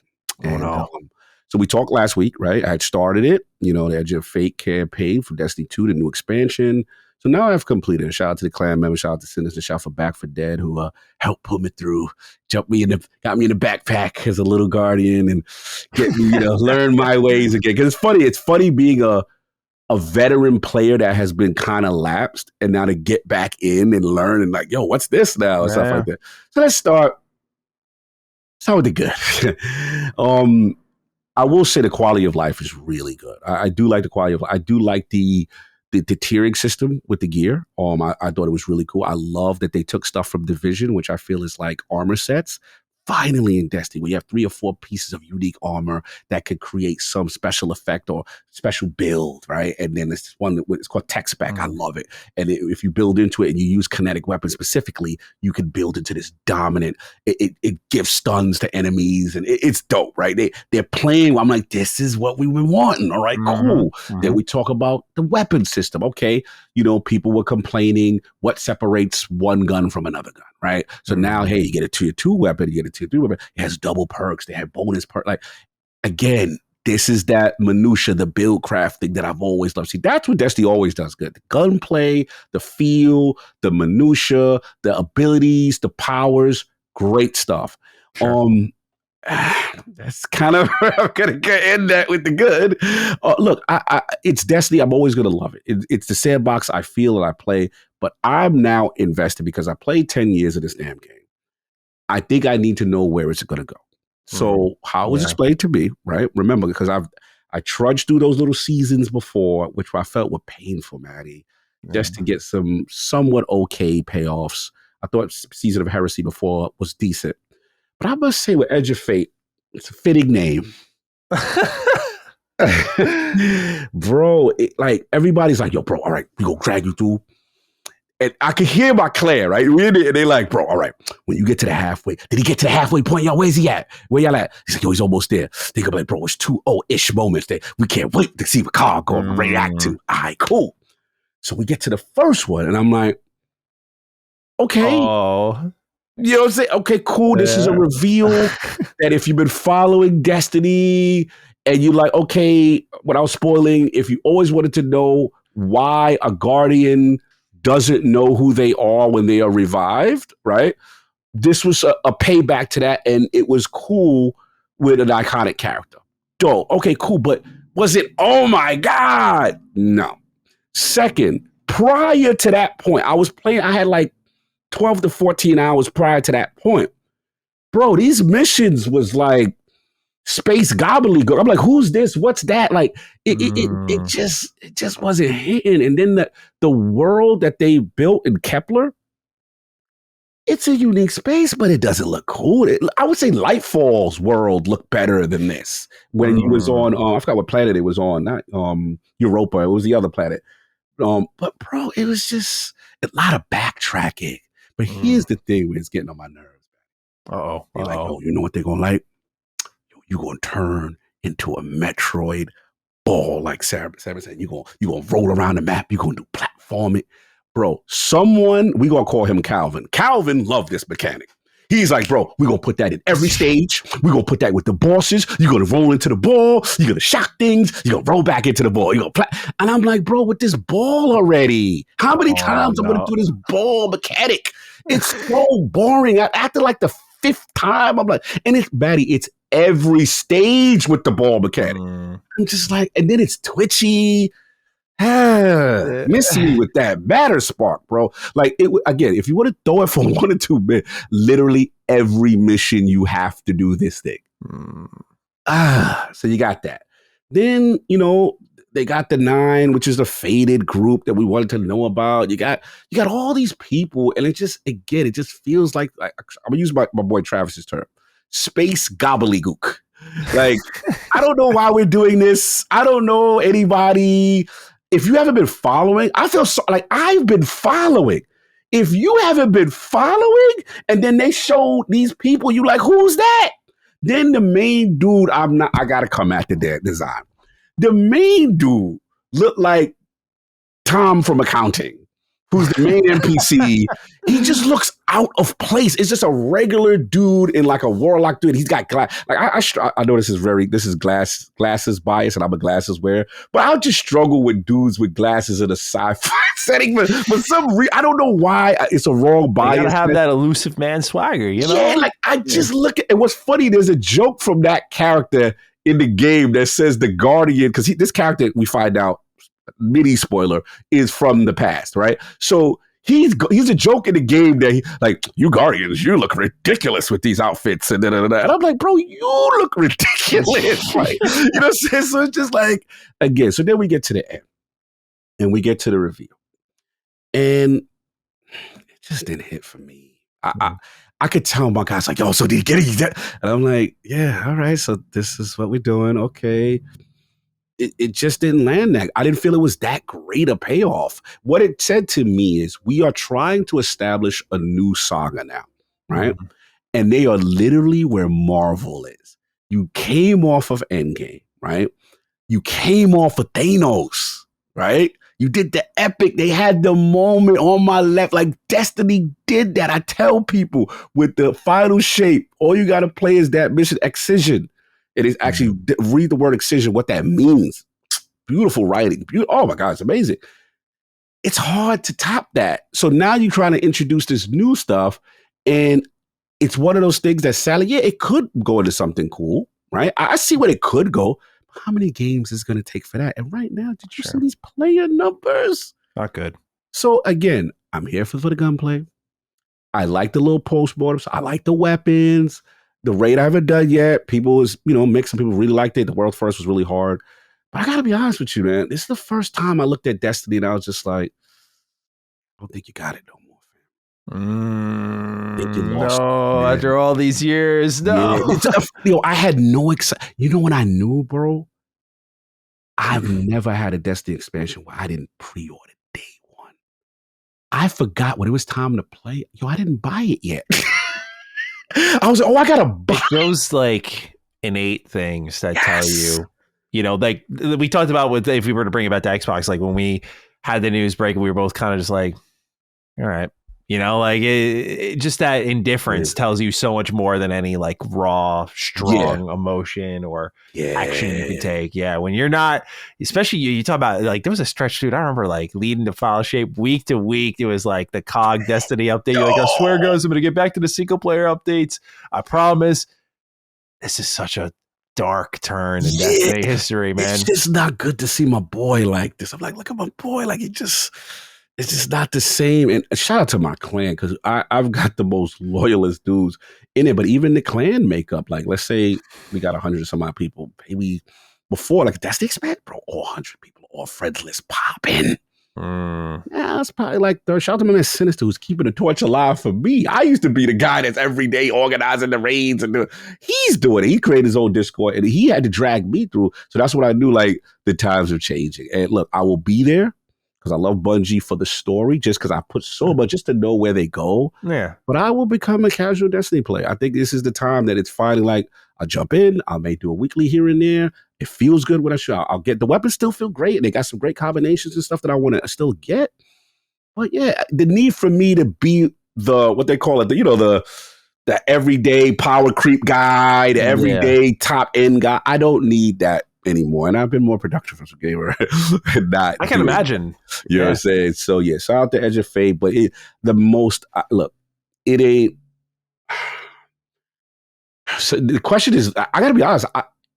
So we talked last week, right? I had started it. They had your Fate campaign for Destiny 2, the new expansion. So now I've completed it. Shout out to the clan members, shout out to Sinister, shout out for Back for Dead, who helped pull me through, got me in the backpack as a little guardian and get me, learn my ways again. Because it's funny being a a veteran player that has been kind of lapsed, and now to get back in and learn and like, yo, what's this now? And stuff like that. So let's start with the good. I will say the quality of life is really good. I do like the quality of life. I do like the tiering system with the gear. I thought it was really cool. I love that they took stuff from Division, which I feel is like armor sets. Finally in Destiny, we have 3 or 4 pieces of unique armor that could create some special effect or special build, right? And then this one, it's called Tech Spec. I love it. And if you build into it and you use kinetic weapons specifically, you can build into this dominant. It gives stuns to enemies, and it's dope, right? They're playing. I'm like, this is what we were wanting. All right, cool. Then we talk about the weapon system. Okay, people were complaining what separates one gun from another gun, right? So now, hey, you get a tier 2 weapon, you get a tier 3 weapon. It has double perks. They have bonus perks. Like, again, this is that minutia, the build crafting that I've always loved. See, that's what Destiny always does good. The gunplay, the feel, the minutia, the abilities, the powers, great stuff. Sure. That's kind of I'm gonna end that with the good. Look, it's Destiny. I'm always gonna love it. It's the sandbox I feel and I play, but I'm now invested because I played 10 years of this damn game. I think I need to know where it's gonna go. So how it was explained to me, right? Remember, because I trudged through those little seasons before, which I felt were painful, Maddie, just to get some somewhat okay payoffs. I thought Season of Heresy before was decent. But I must say, with Edge of Fate, it's a fitting name. Bro, everybody's like, yo, bro, all right, we gonna drag you through. And I could hear my Claire, right? And they like, bro, all right, when you get to the halfway, did he get to the halfway point? Yo, where's he at? Where y'all at? He's like, yo, he's almost there. They could be like, bro, it's 2-0-ish moments that we can't wait to see what Carl going to react to. All right, cool. So we get to the first one, and I'm like, okay. Oh. You know what I'm saying? Okay, cool. This is a reveal that if you've been following Destiny and you like, okay, without spoiling, if you always wanted to know why a Guardian doesn't know who they are when they are revived, right? This was a payback to that, and it was cool with an iconic character. Dope. Okay, cool. But was it, oh my God? No. Second, prior to that point, I had like 12 to 14 hours prior to that point. Bro, these missions was like space gobbledygook. I'm like, who's this? What's that? Like, it just wasn't hitting. And then the world that they built in Kepler, it's a unique space, but it doesn't look cool. I would say Lightfall's world looked better than this. When he was on, I forgot what planet it was on, not Europa. It was the other planet. But bro, it was just a lot of backtracking. But here's the thing where it's getting on my nerves. They're like, yo, you know what they're going to like? You're going to turn into a Metroid ball, like Saber said. You're going to roll around the map. You're going to do platforming. Bro, we going to call him Calvin. Calvin loved this mechanic. He's like, bro, we're going to put that in every stage. We're going to put that with the bosses. You're going to roll into the ball. You're going to shock things. You're going to roll back into the ball. You're going to And I'm like, bro, with this ball already, how many times I'm going to do this ball mechanic? It's so boring. After like the 5th time, I'm like, and it's every stage with the ball mechanic. I'm just like, and then it's twitchy. Miss me with that batter spark, bro. Like, again, if you want to throw it for 1 or 2 minutes, literally every mission you have to do this thing. So you got that. Then, they got the 9, which is the faded group that we wanted to know about. You got all these people, and it just feels like I'm gonna use my boy Travis's term, space gobbledygook. Like, I don't know why we're doing this. I don't know anybody. If you haven't been following, I feel like I've been following. If you haven't been following, and then they show these people, you like, who's that? Then the main dude, I gotta come at the design. The main dude looked like Tom from accounting, who's the main NPC. He just looks out of place. It's just a regular dude in like a warlock dude. He's got glass. Like I know this is glasses bias, and I'm a glasses wearer, but I'll just struggle with dudes with glasses in a sci-fi setting. But some I don't know why it's a wrong bias. You gotta have that elusive man swagger, you know? Yeah, like I just look at it. What's funny, there's a joke from that character in the game that says the Guardian, because this character, we find out, mini spoiler, is from the past, right? So he's a joke in the game that you Guardians, you look ridiculous with these outfits, and and I'm like, bro, you look ridiculous, like, you know what I'm saying? So it's just like, again, so then we get to the end and we get to the reveal, and it just didn't hit for me. I could tell my guys like, yo, so did you get it? And I'm like, yeah, all right, so this is what we're doing, okay. It just didn't land that. I didn't feel it was that great a payoff. What it said to me is we are trying to establish a new saga now, right? Mm-hmm. And they are literally where Marvel is. You came off of Endgame, right? You came off of Thanos, right? You did the epic. They had the moment on my left. Like Destiny did that. I tell people with the final shape, all you got to play is that mission Excision. It is actually read the word excision, what that means. Beautiful writing. Oh my God, it's amazing. It's hard to top that. So now you're trying to introduce this new stuff, and it's one of those things that sadly, yeah, it could go into something cool, right? I see what it could go. How many games is going to take for that? And right now, did you see these player numbers? Not good. So again, I'm here for the gunplay. I like the little postmortems. I like the weapons. The raid I haven't done yet. People was, mixed. Some people really liked it. The world first was really hard. But I got to be honest with you, man. This is the first time I looked at Destiny and I was just like, I don't think you got it no more, fam. I think you lost. No, after all these years, no. Yeah, I had no excitement. You know when I knew, bro? I've never had a Destiny expansion where I didn't pre-order day one. I forgot when it was time to play. I didn't buy it yet. I was I gotta buy those like innate things that tell you, like we talked about with, if we were to bring it back to Xbox, like when we had the news break, we were both kind of just like, all right, like it just that indifference tells you so much more than any like raw, strong emotion or action you can take. Yeah. When you're not, especially you talk about like, there was a stretch, dude. I remember like leading to file shape week to week. It was like the COG Destiny update. You're like, I swear, guys, I'm going to get back to the single player updates. I promise. This is such a dark turn in Destiny history, man. It's just not good to see my boy like this. I'm like, look at my boy. Like it's just not the same. And shout out to my clan, because I've got the most loyalist dudes in it. But even the clan makeup, like let's say we got 100 or some odd people. Maybe before, like that's the expect, bro. All 100 people, all friends list popping. Yeah, that's probably like shout out to my man Sinister, who's keeping the torch alive for me. I used to be the guy that's every day organizing the raids and he's doing it. He created his own Discord and he had to drag me through. So that's what I knew, like the times are changing. And look, I will be there because I love Bungie for the story, just because I put so much just to know where they go. Yeah. But I will become a casual Destiny player. I think this is the time that it's finally like, I'll jump in, I may do a weekly here and there. It feels good when I show. I'll get the weapons still feel great. And they got some great combinations and stuff that I want to still get. But yeah, the need for me to be the, what they call it, the everyday power creep guy, the everyday top end guy. I don't need that anymore. And I've been more productive as a gamer. I can imagine. You know what I'm saying? So yeah, shout out to Edge of Fate. But look, it ain't. So the question is, I gotta be honest,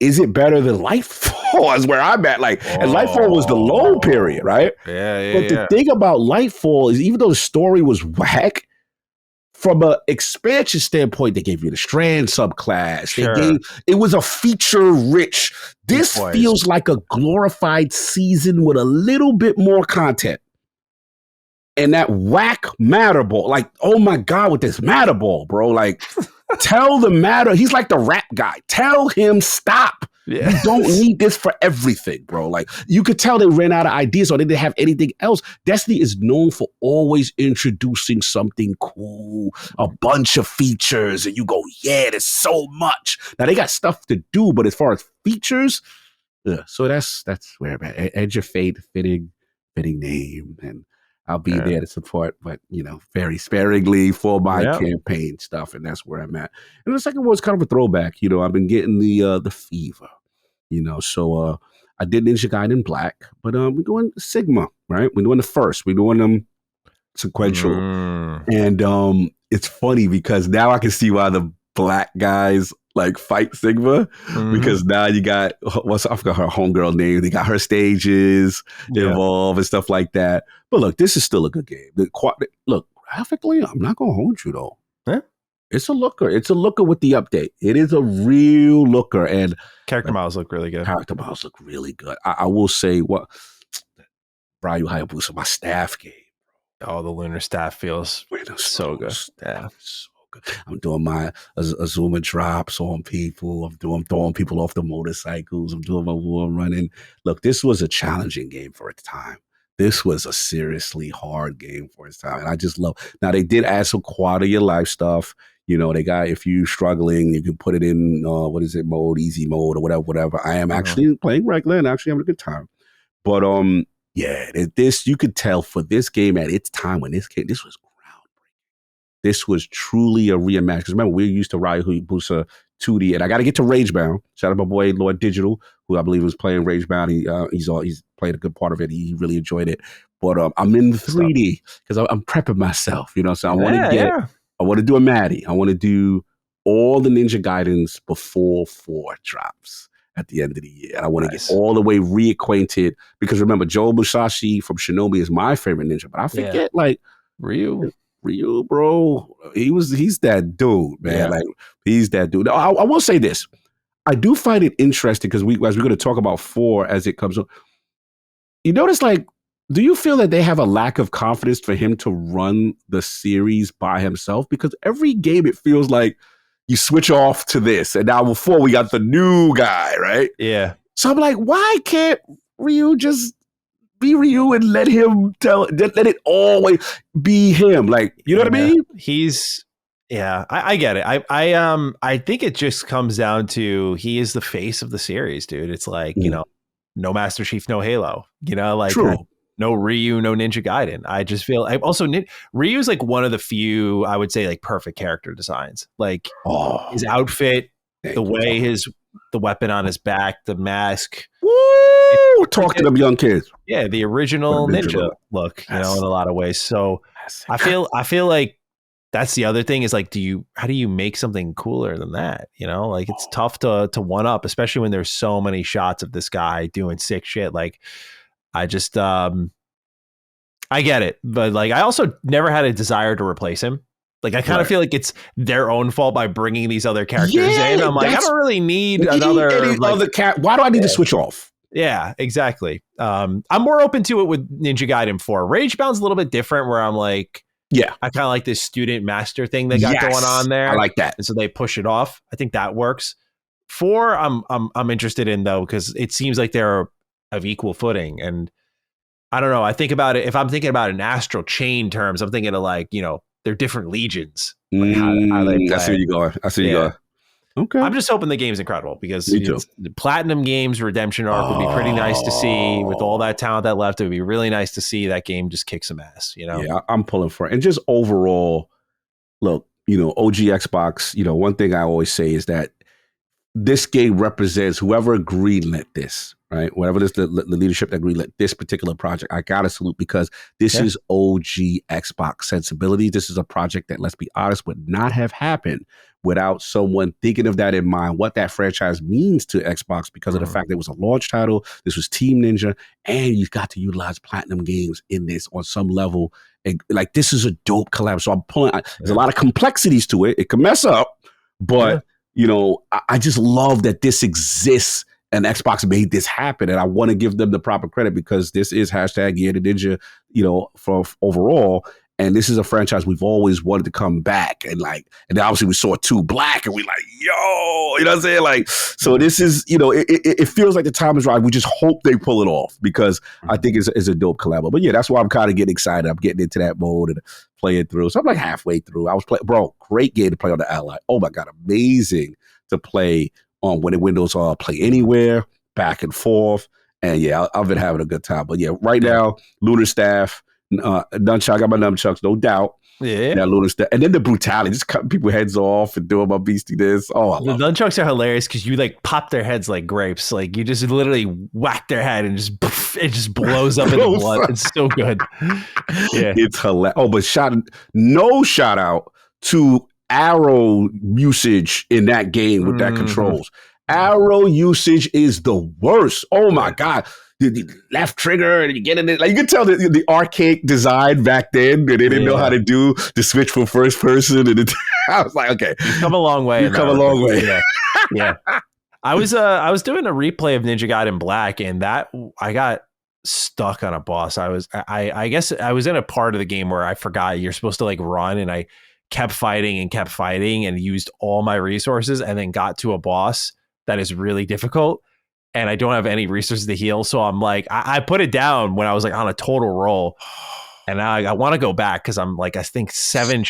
is it better than Lightfall? Is where I'm at. Like, and Lightfall was the low period, right? Yeah. But the thing about Lightfall is, even though the story was whack, from an expansion standpoint, they gave you the Strand subclass. Sure. It was a feature rich. This feels like a glorified season with a little bit more content. And that whack matter ball, like, oh my God, with this matter ball, bro. Like, tell the matter. He's like the rap guy. Tell him stop. Yeah. You don't need this for everything, bro. Like, you could tell they ran out of ideas or they didn't have anything else. Destiny is known for always introducing something cool, a bunch of features, and you go, yeah, there's so much. Now they got stuff to do, but as far as features, so that's where I'm at. Edge of Fate, fitting name, and I'll be there to support, but very sparingly for my campaign stuff, and that's where I'm at. And the second one was kind of a throwback. I've been getting the fever. So I did Ninja Gaiden Black, but we're doing Sigma, right? We're doing the first. We're doing them sequential, and it's funny because now I can see why the black guys like fight Sigma, because now you got I forgot her homegirl name. They got her stages involved and stuff like that. But look, this is still a good game. Look, graphically, I'm not gonna hold you though. Yeah. It's a looker. It's a looker with the update. It is a real looker, and character models look really good. Character models look really good. I will say what Brian Hayabusa, my staff game. Oh, the lunar staff feels so good. Yeah. So good. I'm doing my Azuma drops on people. I'm throwing people off the motorcycles. I'm doing my war running. Look, this was a challenging game for its time. This was a seriously hard game for its time. And I just love. Now, they did add some quality of life stuff. You know, they got, if you're struggling, you can put it in, mode, easy mode or whatever. I am actually playing regular and actually having a good time. But, yeah, this, you could tell for this game at its time when this came, this was groundbreaking. This was truly a reimagining. Because remember, we're used to Ryu Hayabusa 2D, and I got to get to Ragebound. Shout out my boy Lord Digital, who I believe was playing Ragebound. He's played a good part of it. He really enjoyed it. But I'm in 3D because I'm prepping myself. You know, so I want to get. Yeah. I want to do a Maddie. I want to do all the Ninja Gaidens before 4 drops at the end of the year. And I want to get all the way reacquainted, because remember, Joe Musashi from Shinobi is my favorite ninja, but I forget like Ryu, bro. He's that dude, man. Yeah. Like he's that dude. I will say this. I do find it interesting because as we're going to talk about 4 as it comes up. You notice, like, do you feel that they have a lack of confidence for him to run the series by himself? Because every game it feels like you switch off to this, and now before we got the new guy, right? Yeah. So I'm like, why can't Ryu just be Ryu and let it always be him? Like, you know what I mean? I get it. I think it just comes down to he is the face of the series, dude. It's like, you know, no Master Chief, no Halo. You know, like no Ryu, no Ninja Gaiden. I just feel Ryu is like one of the few, I would say, like perfect character designs. Like his outfit, the way the weapon on his back, the mask. Woo! Talk to them young kids. Yeah, the original ninja look, you know, in a lot of ways. So I feel like that's the other thing is like, how do you make something cooler than that? You know, like it's tough to one up, especially when there's so many shots of this guy doing sick shit. Like I just, I get it, but like, I also never had a desire to replace him. Like, I kind of feel like it's their own fault by bringing these other characters in. I'm like, I don't really need another Why do I need to switch off? Yeah, exactly. I'm more open to it with Ninja Gaiden 4. Ragebound's a little bit different where I'm like, I kind of like this student master thing they got going on there. I like that. And so they push it off. I think that works. 4, I'm interested in though, because it seems like they're of equal footing. And I don't know. I think about it. If I'm thinking about it in astral chain terms, I'm thinking of like, you know, they're different legions. Like how they play. I see where you're going. You going. Okay. I'm just hoping the game's incredible because the Platinum Games Redemption arc would be pretty nice to see with all that talent that left. It would be really nice to see that game just kick some ass, you know? Yeah, I'm pulling for it. And just overall, look, you know, OG Xbox, you know, one thing I always say is that this game represents whoever greenlit this, right? Whatever this the leadership that greenlit this particular project, I gotta salute, because this is OG Xbox sensibility. This is a project that, let's be honest, would not have happened without someone thinking of that in mind, what that franchise means to Xbox, because of the fact that it was a launch title. This was Team Ninja, and you got to utilize Platinum Games in this on some level. And like, this is a dope collab. So I'm pulling. There's a lot of complexities to it. It can mess up, but you know, I just love that this exists and Xbox made this happen. And I want to give them the proper credit, because this is hashtag Year to Ninja, you know, for overall. And this is a franchise we've always wanted to come back. And like, and then obviously we saw 2 Black and we like, yo, you know what I'm saying? Like, so this is, you know, it feels like the time is right. We just hope they pull it off, because I think it's a dope collab. But yeah, that's why I'm kind of getting excited. I'm getting into that mode and playing through. So I'm like halfway through. I was playing, bro, great game to play on the Ally. Oh my God, amazing to play on when the Windows are play anywhere, back and forth. And yeah, I've been having a good time. But yeah, right now, Lunar Staff, nunchuck, I got my nunchucks, no doubt. Yeah. That Lunar Staff. And then the brutality, just cutting people's heads off and doing my beastiness. Oh, the nunchucks are hilarious because you like pop their heads like grapes. Like you just literally whack their head and just poof, it just blows up into blood. It's so good. Yeah. It's hilarious. Oh, but no shout out to arrow usage in that game with that controls. Arrow usage is the worst. Oh my God. The left trigger and you get in it. Like you can tell the archaic design back then that they didn't know how to do the switch from first person. And I was like, okay. You've come a long way. You've come a long way. Yeah. I was doing a replay of Ninja Gaiden Black, and that I got stuck on a boss. I guess I was in a part of the game where I forgot you're supposed to like run, and I kept fighting and used all my resources, and then got to a boss that is really difficult, and I don't have any resources to heal. So I'm like, I put it down when I was like on a total roll. And I want to go back because I'm like, I think 8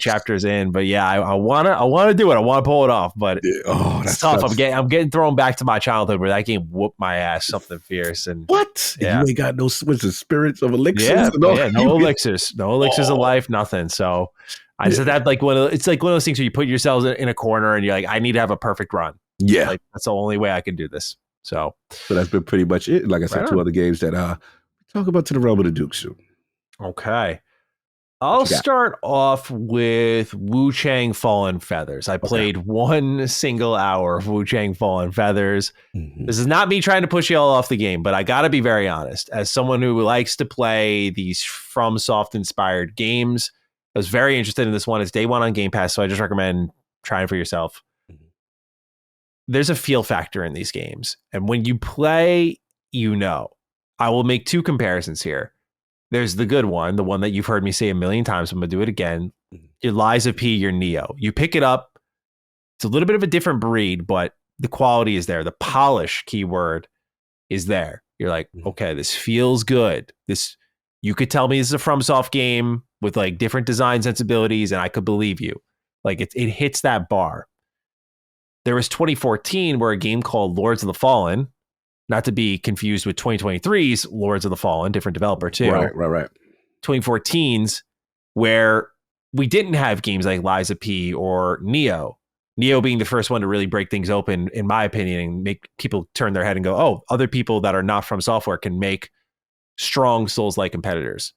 chapters in. But yeah, I want to do it. I want to pull it off. But it's tough. I'm getting thrown back to my childhood where that game whooped my ass, something fierce. And what? Yeah. You ain't got no spirits of elixirs? Yeah, no elixirs. No elixirs of life, nothing. So I said that it's like one of those things where you put yourselves in a corner and you're like, I need to have a perfect run. Yeah. Like that's the only way I can do this. So that's been pretty much it. Like I said, 2 other games that talk about To the Realm of the Duke soon. Okay. I'll start off with Wu Chang Fallen Feathers. I played 1 single hour of Wu Chang Fallen Feathers. This is not me trying to push you all off the game, but I got to be very honest. As someone who likes to play these FromSoft inspired games, I was very interested in this one. It's day 1 on Game Pass, so I just recommend trying for yourself. There's a feel factor in these games. And when you play, I will make 2 comparisons here. There's the good one, the one that you've heard me say a million times. I'm going to do it again. Your Lies of P, your Neo. You pick it up. It's a little bit of a different breed, but the quality is there. The polish keyword is there. You're like, okay, this feels good. You could tell me this is a FromSoft game with like different design sensibilities, and I could believe you. Like it hits that bar. There was 2014 where a game called Lords of the Fallen, not to be confused with 2023's Lords of the Fallen, different developer too. Right. 2014's where we didn't have games like Lies of P or Neo. Neo being the first one to really break things open, in my opinion, and make people turn their head and go, oh, other people that are not from software can make strong Souls-like competitors.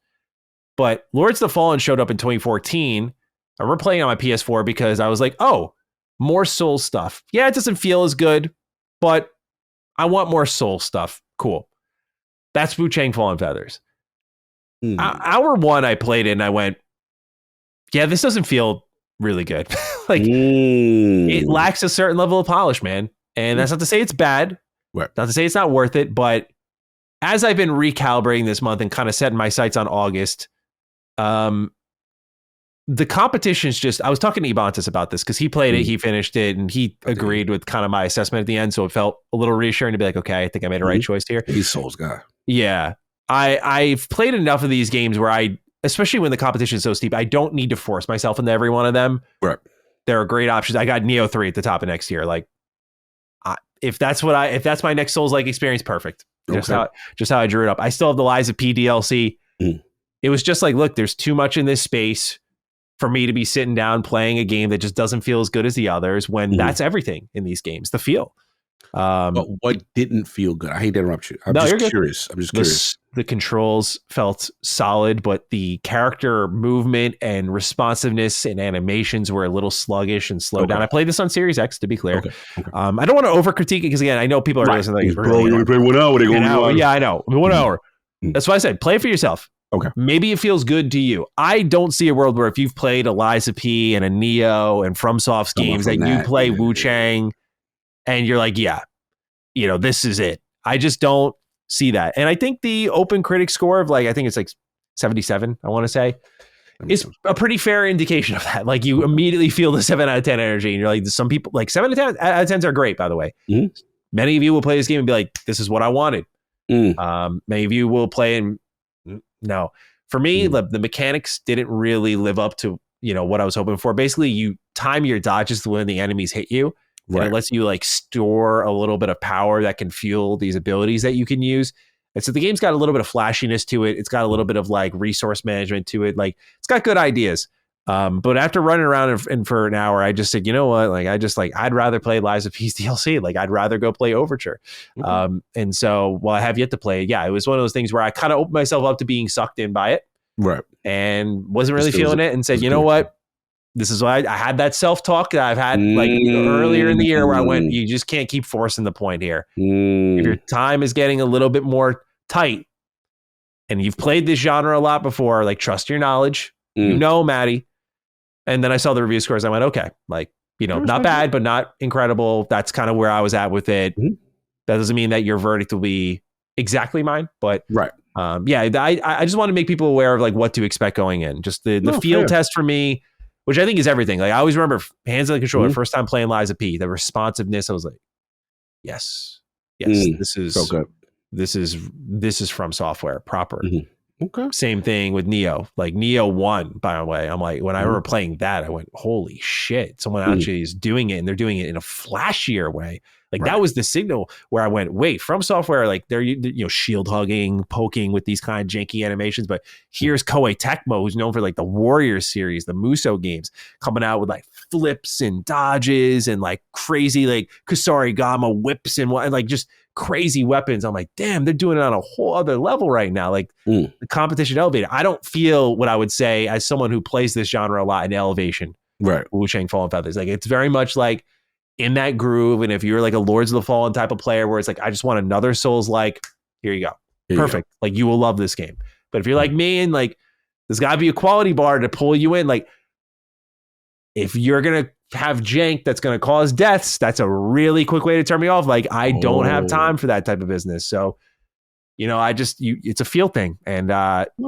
But Lords of the Fallen showed up in 2014, and we're playing on my PS4 because I was like, oh, more Souls stuff. Yeah, it doesn't feel as good, but I want more Soul stuff. Cool. That's Wu Chang Fallen Feathers. Hour 1, I played it and I went, yeah, this doesn't feel really good. It lacks a certain level of polish, man. And that's not to say it's bad. Right. Not to say it's not worth it. But as I've been recalibrating this month and kind of setting my sights on August, the competition's just, I was talking to Ibantis about this because he played it, he finished it, and he agreed with kind of my assessment at the end. So it felt a little reassuring to be like, okay, I think I made a right choice here. He's Souls guy. Yeah. I've played enough of these games where especially when the competition is so steep, I don't need to force myself into every one of them. Right. There are great options. I got Neo 3 at the top of next year. Like, if that's my next Souls-like experience, perfect. Just how I drew it up. I still have the Lies of P DLC. It was just like, look, there's too much in this space for me to be sitting down playing a game that just doesn't feel as good as the others when that's everything in these games, the feel. But what didn't feel good? I hate to interrupt you. I'm just curious. The controls felt solid, but the character movement and responsiveness and animations were a little sluggish and slowed down. I played this on Series X, to be clear. I don't want to over critique it because, again, I know people are listening. Bro, you only play 1 hour. Yeah, I know. 1 hour. That's why I said play it for yourself. Okay. Maybe it feels good to you. I don't see a world where if you've played a Lies of P and a Neo and FromSoft's games that you play Wu Chang and you're like, yeah, this is it. I just don't see that. And I think the open critic score of I think it's like 77, I want to say, is a pretty fair indication of that. Like you immediately feel the 7 out of 10 energy and you're like, some people like 7 out of 10s are great, by the way. Many of you will play this game and be like, this is what I wanted. Many of you will play and no, for me, the mechanics didn't really live up to, what I was hoping for. Basically, you time your dodges to when the enemies hit you. Right. And it lets you store a little bit of power that can fuel these abilities that you can use. And so the game's got a little bit of flashiness to it. It's got a little bit of resource management to it. It's got good ideas. But after running around and for an hour, I just said, you know what? I'd rather play Lies of Peace DLC. I'd rather go play Overture. And so while I have yet to play it, it was one of those things where I kind of opened myself up to being sucked in by it. Right. And wasn't really feeling it and said, you know what? this is why I had that self-talk that I've had like earlier in the year where I went, you just can't keep forcing the point here. If your time is getting a little bit more tight and you've played this genre a lot before, like trust your knowledge, you know, Maddie. And then I saw the review scores. I went, okay, like, you know, not bad, but not incredible. That's kind of where I was at with it. That doesn't mean that your verdict will be exactly mine, but I just want to make people aware of like what to expect going in. Just the field test for me, which I think is everything. Like I always remember hands on the controller, first time playing Lies of P, the responsiveness. I was like, yes, this is so good. This is from Software proper. Okay. Same thing with Neo. Like Neo 1, by the way. I'm like, when I remember playing that, I went, holy shit, someone actually is doing it, and they're doing it in a flashier way. Like that was the signal where I went, wait, from Software, like they're, you know, shield hugging, poking with these kind of janky animations. But here's Koei Tecmo, who's known for like the Warrior series, the Muso games, coming out with like flips and dodges and like crazy like Kusarigama whips and like just crazy weapons. I'm like, damn, they're doing it on a whole other level right now. Like the competition elevated. I don't feel what I would say as someone who plays this genre a lot in Elevation, Wu Shang Fallen Feathers. Like it's very much like in that groove. And if you're like a Lords of the Fallen type of player where it's like, I just want another Souls, like, here you go. Perfect. Like you will love this game. But if you're like me and like, there's gotta be a quality bar to pull you in. Like if you're going to have jank that's going to cause deaths, that's a really quick way to turn me off. Like I don't have time for that type of business. So, you know, it's a feel thing. And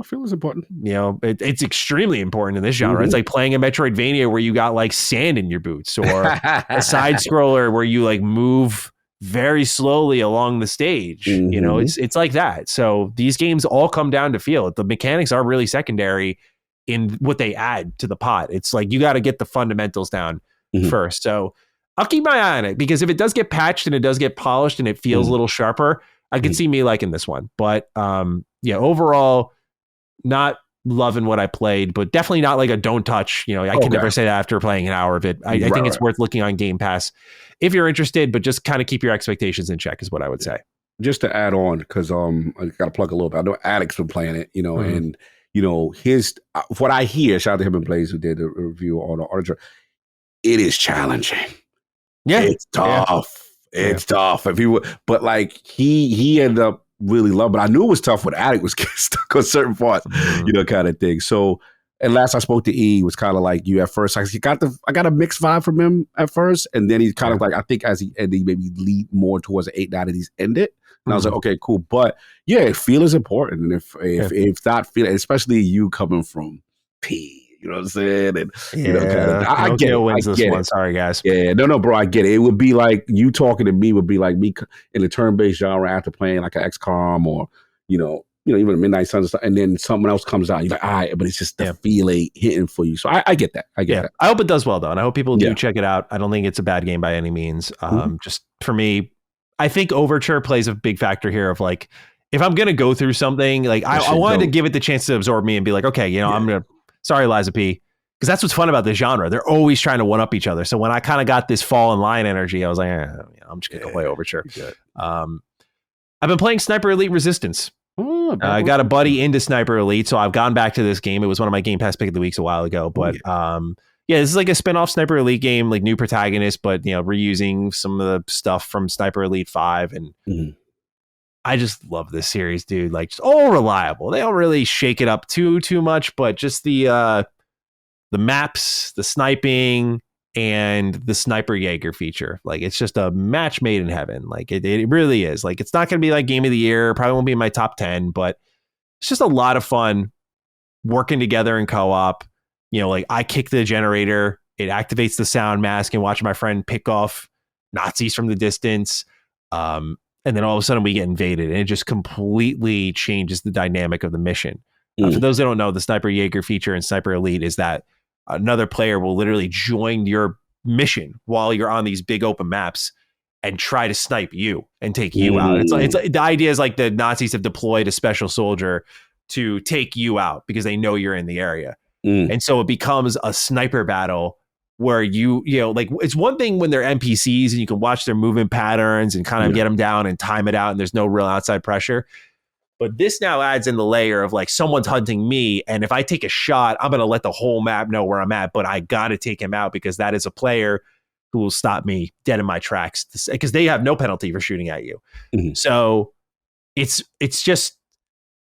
feel is important. You know, it's extremely important in this genre. It's like playing a Metroidvania where you got like sand in your boots, or a side scroller where you like move very slowly along the stage. You know, it's like that. So these games all come down to feel. The mechanics are really secondary in what they add to the pot. It's like you got to get the fundamentals down first. So I'll keep my eye on it, because if it does get patched and it does get polished and it feels a little sharper, I can see me liking this one. But overall, not loving what I played, but definitely not like a don't touch. You know, I can never say that after playing an hour of it. I think it's worth looking on Game Pass if you're interested, but just kind of keep your expectations in check is what I would say. Just to add on, because I got to plug a little bit. I know Alec's been playing it, you know, and you know his what I hear. Shout out to him and Blaze who did the review on the Archer. It is challenging. Yeah, it's tough. Yeah. It's tough. If he would, but like he ended up really loving. But I knew it was tough when Alec was getting stuck on certain parts, you know, kind of thing. So, and last I spoke to E, was kind of like you at first. I got a mixed vibe from him at first, and then he's kind of like, I think as he ended, maybe lead more towards the 8-9 and he's ended. And I was like, okay, cool. But yeah, feel is important, and if not feel, especially you coming from P. You know what I'm saying? And you know, kind of, I get it. Wins this one. Sorry, guys. Yeah, no, bro, I get it. It would be like you talking to me would be like me in a turn-based genre after playing like an XCOM or you know, even a Midnight Suns, and then something else comes out. You're like, all right, but it's just the feeling hitting for you. So I get that. I get that. I hope it does well though, and I hope people do check it out. I don't think it's a bad game by any means. Just for me, I think Overture plays a big factor here of like, if I'm gonna go through something, like I wanted to give it the chance to absorb me and be like, okay, you know, I'm gonna. Sorry, Liza P. Because that's what's fun about this genre. They're always trying to one-up each other. So when I kind of got this fall in line energy, I was like, I'm just going to play Overture. I've been playing Sniper Elite Resistance. I got a buddy into Sniper Elite, so I've gone back to this game. It was one of my Game Pass pick of the weeks a while ago. But this is like a spin-off Sniper Elite game, like new protagonist, but you know, reusing some of the stuff from Sniper Elite 5. And I just love this series, dude. Like, just all reliable. They don't really shake it up too much, but just the maps, the sniping, and the Sniper Jaeger feature. Like, it's just a match made in heaven. Like, it really is. Like, it's not going to be like Game of the Year. Probably won't be in my top 10, but it's just a lot of fun working together in co-op. You know, like, I kick the generator. It activates the sound mask and watch my friend pick off Nazis from the distance. And then all of a sudden we get invaded, and it just completely changes the dynamic of the mission. For those that don't know, the Sniper Jaeger feature in Sniper Elite is that another player will literally join your mission while you're on these big open maps and try to snipe you and take you out. It's like the idea is like the Nazis have deployed a special soldier to take you out because they know you're in the area. And so it becomes a sniper battle where you know, like, it's one thing when they're NPCs and you can watch their movement patterns and kind of get them down and time it out, and there's no real outside pressure. But this now adds in the layer of like someone's hunting me. And if I take a shot, I'm going to let the whole map know where I'm at. But I got to take him out because that is a player who will stop me dead in my tracks because they have no penalty for shooting at you. Mm-hmm. So it's just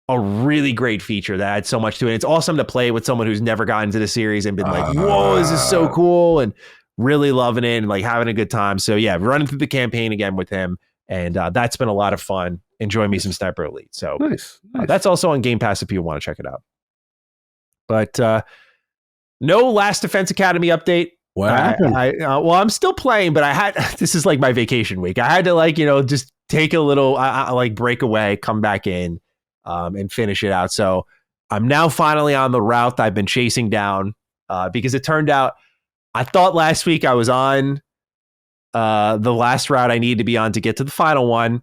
a really great feature that adds so much to it. It's awesome to play with someone who's never gotten into the series and been like, whoa, this is so cool. And really loving it and like having a good time. So yeah, running through the campaign again with him. And that's been a lot of fun. Enjoy me some Sniper Elite. So nice. That's also on Game Pass if you want to check it out. But no Last Defense Academy update. What happened? Well, I'm still playing, but this is like my vacation week. I had to like, just take a little, like break away, come back in and finish it out. So I'm now finally on the route that I've been chasing down because it turned out, I thought last week I was on the last route I needed to be on to get to the final one.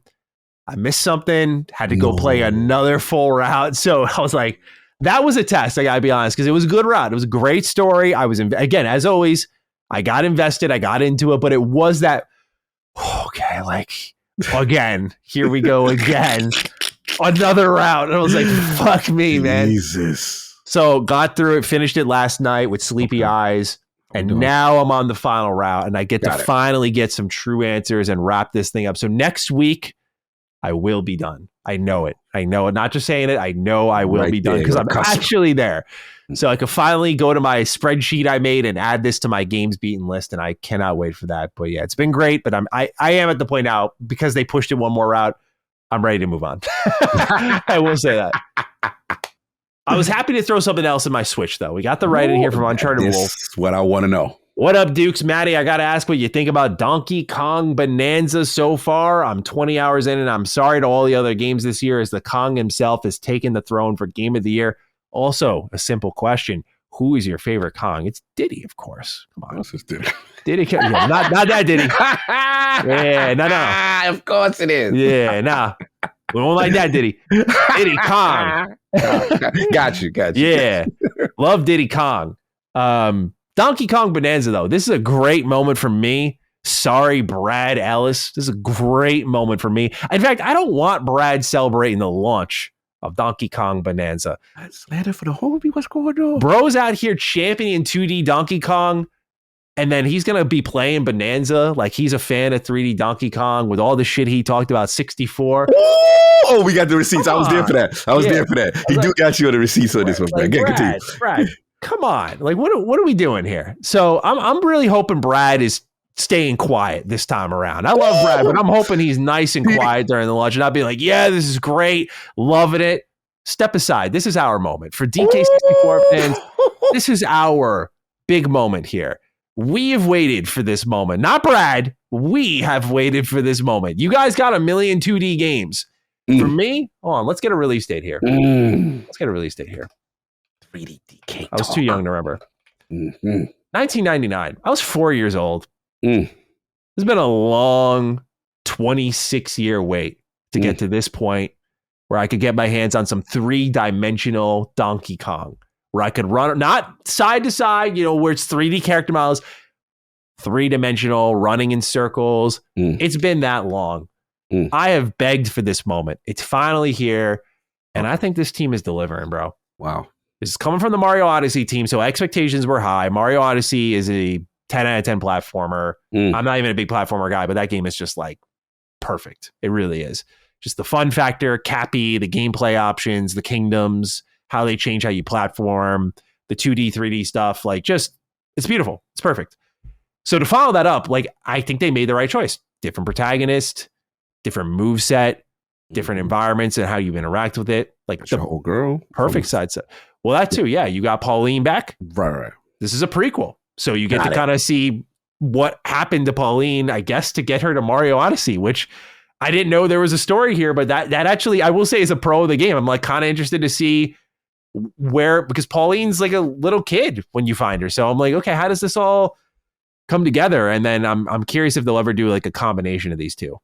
I missed something, had to go play another full route. So I was like, that was a test. I gotta be honest, because it was a good route. It was a great story. I was, again, as always, I got invested. I got into it, but it was that, okay, like, again, here we go again. Another route. And I was like, fuck me, man. Jesus. So got through it, finished it last night with sleepy eyes. And now I'm on the final route and I get to finally get some true answers and wrap this thing up. So next week, I will be done. I know it. Not just saying it. I know I will be done because I'm actually there. So I can finally go to my spreadsheet I made and add this to my games beaten list. And I cannot wait for that. But yeah, it's been great. But I am at the point now because they pushed it one more route. I'm ready to move on. I will say that. I was happy to throw something else in my Switch, though. We got the write in here from Uncharted Wolf. This is what I want to know. What up, Dukes? Maddie, I got to ask what you think about Donkey Kong Bonanza so far. I'm 20 hours in, and I'm sorry to all the other games this year as the Kong himself has taken the throne for Game of the Year. Also, a simple question. Who is your favorite Kong? It's Diddy, of course. Come on. This is Diddy. Diddy, yeah, not that Diddy. Yeah, no. Of course it is. Yeah, nah. We don't like that Diddy. Diddy Kong. Got you. Yeah. Love Diddy Kong. Donkey Kong Bonanza, though. This is a great moment for me. Sorry, Brad Ellis. This is a great moment for me. In fact, I don't want Brad celebrating the launch of Donkey Kong Bonanza. Slander for the homie. What's going on? Bro's out here championing 2D Donkey Kong, and then he's going to be playing Bonanza like he's a fan of 3D Donkey Kong with all the shit he talked about 64. Oh, we got the receipts. I was there for that. He do got you on the receipts on this one, Brad. Continue. Brad, come on. Like, what are we doing here? So I'm really hoping Brad is staying quiet this time around. I love Brad, but I'm hoping he's nice and quiet during the launch and not be like, yeah, this is great. Loving it. Step aside. This is our moment. For DK64 fans, this is our big moment here. We have waited for this moment. Not Brad. We have waited for this moment. You guys got a million 2D games. For me, hold on. Let's get a release date here. 3D DK. I was too young to remember. 1999. I was 4 years old. It's been a long 26-year wait to get to this point where I could get my hands on some 3-dimensional Donkey Kong, where I could run, not side to side, where it's 3D character models, 3-dimensional, running in circles. It's been that long. I have begged for this moment. It's finally here, and I think this team is delivering, bro. Wow. This is coming from the Mario Odyssey team, so expectations were high. Mario Odyssey is a 10 out of 10 platformer. I'm not even a big platformer guy, but that game is just like perfect. It really is. Just the fun factor, Cappy, the gameplay options, the kingdoms, how they change how you platform, the 2D, 3D stuff. Like, just, it's beautiful. It's perfect. So to follow that up, like, I think they made the right choice. Different protagonist, different moveset, different environments and how you interact with it. Like, that's the whole girl. Perfect side set. Well, that too. Yeah. You got Pauline back. Right. This is a prequel. So you get to kind of see what happened to Pauline, I guess, to get her to Mario Odyssey, which I didn't know there was a story here, but that actually, I will say, is a pro of the game. I'm like kind of interested to see because Pauline's like a little kid when you find her. So I'm like, okay, how does this all come together? And then I'm curious if they'll ever do like a combination of these two.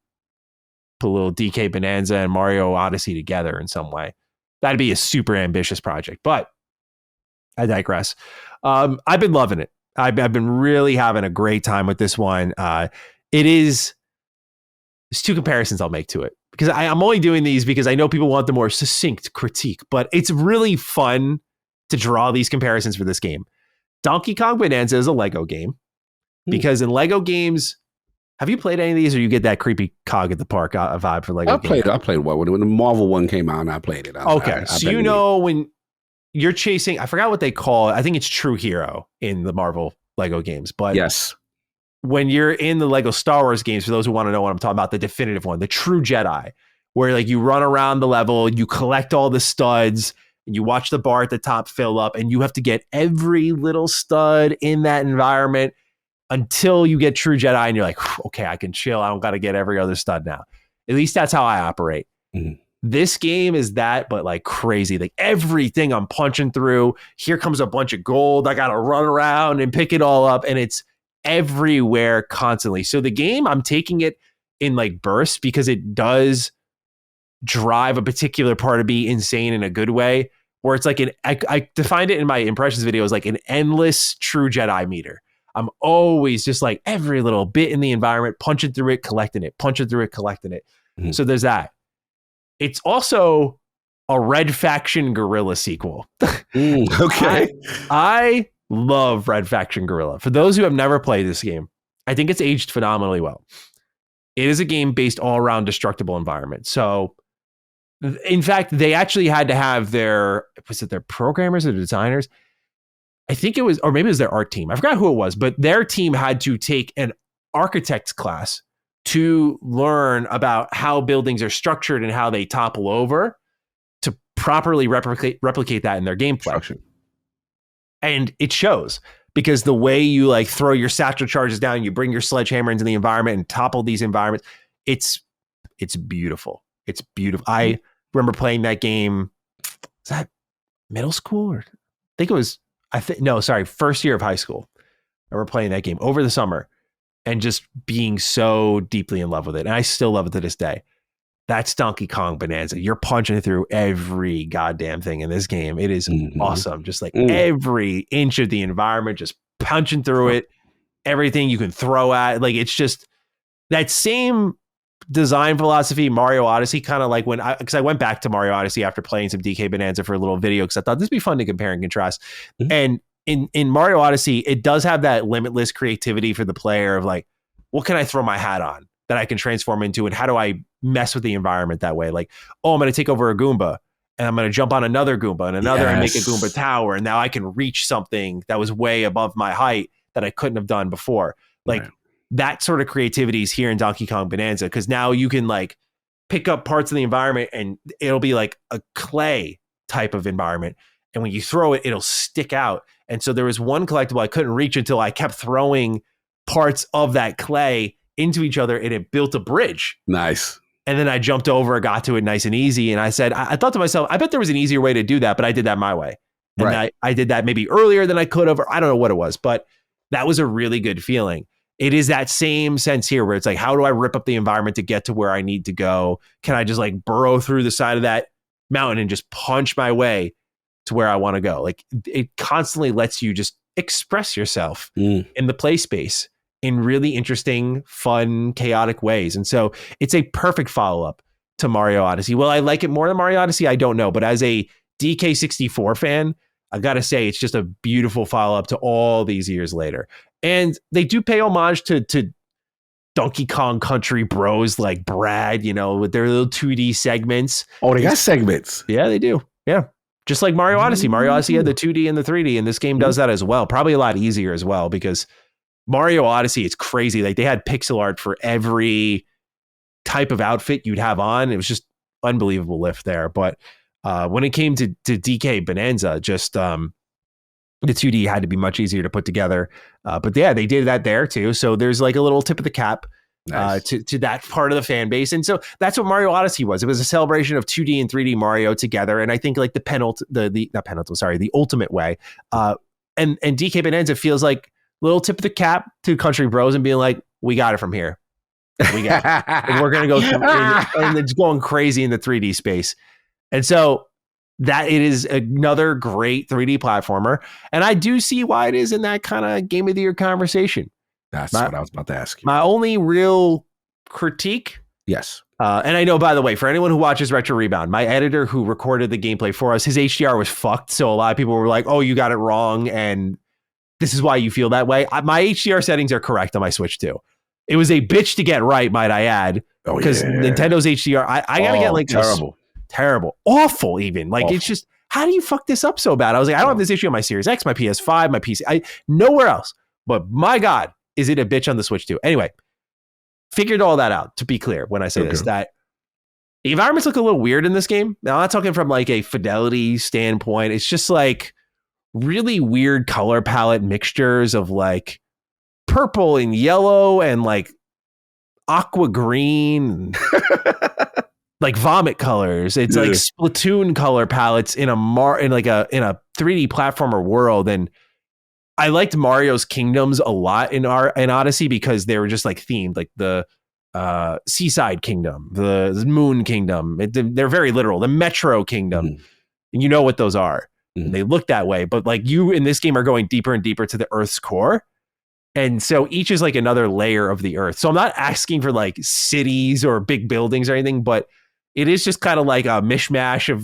Put a little DK Bonanza and Mario Odyssey together in some way. That'd be a super ambitious project, but I digress. I've been loving it. I've been really having a great time with this one. There's two comparisons I'll make to it. because I'm only doing these because I know people want the more succinct critique, but it's really fun to draw these comparisons for this game. Donkey Kong Bonanza is a Lego game because in Lego games, have you played any of these, or you get that creepy cog at the park vibe for Lego games? I played one when the Marvel one came out, and I played it. So when you're chasing, I forgot what they call it. I think it's True Hero in the Marvel Lego games, but yes, when you're in the Lego Star Wars games, for those who want to know what I'm talking about, the definitive one, the True Jedi, where like you run around the level, you collect all the studs, and you watch the bar at the top fill up, and you have to get every little stud in that environment until you get True Jedi, and you're like, okay, I can chill. I don't got to get every other stud now. At least that's how I operate. Mm-hmm. This game is that, but like crazy. Like everything I'm punching through, here comes a bunch of gold. I got to run around and pick it all up, and it's everywhere constantly. So the game, I'm taking it in like bursts because it does drive a particular part of me insane in a good way, where it's like I defined it in my impressions video as like an endless True Jedi meter. I'm always just like every little bit in the environment, punching through it, collecting it, punching through it, collecting it. Mm-hmm. So there's that. It's also a Red Faction Guerrilla sequel. Okay. I love Red Faction Guerrilla. For those who have never played this game, I think it's aged phenomenally well. It is a game based all around destructible environment. So in fact, they actually had to have their programmers or designers? I think it was, or maybe it was their art team. I forgot who it was, but their team had to take an architect's class to learn about how buildings are structured and how they topple over to properly replicate that in their gameplay. And it shows, because the way you like throw your satchel charges down, you bring your sledgehammer into the environment and topple these environments. It's beautiful. It's beautiful. I remember playing that game. Was that middle school? Or I think it was, first year of high school. I remember playing that game over the summer and just being so deeply in love with it. And I still love it to this day. That's Donkey Kong Bonanza. You're punching through every goddamn thing in this game. It is awesome. Just like every inch of the environment, just punching through it. Everything you can throw at. Like, it's just that same design philosophy, Mario Odyssey, kind of like because I went back to Mario Odyssey after playing some DK Bonanza for a little video, because I thought this would be fun to compare and contrast. Mm-hmm. And in Mario Odyssey, it does have that limitless creativity for the player of like, what can I throw my hat on that I can transform into, and how do I mess with the environment that way? Like, oh, I'm going to take over a Goomba, and I'm going to jump on another Goomba and another and make a Goomba tower, and now I can reach something that was way above my height that I couldn't have done before. Like, that sort of creativity is here in Donkey Kong Bonanza, because now you can like pick up parts of the environment and it'll be like a clay type of environment. And when you throw it, it'll stick out. And so there was one collectible I couldn't reach until I kept throwing parts of that clay into each other, and it built a bridge. Nice. And then I jumped over, got to it nice and easy. And I said, I thought to myself, I bet there was an easier way to do that, but I did that my way. And I did that maybe earlier than I could have, or I don't know what it was, but that was a really good feeling. It is that same sense here where it's like, how do I rip up the environment to get to where I need to go? Can I just like burrow through the side of that mountain and just punch my way to where I want to go? Like, it constantly lets you just express yourself in the play space in really interesting, fun, chaotic ways. And so it's a perfect follow-up to Mario Odyssey. Will I like it more than Mario Odyssey? I don't know. But as a DK64 fan, I got to say, it's just a beautiful follow-up to all these years later. And they do pay homage to Donkey Kong Country bros like Brad, with their little 2D segments. Oh, they got segments. Yeah, they do. Yeah. Just like Mario Odyssey. Mario Odyssey had the 2D and the 3D, and this game does that as well. Probably a lot easier as well, because Mario Odyssey, it's crazy. Like, they had pixel art for every type of outfit you'd have on. It was just unbelievable lift there. But when it came to DK Bonanza, just the 2D had to be much easier to put together. But yeah, they did that there too. So there's like a little tip of the cap to that part of the fan base. And so that's what Mario Odyssey was. It was a celebration of 2D and 3D Mario together. And I think like the ultimate way. And DK Bonanza feels like little tip of the cap to Country Bros and being like, we got it from here. We got it. And we're going to go through, and it's going crazy in the 3D space. And so that it is another great 3D platformer. And I do see why it is in that kind of game of the year conversation. That's what I was about to ask you. My only real critique Yes. And I know, by the way, for anyone who watches Retro Rebound, my editor who recorded the gameplay for us, his HDR was fucked. So a lot of people were like, oh, you got it wrong. And this is why you feel that way. My HDR settings are correct on my Switch too. It was a bitch to get right, might I add, because Nintendo's HDR, I got to get like terrible, awful even. Like, it's just, how do you fuck this up so bad? I was like, I don't have this issue on my Series X, my PS5, my PC, nowhere else. But my God, is it a bitch on the Switch too? Anyway, figured all that out, to be clear, when I say this, that the environments look a little weird in this game. Now, I'm not talking from like a fidelity standpoint. It's just like really weird color palette mixtures of like purple and yellow and like aqua green, like vomit colors. It's like Splatoon color palettes in a 3D platformer world. And I liked Mario's Kingdoms a lot in Odyssey because they were just like themed, like the Seaside Kingdom, the Moon Kingdom. They're very literal. The Metro Kingdom, and you know what those are. And they look that way, but like you in this game are going deeper and deeper to the Earth's core. And so each is like another layer of the Earth. So I'm not asking for like cities or big buildings or anything, but it is just kind of like a mishmash of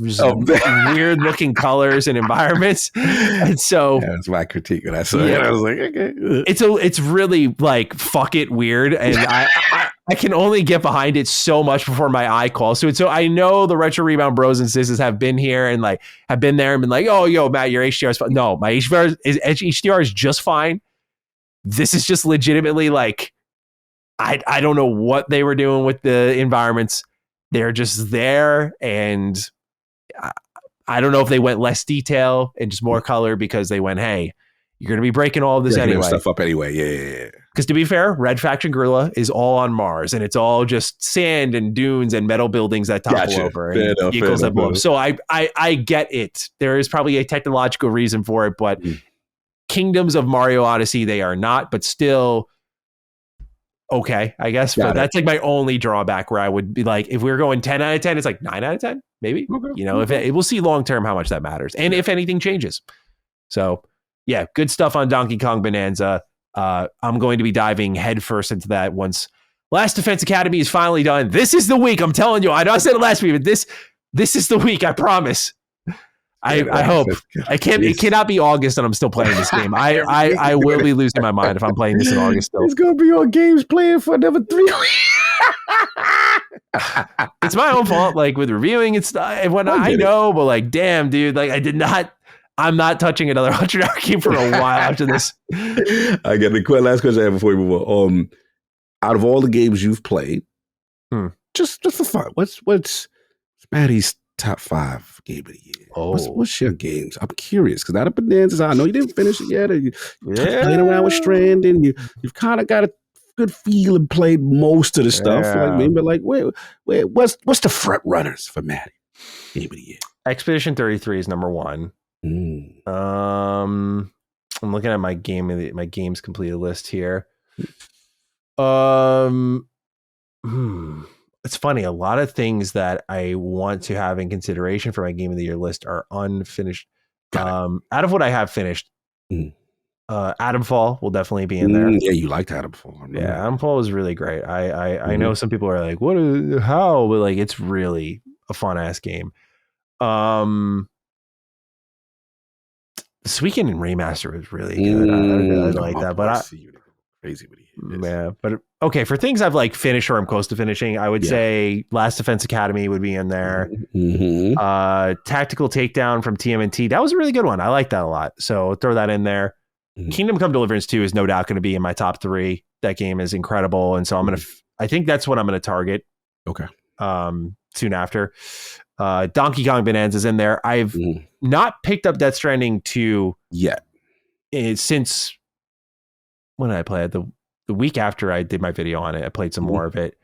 weird looking colors and environments. And so that's my critique of that. So I was like, okay. It's really like, fuck it weird. And I can only get behind it so much before my eye calls to it. So I know the Retro Rebound bros and sisters have been here and like have been there and been like, oh, yo, Matt, your HDR is fine. No, my HDR is just fine. This is just legitimately like, I don't know what they were doing with the environments. They're just there, and I don't know if they went less detail and just more color because they went, hey, you're going to be breaking all of this anyway. Stuff up anyway, yeah. Because to be fair, Red Faction Guerrilla is all on Mars, and it's all just sand and dunes and metal buildings that topple over and vehicles that blow up. So I get it. There is probably a technological reason for it, but Kingdoms of Mario Odyssey, they are not, but still... okay, I guess. But that's like my only drawback where I would be like, if we were going 10 out of 10, it's like 9 out of 10, maybe. Okay. You know, if we'll see long term how much that matters and if anything changes. So, yeah, good stuff on Donkey Kong Bonanza. I'm going to be diving headfirst into that once Last Defense Academy is finally done. This is the week. I'm telling you. I know I said it last week, but this is the week. I promise. I hope. It cannot be August and I'm still playing this game. I will be losing my mind if I'm playing this in August still. It's gonna be on games playing for another 3 weeks. It's my own fault, like with reviewing and stuff and whatnot. I know, but like, damn, dude, like I'm not touching another 100-hour game for a while after this. I got the last question I have before we move on. Out of all the games you've played, just for fun, what's Maddie's top 5 game of the year? What's your games? I'm curious because out of Bonanza, I know you didn't finish it yet. Or you playing around with Stranding. You've kind of got a good feel and played most of the stuff. Like me, but like, what's the front runners for Maddie? Game of the year. Expedition 33 is number 1. I'm looking at my games completed list here. It's funny. A lot of things that I want to have in consideration for my game of the year list are unfinished. Out of what I have finished, Adamfall will definitely be in there. Yeah, you liked Adamfall. Yeah, Adamfall was really great. I know some people are like, how? But like, it's really a fun ass game. This Weekend in Remaster was really good. I like that, but crazy. Yeah, but okay, for things I've like finished or I'm close to finishing, I would say Last Defense Academy would be in there. Tactical Takedown from TMNT, that was a really good one. I like that a lot, so throw that in there. Kingdom Come Deliverance 2 is no doubt going to be in my top 3. That game is incredible, and so I think that's what I'm going to target. Okay. Soon after. Donkey Kong Bonanza is in there. I've not picked up Death Stranding 2 yet. Since when did I play it? The week after I did my video on it, I played some more of it.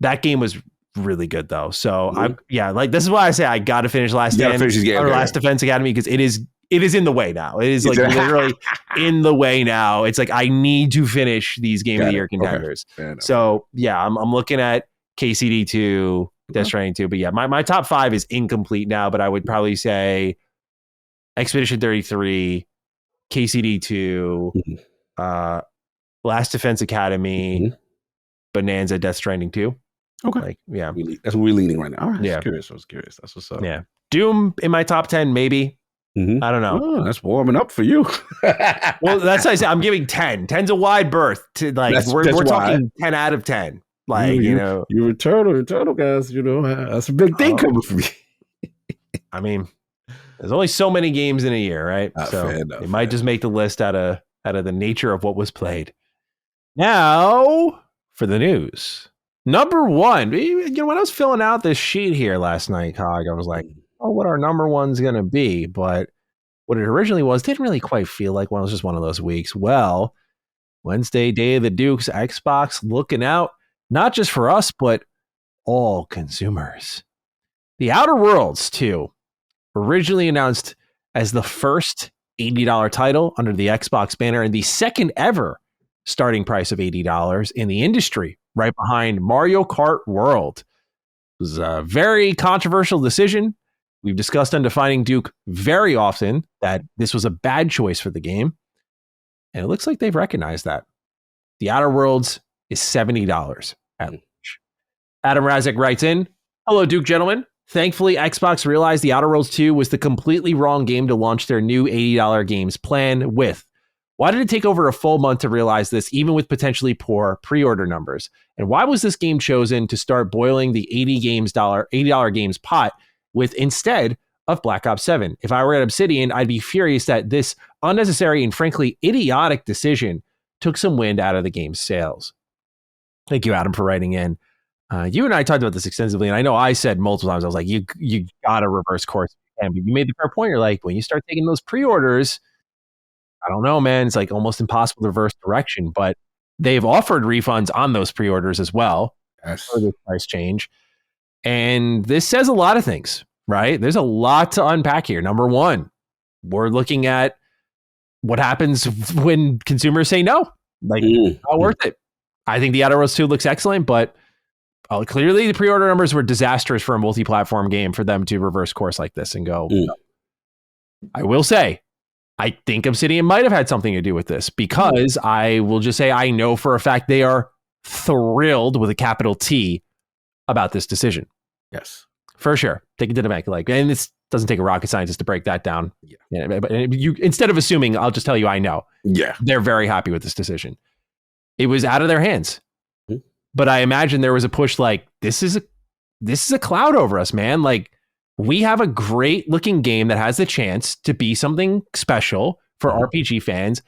That game was really good though. So this is why I say I got to finish Last Defense Academy because it is in the way now. It is like literally in the way now. It's like I need to finish these Game of the Year contenders. Okay. So yeah, I'm looking at KCD 2, Death Stranding 2, but yeah, my top 5 is incomplete now. But I would probably say Expedition 33, KCD 2, Last Defense Academy, Bonanza, Death Stranding 2. Okay. Like, yeah. That's what we're leaning right now. All right. Yeah. I was curious. That's what's up. Yeah. Doom in my top 10, maybe. Mm-hmm. I don't know. Oh, that's warming up for you. Well, that's why I say I'm giving 10. 10's a wide berth. To like we're talking 10 out of 10. Like, you're eternal guys, that's a big thing coming from me. I mean, there's only so many games in a year, right? So it might just make the list out of the nature of what was played. Now for the news. Number one, when I was filling out this sheet here last night, Cog, I was like, oh, what our number one's going to be. But what it originally was didn't really quite feel like one. It was just one of those weeks. Well, Wednesday, Day of the Dukes, Xbox looking out, not just for us, but all consumers. The Outer Worlds 2, originally announced as the first $80 title under the Xbox banner and the second ever starting price of $80 in the industry, right behind Mario Kart World. It was a very controversial decision. We've discussed on Defining Duke very often that this was a bad choice for the game. And it looks like they've recognized that. The Outer Worlds is $70 at launch. Adam Razek writes in, hello, Duke gentlemen. Thankfully, Xbox realized The Outer Worlds 2 was the completely wrong game to launch their new $80 games plan with. Why did it take over a full month to realize this, even with potentially poor pre-order numbers? And why was this game chosen to start boiling the $80 games pot with instead of Black Ops 7? If I were at Obsidian, I'd be furious that this unnecessary and frankly idiotic decision took some wind out of the game's sales. Thank you, Adam, for writing in. You and I talked about this extensively, and I know I said multiple times, I was like, you got to reverse course. And you made the fair point. You're like, when you start taking those pre-orders, I don't know, man. It's like almost impossible to reverse direction, but they've offered refunds on those pre-orders as well. Yes. For the price change. And this says a lot of things, right? There's a lot to unpack here. Number one, we're looking at what happens when consumers say no. Like, not worth it. I think the Outer Worlds 2 looks excellent, but clearly the pre-order numbers were disastrous for a multi-platform game for them to reverse course like this and go. No. I will say, I think Obsidian might have had something to do with this because I will just say I know for a fact they are thrilled with a capital T about this decision. Yes, for sure. Take it to the bank. Like, and this doesn't take a rocket scientist to break that down. Yeah. But you, instead of assuming, I'll just tell you I know. Yeah, they're very happy with this decision. It was out of their hands, but I imagine there was a push like this is a cloud over us, man. Like, we have a great looking game that has the chance to be something special for RPG fans.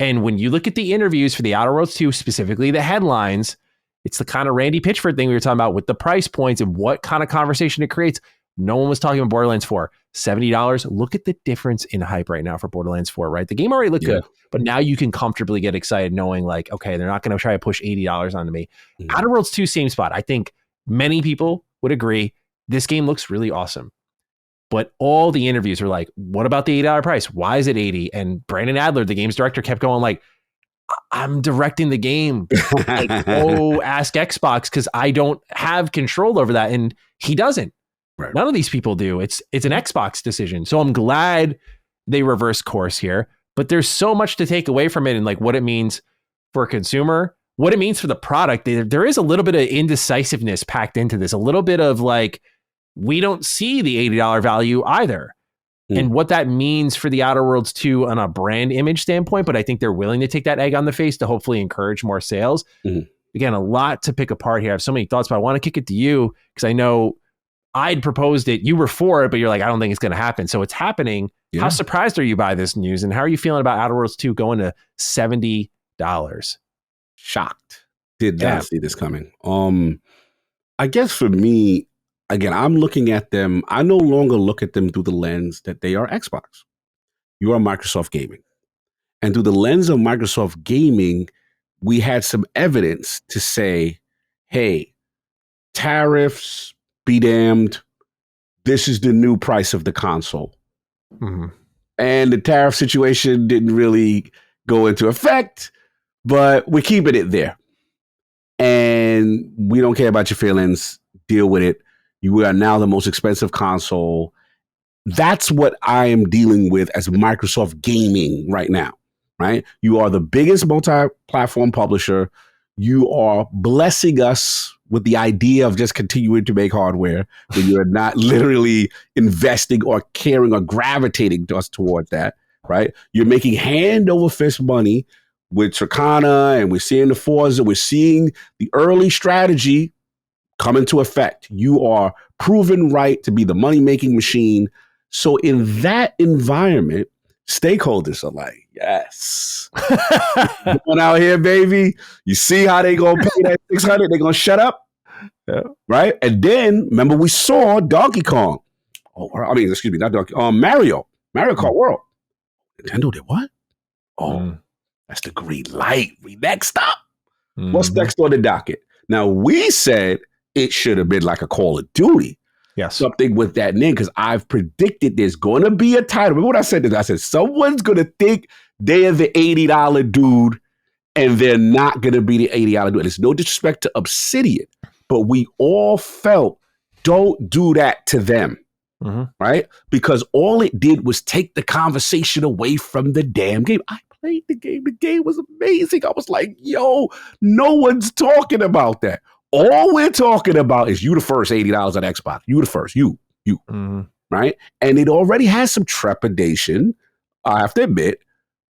And when you look at the interviews for the Outer Worlds 2, specifically the headlines, it's the kind of Randy Pitchford thing we were talking about with the price points and what kind of conversation it creates. No one was talking about Borderlands 4. $70. Look at the difference in hype right now for Borderlands 4, right? The game already looked good, but now you can comfortably get excited knowing like, okay, they're not going to try to push $80 onto me. Outer Worlds 2, same spot. I think many people would agree this game looks really awesome. But all the interviews were like, what about the $80 price? Why is it 80? And Brandon Adler, the game's director, kept going like, I'm directing the game. Like, ask Xbox because I don't have control over that. And he doesn't. Right. None of these people do. It's an Xbox decision. So I'm glad they reverse course here. But there's so much to take away from it and like what it means for a consumer, what it means for the product. There is a little bit of indecisiveness packed into this, a little bit of like, we don't see the $80 value either. And what that means for the Outer Worlds 2 on a brand image standpoint, but I think they're willing to take that egg on the face to hopefully encourage more sales. Again, a lot to pick apart here. I have so many thoughts, but I want to kick it to you because I know I'd proposed it. You were for it, but you're like, I don't think it's going to happen. So it's happening. Yeah. How surprised are you by this news? And how are you feeling about Outer Worlds 2 going to $70? Shocked. Did not see this coming. I guess for me, again, I'm looking at them. I no longer look at them through the lens that they are Xbox. You are Microsoft Gaming. And through the lens of Microsoft Gaming, we had some evidence to say, hey, tariffs, be damned. This is the new price of the console. And the tariff situation didn't really go into effect, but we're keeping it there. And we don't care about your feelings. Deal with it. You are now the most expensive console. That's what I am dealing with as Microsoft Gaming right now, right? You are the biggest multi-platform publisher. you are blessing us with the idea of just continuing to make hardware when you're not literally investing or caring or gravitating us toward that, right? You're making hand over fist money with Tricana, and we're seeing the Forza, we're seeing the early strategy come into effect. You are proven right to be the money-making machine. So in that environment, stakeholders are like, yes. Going out here, baby. You see how they gonna pay that 600? They gonna shut up, right? And then remember, we saw Donkey Kong. Excuse me, not Donkey. Mario Kart World. Nintendo did what? That's the green light. We next up. What's next on the docket? Now we said it should have been like a Call of Duty. Yes. Something with that name, because I've predicted there's going to be a title. Remember what I said? I said, someone's going to think they're the $80 dude, and they're not going to be the $80 dude. There's no disrespect to Obsidian, but we all felt, don't do that to them, right? Because all it did was take the conversation away from the damn game. I played the game. The game was amazing. I was like, yo, no one's talking about that. All we're talking about is you the first $80 on Xbox. You the first. You. Right? And it already has some trepidation, I have to admit,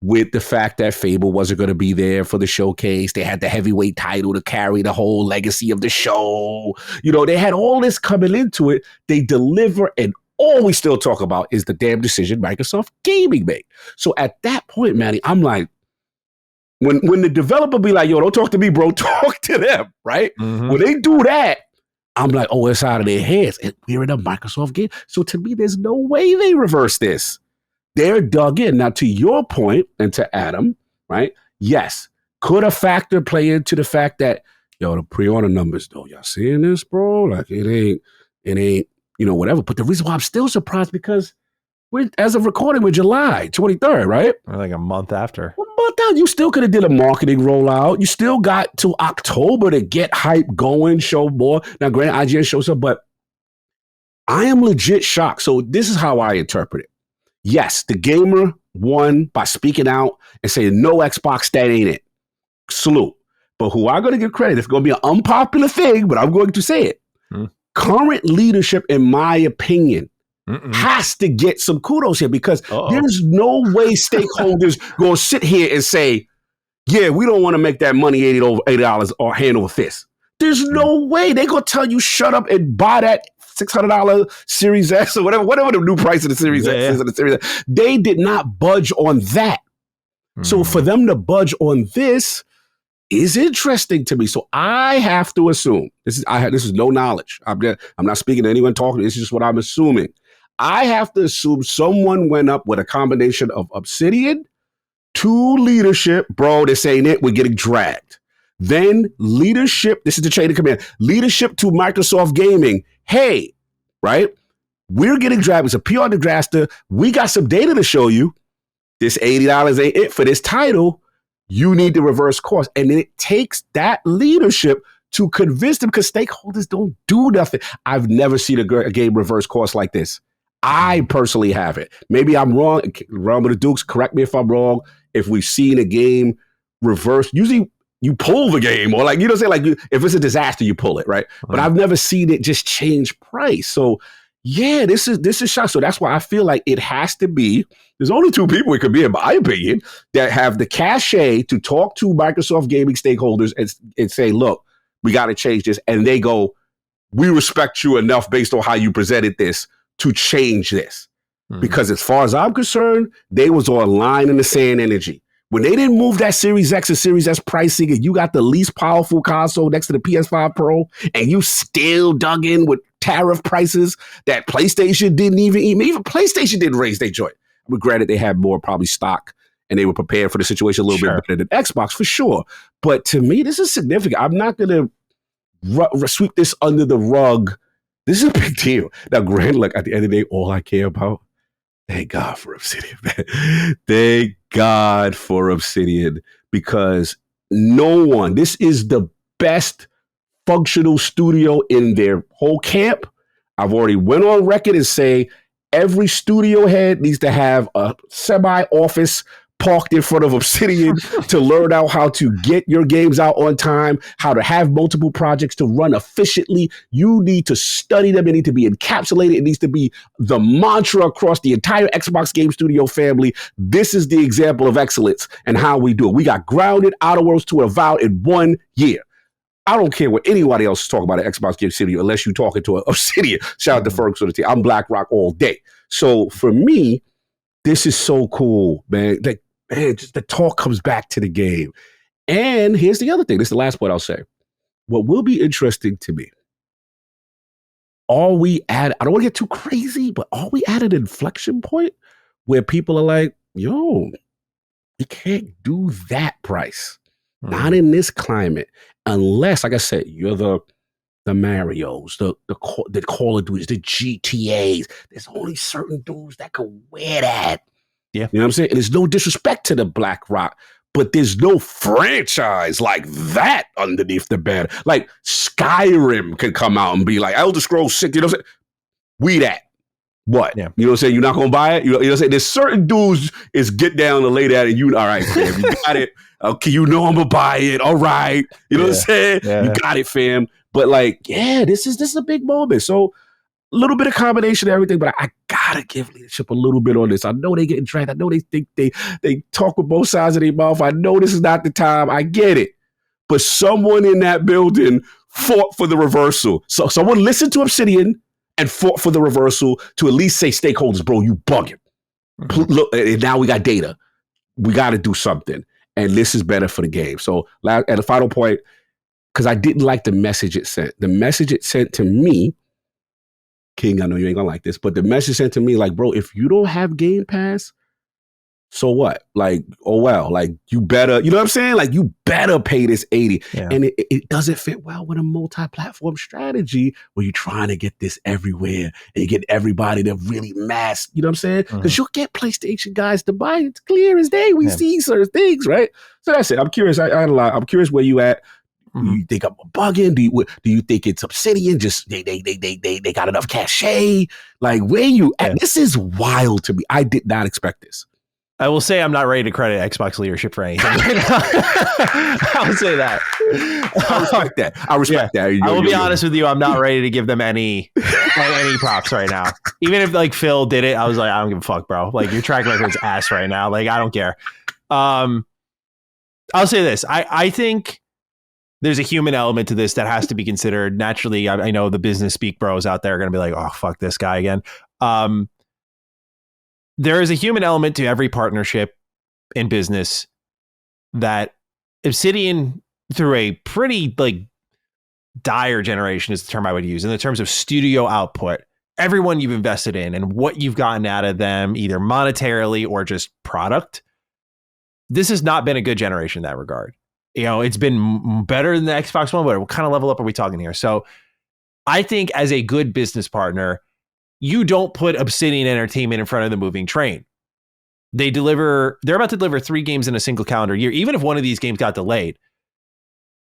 with the fact that Fable wasn't going to be there for the showcase. They had the heavyweight title to carry the whole legacy of the show. You know, they had all this coming into it. They deliver, and all we still talk about is the damn decision Microsoft Gaming made. So at that point, Manny, I'm like, when the developer be like, yo, don't talk to me, bro, talk to them, right? When they do that, I'm like, oh, it's out of their heads. And we're in a Microsoft game. So to me, there's no way they reverse this. They're dug in. Now, to your point, and to Adam, right? Yes. Could a factor play into the fact that, yo, the pre-order numbers, though, y'all seeing this, bro? Like, it ain't, you know, whatever. But the reason why I'm still surprised, because as of recording, we're July 23rd, right? Like a month after. You still could have did a marketing rollout. You still got to October to get hype going, show more. Now, granted, IGN shows up, but I am legit shocked. So this is how I interpret it. Yes, the gamer won by speaking out and saying, no Xbox, that ain't it. Salute. But who I'm going to give credit, it's going to be an unpopular thing, but I'm going to say it. Current leadership, in my opinion, has to get some kudos here, because there's no way stakeholders going to sit here and say, yeah, we don't want to make that money $80 or hand over fist. There's no way. They're going to tell you, shut up and buy that $600 Series S or whatever the new price of the Series X is. Of the Series X. They did not budge on that. So for them to budge on this is interesting to me. So I have to assume, this is no knowledge. I'm not speaking to anyone talking. This is just what I'm assuming. I have to assume someone went up with a combination of Obsidian to leadership. Bro, this ain't it. We're getting dragged. Then leadership, this is the chain of command, leadership to Microsoft Gaming. Hey, right? We're getting dragged. It's a PR disaster. We got some data to show you. This $80 ain't it for this title. You need to reverse course. And then it takes that leadership to convince them, because stakeholders don't do nothing. I've never seen a game reverse course like this. I personally haven't. Maybe I'm wrong. Realm of the Dukes, correct me if I'm wrong. If we've seen a game reverse, usually you pull the game, or like, you know what I'm saying? Like, if it's a disaster, you pull it, right? But I've never seen it just change price. So yeah, this is shock. So that's why I feel like it has to be, there's only two people it could be, in my opinion, that have the cachet to talk to Microsoft Gaming stakeholders and say, look, we got to change this. And they go, we respect you enough based on how you presented this to change this. Because as far as I'm concerned, they was on line in the sand energy. When they didn't move that Series X and Series S pricing, and you got the least powerful console next to the PS5 Pro, and you still dug in with tariff prices that PlayStation didn't even PlayStation didn't raise their joint. But granted, they had more probably stock, and they were prepared for the situation a little bit better than Xbox, for sure. But to me, this is significant. I'm not going to sweep this under the rug. This is a big deal. Now, granted, like, at the end of the day, all I care about, thank God for Obsidian, man. Thank God for Obsidian, because this is the best functional studio in their whole camp. I've already went on record and say every studio head needs to have a semi-office parked in front of Obsidian to learn out how to get your games out on time, how to have multiple projects to run efficiently. You need to study them. It needs to be encapsulated. It needs to be the mantra across the entire Xbox Game Studio family. This is the example of excellence and how we do it. We got grounded, Outer Worlds to Avowed in 1 year. I don't care what anybody else is talking about at Xbox Game Studio unless you're talking to Obsidian. Shout out to Fergus on the team. I'm BlackRock all day. So for me, this is so cool, man. Like, man, just the talk comes back to the game. And here's the other thing. This is the last point I'll say. What will be interesting to me, are we at, I don't want to get too crazy, but are we at an inflection point where people are like, yo, you can't do that price. Not in this climate, unless, like I said, you're the Marios, the Call of Duties, the GTAs. There's only certain dudes that can wear that. Yeah. You know what I'm saying? And there's no disrespect to the BlackRock, but there's no franchise like that underneath the banner. Like Skyrim could come out and be like, Elder Scrolls 6, you know what I'm saying? We that. What? Yeah. You know what I'm saying? You're not going to buy it? You know what I'm saying? There's certain dudes is get down and lay that and you, all right, fam, you got it. Okay, you know I'm going to buy it. All right. You know what I'm saying? Yeah. You got it, fam. But like, yeah, this is a big moment. So a little bit of combination of everything, but I got to give leadership a little bit on this. I know they getting dragged. I know they think they talk with both sides of their mouth. I know this is not the time. I get it. But someone in that building fought for the reversal. So someone listened to Obsidian and fought for the reversal to at least say stakeholders, bro, you bugging. Look, and now we got data. We got to do something. And this is better for the game. So at the final point, because I didn't like the message it sent. The message it sent to me, King, I know you ain't going to like this, but the message sent to me, like, bro, if you don't have Game Pass, so what? Like, oh, well, like, you better, you know what I'm saying? Like, you better pay this 80. Yeah. And it doesn't fit well with a multi-platform strategy where you're trying to get this everywhere and you get everybody to really mass, you know what I'm saying? Because you'll get PlayStation guys to buy it. It's clear as day. We see certain things, right? So that's it. I'm curious. I had a lot. I'm curious where you at. Do you think I'm bugging? Do you think it's Obsidian? Just they got enough cachet? Like, where you at? This is wild to me. I did not expect this. I will say I'm not ready to credit Xbox leadership for anything. I will say that. I respect that. I respect that. I will be honest with you. I'm not ready to give them any props right now. Even if like Phil did it, I was like, I don't give a fuck, bro. Like your track record's ass right now. Like I don't care. I'll say this. I think there's a human element to this that has to be considered. Naturally, I know the business speak bros out there are going to be like, oh, fuck this guy again. There is a human element to every partnership in business that Obsidian, through a pretty like dire generation is the term I would use in the terms of studio output, everyone you've invested in and what you've gotten out of them, either monetarily or just product. This has not been a good generation in that regard. You know, it's been better than the Xbox One, but what kind of level up are we talking here? So I think as a good business partner, you don't put Obsidian Entertainment in front of the moving train. They're about to deliver 3 games in a single calendar year. Even if one of these games got delayed,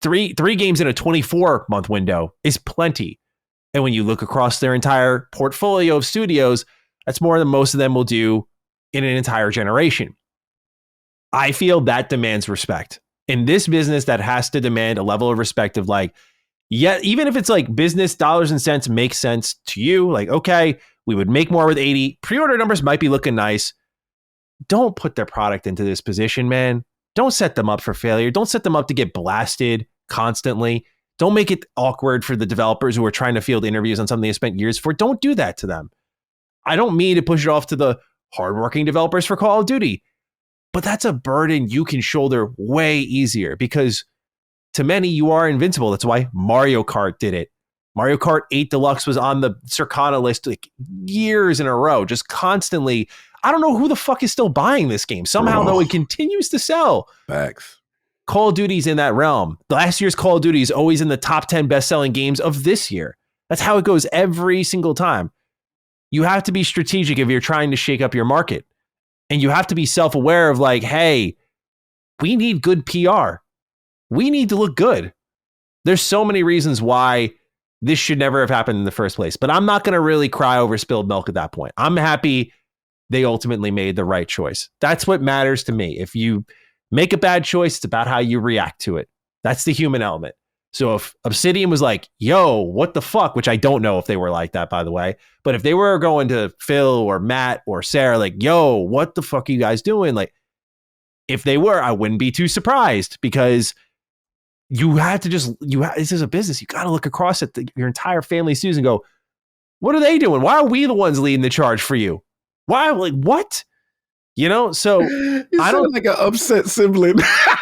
three games in a 24-month window is plenty. And when you look across their entire portfolio of studios, that's more than most of them will do in an entire generation. I feel that demands respect. In this business, that has to demand a level of respect of like, yeah, even if it's like business dollars and cents makes sense to you, like, okay, we would make more with 80. Pre-order numbers might be looking nice. Don't put their product into this position, man. Don't set them up for failure. Don't set them up to get blasted constantly. Don't make it awkward for the developers who are trying to field interviews on something they spent years for. Don't do that to them. I don't mean to push it off to the hardworking developers for Call of Duty, but that's a burden you can shoulder way easier because to many, you are invincible. That's why Mario Kart did it. Mario Kart 8 Deluxe was on the Circana list like years in a row, just constantly. I don't know who the fuck is still buying this game. Somehow, though, it continues to sell. Facts. Call of Duty's in that realm. Last year's Call of Duty is always in the top 10 best-selling games of this year. That's how it goes every single time. You have to be strategic if you're trying to shake up your market. And you have to be self-aware of like, hey, we need good PR. We need to look good. There's so many reasons why this should never have happened in the first place. But I'm not going to really cry over spilled milk at that point. I'm happy they ultimately made the right choice. That's what matters to me. If you make a bad choice, it's about how you react to it. That's the human element. So if Obsidian was like, yo, what the fuck, which I don't know if they were like that, by the way, but if they were going to Phil or Matt or Sarah, like, yo, what the fuck are you guys doing? Like, if they were, I wouldn't be too surprised, because you had to this is a business. You got to look across at your entire family sues and go, what are they doing? Why are we the ones leading the charge for you? Why? Like, what? You know, so I don't like an upset sibling.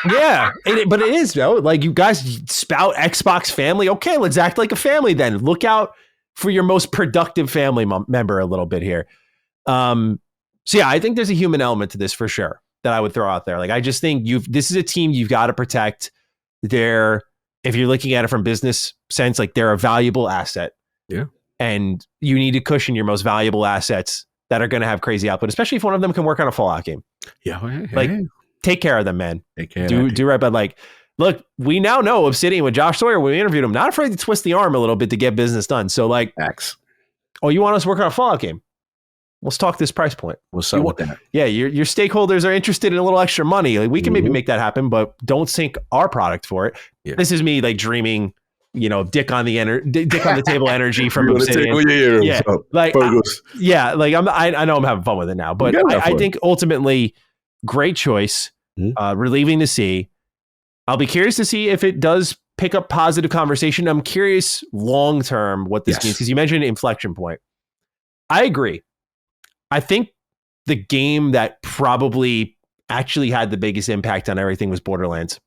Yeah, but it is, though. Like, you guys spout Xbox family. Okay, let's act like a family then. Look out for your most productive family member a little bit here. So yeah, I think there's a human element to this for sure that I would throw out there. Like, I just think this is a team you've got to protect. If you're looking at it from business sense, like, they're a valuable asset. Yeah. And you need to cushion your most valuable assets that are going to have crazy output, especially if one of them can work on a Fallout game. Yeah. Like, take care of them, man. Take care. Do right. But like, look, we now know Obsidian with Josh Sawyer, when we interviewed him, not afraid to twist the arm a little bit to get business done. So like, Facts. Oh, you want us to work on a Fallout game? Let's talk this price point. What's up with that? Yeah, your stakeholders are interested in a little extra money. Like, we can maybe make that happen, but don't sink our product for it. Yeah. This is me like dreaming, dick on the table energy from Obsidian. Yeah, like I know I'm having fun with it now, but I think ultimately great choice. Relieving to see. I'll be curious to see if it does pick up positive conversation. I'm curious long term what this means, because you mentioned inflection point. I agree. I think the game that probably actually had the biggest impact on everything was Borderlands.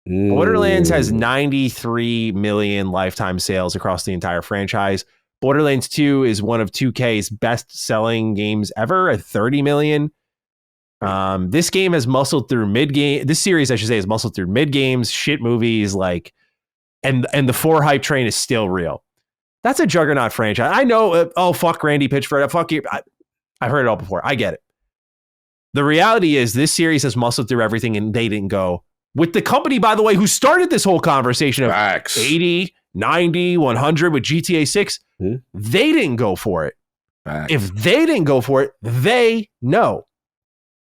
Borderlands has 93 million lifetime sales across the entire franchise. Borderlands 2 is one of 2K's best-selling games ever at 30 million. This game has muscled through mid-game. This series, I should say, has muscled through mid-games, shit movies, like, and the 4 hype train is still real. That's a juggernaut franchise. I know, fuck Randy Pitchford. Fuck you. I've heard it all before. I get it. The reality is this series has muscled through everything, and they didn't go. With the company, by the way, who started this whole conversation of 80, 90, 100 with GTA 6, they didn't go for it. If they didn't go for it, they know.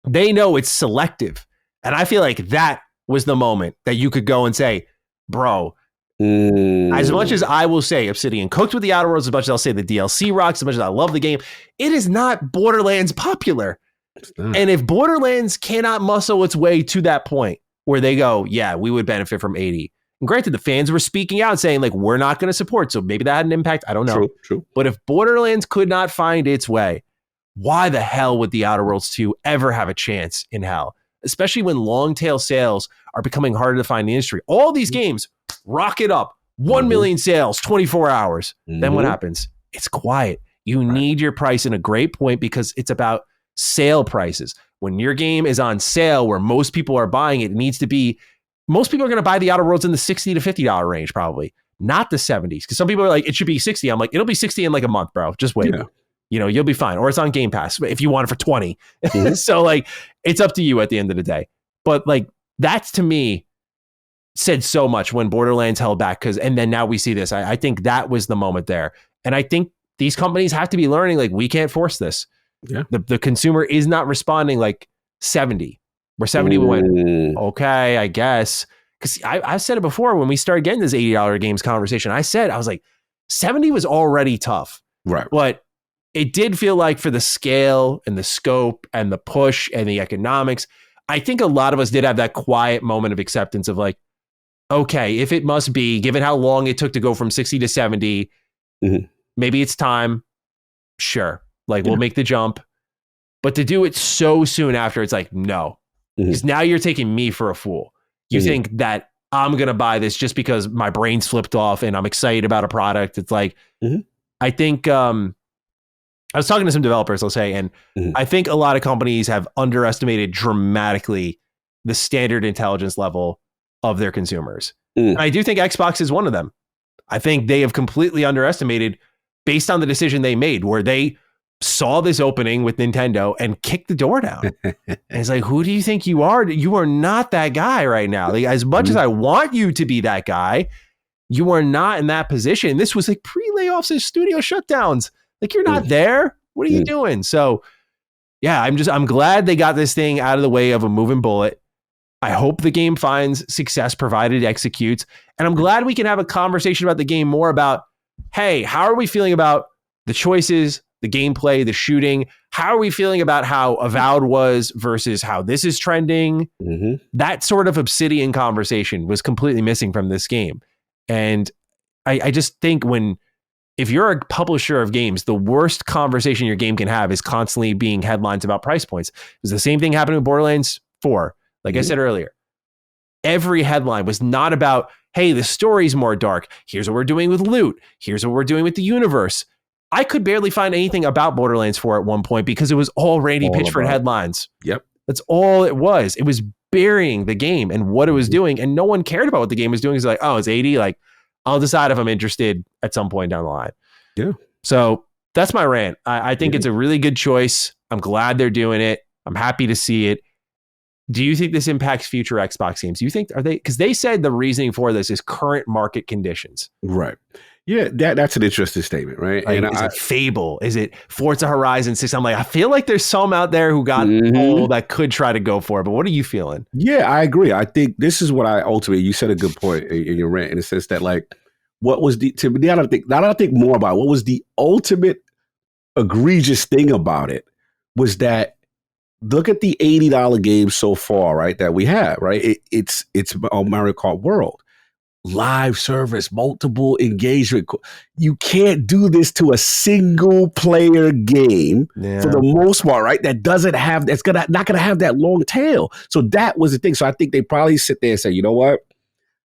They know it's selective. And I feel like that was the moment that you could go and say, bro, as much as I will say Obsidian cooked with the Outer Worlds, as much as I'll say the DLC rocks, as much as I love the game, it is not Borderlands popular. And if Borderlands cannot muscle its way to that point where they go, yeah, we would benefit from 80. And granted, the fans were speaking out saying, like, we're not going to support. So maybe that had an impact. I don't know. True. But if Borderlands could not find its way, why the hell would the Outer Worlds 2 ever have a chance in hell? Especially when long tail sales are becoming harder to find in the industry. All these games rocket up, 1 million sales, 24 hours. Then what happens? It's quiet. You need your price in a great point, because it's about sale prices. When your game is on sale where most people are buying it, it needs to be, most people are going to buy the Outer Worlds in the $60 to $50 range, probably, not the 70s. Because some people are like, it should be 60. I'm like, it'll be 60 in like a month, bro. Just wait. Yeah. You'll be fine. Or it's on Game Pass if you want it for 20. So like, it's up to you at the end of the day. But like, that's, to me, said so much when Borderlands held back, and then now we see this. I think that was the moment there. And I think these companies have to be learning, like, we can't force this. Yeah. The consumer is not responding like 70, where 70 went, okay, I guess. Because I've said it before when we started getting this $80 games conversation. I was like, 70 was already tough. Right. But it did feel like, for the scale and the scope and the push and the economics, I think a lot of us did have that quiet moment of acceptance of like, okay, if it must be, given how long it took to go from 60 to 70, maybe it's time. Sure. Like, we'll make the jump. But to do it so soon after, it's like, no. Because now you're taking me for a fool. You think that I'm going to buy this just because my brain's flipped off and I'm excited about a product. It's like, I think, I was talking to some developers, I'll say, and I think a lot of companies have underestimated dramatically the standard intelligence level of their consumers. And I do think Xbox is one of them. I think they have completely underestimated, based on the decision they made, where they saw this opening with Nintendo and kicked the door down. And it's like, who do you think you are? You are not that guy right now. Like, as much as I want you to be that guy, you are not in that position. This was like pre-layoffs and studio shutdowns. Like, you're not there. What are you doing? So yeah, I'm glad they got this thing out of the way of a moving bullet. I hope the game finds success provided it executes. And I'm glad we can have a conversation about the game more about, hey, how are we feeling about the choices, the gameplay, the shooting? How are we feeling about how Avowed was versus how this is trending? Mm-hmm. That sort of Obsidian conversation was completely missing from this game. And I just think if you're a publisher of games, the worst conversation your game can have is constantly being headlines about price points. It's the same thing happened with Borderlands 4. Like I said earlier, every headline was not about, hey, the story's more dark. Here's what we're doing with loot. Here's what we're doing with the universe. I could barely find anything about Borderlands 4 at one point because it was all Randy Pitchford headlines. Yep. That's all it was. It was burying the game and what it was doing. And no one cared about what the game was doing. It's like, oh, it's 80. Like, I'll decide if I'm interested at some point down the line. Yeah. So that's my rant. I think it's a really good choice. I'm glad they're doing it. I'm happy to see it. Do you think this impacts future Xbox games? Do you think because they said the reasoning for this is current market conditions. Right. Yeah, that's an interesting statement, right? Like, is it Fable? Is it Forza Horizon 6? I'm like, I feel like there's some out there who got old that could try to go for it. But what are you feeling? Yeah, I agree. I think this is what you said a good point in your rant in the sense that, like, what was to me, now that I think more about it, what was the ultimate egregious thing about it was that look at the $80 games so far, right? That we have, right? It's Mario Kart World, live service, multiple engagement. You can't do this to a single player game for the most part, right? That doesn't have not gonna have that long tail. So that was the thing. So I think they probably sit there and say, you know what?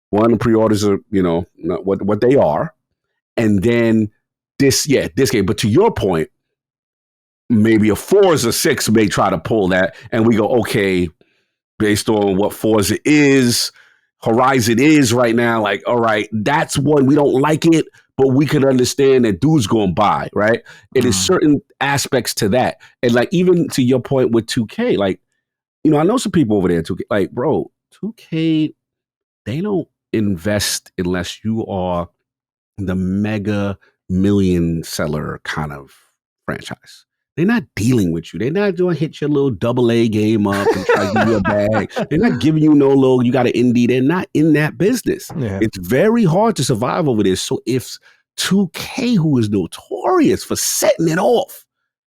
One, pre-orders are, not what they are, and then this game. But to your point, maybe a Forza 6 may try to pull that, and we go, okay, based on what Forza is, Horizon is right now, like, all right, that's one, we don't like it, but we can understand that dude's going to buy, right? It is certain aspects to that. And like, even to your point with 2K, like, I know some people over there, 2K, like, bro, 2K, they don't invest unless you are the mega million seller kind of franchise. They're not dealing with you. They're not doing hit your little AA game up and try to give you a bag. They're not giving you no little, you got an indie. They're not in that business. Yeah. It's very hard to survive over this. So if 2K, who is notorious for setting it off,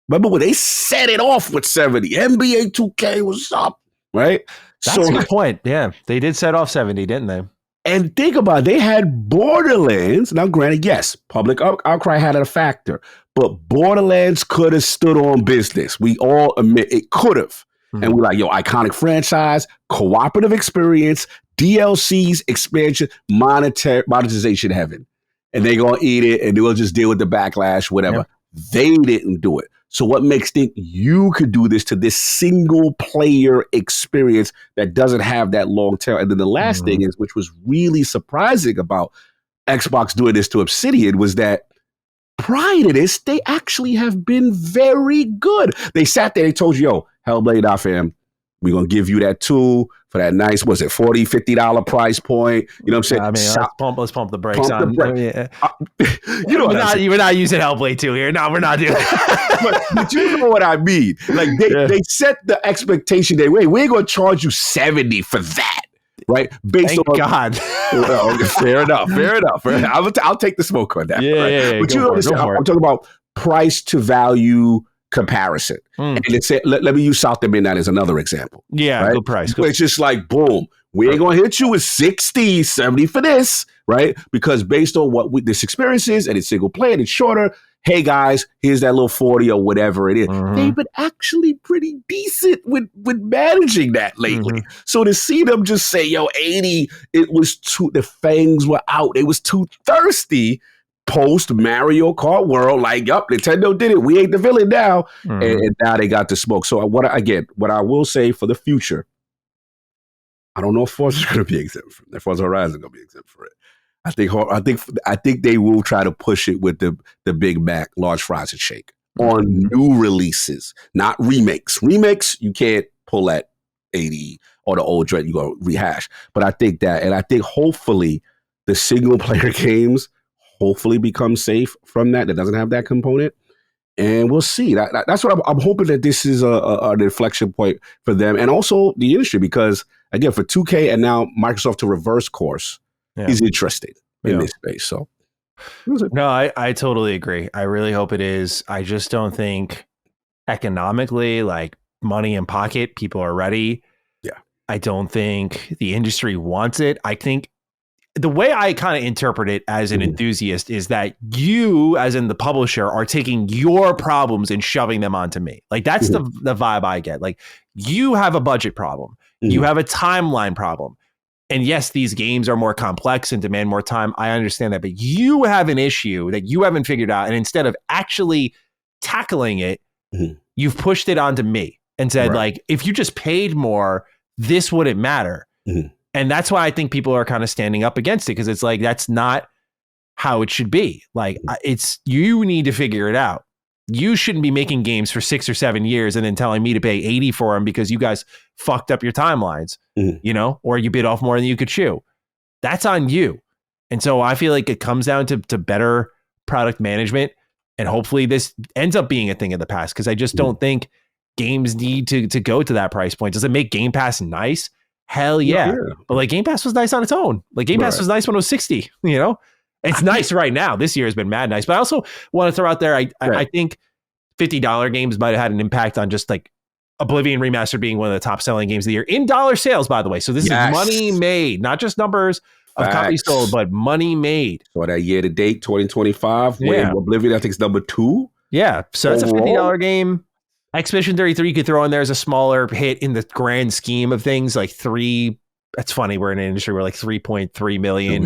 remember when they set it off with 70, NBA 2K was up, right? That's a good point. Yeah, they did set off 70, didn't they? And think about it, they had Borderlands. Now, granted, yes, public outcry had a factor, but Borderlands could have stood on business. We all admit it could have. And we're like, yo, iconic franchise, cooperative experience, DLCs, expansion, monetization heaven. And they're going to eat it and they'll just deal with the backlash, whatever. Yeah. They didn't do it. So what makes think you could do this to this single player experience that doesn't have that long tail? And then the last thing is, which was really surprising about Xbox doing this to Obsidian, was that prior to this, they actually have been very good. They sat there, they told you, yo, Hellblade.fm, we're going to give you that tool for that nice, was it $40, $50 price point? You know what I'm saying? I mean, let's pump the brakes on. We're not using Hellblade 2 here. No, we're not doing that. but you know what I mean? Like they set the expectation that, wait, we ain't going to charge you $70 for that. Right? Based on God. Well, fair enough. I'll take the smoke on that. Yeah, right? Yeah. But you know, I'm talking about price to value comparison. And it's let me use South Midnight as another example. Yeah, right? Good price. It's just like, boom, we ain't going to hit you with 60, 70 for this, right? Because based on what this experience is, and it's single player, and it's shorter, hey guys, here's that little 40 or whatever it is. They've been actually pretty decent with managing that lately. So to see them just say, yo, 80, the fangs were out. It was too thirsty post Mario Kart World. Like, yup, Nintendo did it. We ain't the villain now. And now they got the smoke. So what I will say for the future, I don't know if Forza is going to be exempt from it. Forza Horizon is going to be exempt for it. I think they will try to push it with the Big Mac, large fries and shake on new releases, not remakes. Remakes, you can't pull that 80 or the old dread, you go rehash. But I think that, and I think hopefully the single player games hopefully become safe from that doesn't have that component. And we'll see. That's what I'm hoping, that this is an inflection point for them and also the industry, because again, for 2K and now Microsoft to reverse course is interesting in this space. So, no, I totally agree. I really hope it is. I just don't think economically, like money in pocket, people are ready. Yeah. I don't think the industry wants it. I think the way I kind of interpret it as an enthusiast is that you, as in the publisher, are taking your problems and shoving them onto me. Like that's the vibe I get. Like you have a budget problem. You have a timeline problem. And yes, these games are more complex and demand more time. I understand that. But you have an issue that you haven't figured out. And instead of actually tackling it, you've pushed it onto me and said, like, if you just paid more, this wouldn't matter. And that's why I think people are kind of standing up against it, because it's like, that's not how it should be. Like, it's, you need to figure it out. You shouldn't be making games for 6 or 7 years and then telling me to pay 80 for them because you guys fucked up your timelines, you know, or you bit off more than you could chew. That's on you. And so I feel like it comes down to better product management. And hopefully this ends up being a thing of the past, because I just don't think games need to go to that price point. Does it make Game Pass nice? Hell yeah. But like Game Pass was nice on its own. Like Game Pass was nice when it was 60, you know? It's nice right now. This year has been mad nice. But I also want to throw out there, I think $50 games might have had an impact on just like Oblivion Remaster being one of the top selling games of the year in dollar sales, by the way. So this is money made, not just numbers of copies sold, but money made. So that year to date, 2025, when Oblivion, I think, is number 2. Yeah. So it's a $50 game. Expedition 33 you could throw in there as a smaller hit in the grand scheme of things. Like that's funny. We're in an industry where like 3.3 million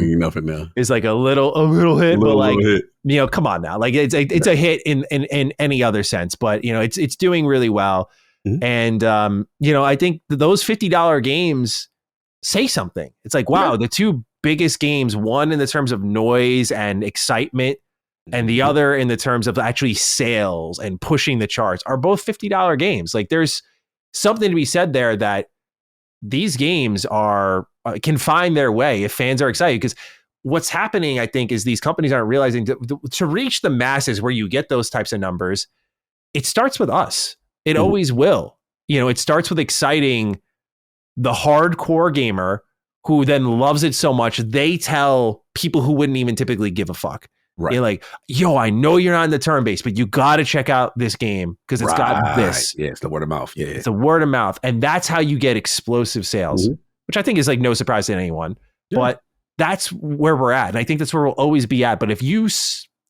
is like a little hit, but like, you know, come on now. Like it's a hit in any other sense, but you know, it's doing really well. And, you know, I think those $50 games say something. It's like, wow, the two biggest games, one in the terms of noise and excitement, and the other in the terms of actually sales and pushing the charts, are both $50 games. Like there's something to be said there that these games can find their way if fans are excited. Because what's happening, I think, is these companies aren't realizing to reach the masses where you get those types of numbers, it starts with us. It always will. You know, it starts with exciting the hardcore gamer who then loves it so much, they tell people who wouldn't even typically give a fuck. Right. You're like, yo, I know you're not in the turn-based, but you got to check out this game because it's got this. Yeah, it's the word of mouth. Yeah, it's a word of mouth. And that's how you get explosive sales, which I think is like no surprise to anyone. Yeah. But that's where we're at. And I think that's where we'll always be at. But if you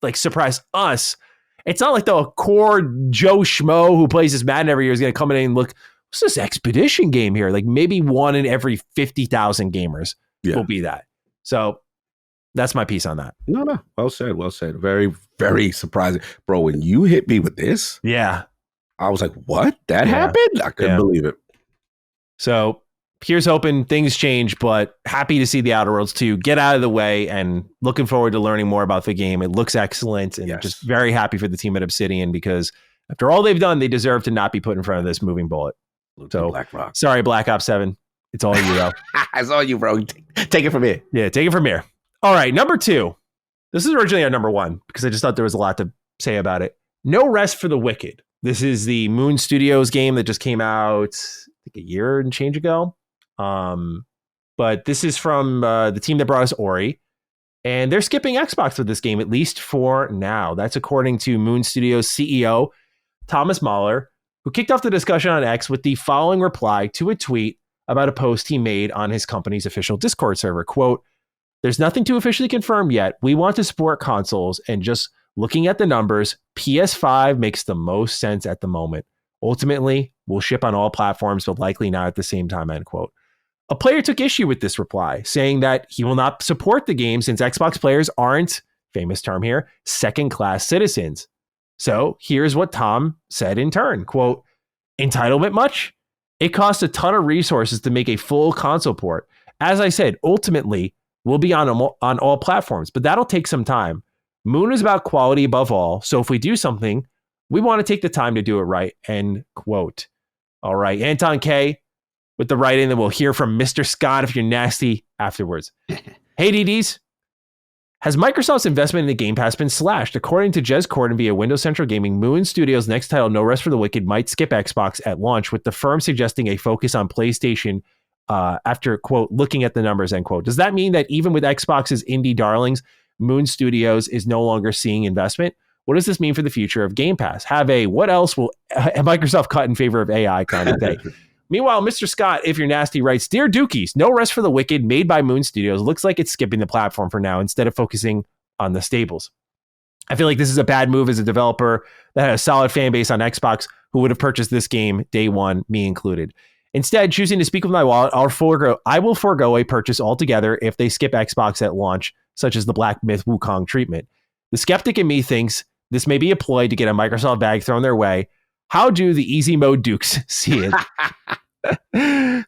like surprise us, it's not like the core Joe Schmo who plays this Madden every year is going to come in and look, what's this Expedition game here? Like maybe one in every 50,000 gamers will be that. So that's my piece on that. No. Well said. Well said. Very, very surprising. Bro, when you hit me with this, I was like, what? That happened? I couldn't believe it. So here's hoping things change, but happy to see the Outer Worlds 2 get out of the way and looking forward to learning more about the game. It looks excellent and just very happy for the team at Obsidian because after all they've done, they deserve to not be put in front of this moving bullet. So Black Rock. Sorry, Black Ops 7. It's all you, though. It's all you, bro. Take it from here. Yeah, take it from here. All right, number 2. This is originally our number 1 because I just thought there was a lot to say about it. No Rest for the Wicked. This is the Moon Studios game that just came out I think a year and change ago. But this is from the team that brought us Ori. And they're skipping Xbox with this game, at least for now. That's according to Moon Studios CEO Thomas Mahler, who kicked off the discussion on X with the following reply to a tweet about a post he made on his company's official Discord server. Quote, "There's nothing to officially confirm yet. We want to support consoles, and just looking at the numbers, PS5 makes the most sense at the moment. Ultimately, we'll ship on all platforms, but likely not at the same time," end quote. A player took issue with this reply, saying that he will not support the game since Xbox players aren't, famous term here, second-class citizens. So here's what Tom said in turn, quote, "Entitlement much? It costs a ton of resources to make a full console port. As I said, ultimately, we'll be on all platforms, but that'll take some time. Moon is about quality above all, so if we do something, we want to take the time to do it right," end quote. All right, Anton K with the write-in, and we'll hear from Mr. Scott if you're nasty afterwards. Hey, DDs. Has Microsoft's investment in the Game Pass been slashed? According to Jez Corden via Windows Central Gaming, Moon Studios' next title, No Rest for the Wicked, might skip Xbox at launch, with the firm suggesting a focus on PlayStation after, quote, looking at the numbers, end quote. Does that mean that even with Xbox's indie darlings, Moon Studios is no longer seeing investment? What does this mean for the future of Game Pass? Have a what else will Microsoft cut in favor of AI kind of day? Meanwhile, Mr. Scott, if you're nasty, writes, Dear Dookies, No Rest for the Wicked, made by Moon Studios, looks like it's skipping the platform for now instead of focusing on the stables. I feel like this is a bad move as a developer that had a solid fan base on Xbox who would have purchased this game day one, me included. Instead, choosing to speak with my wallet, I will forego a purchase altogether if they skip Xbox at launch, such as the Black Myth Wukong treatment. The skeptic in me thinks this may be a ploy to get a Microsoft bag thrown their way. How do the easy mode dukes see it?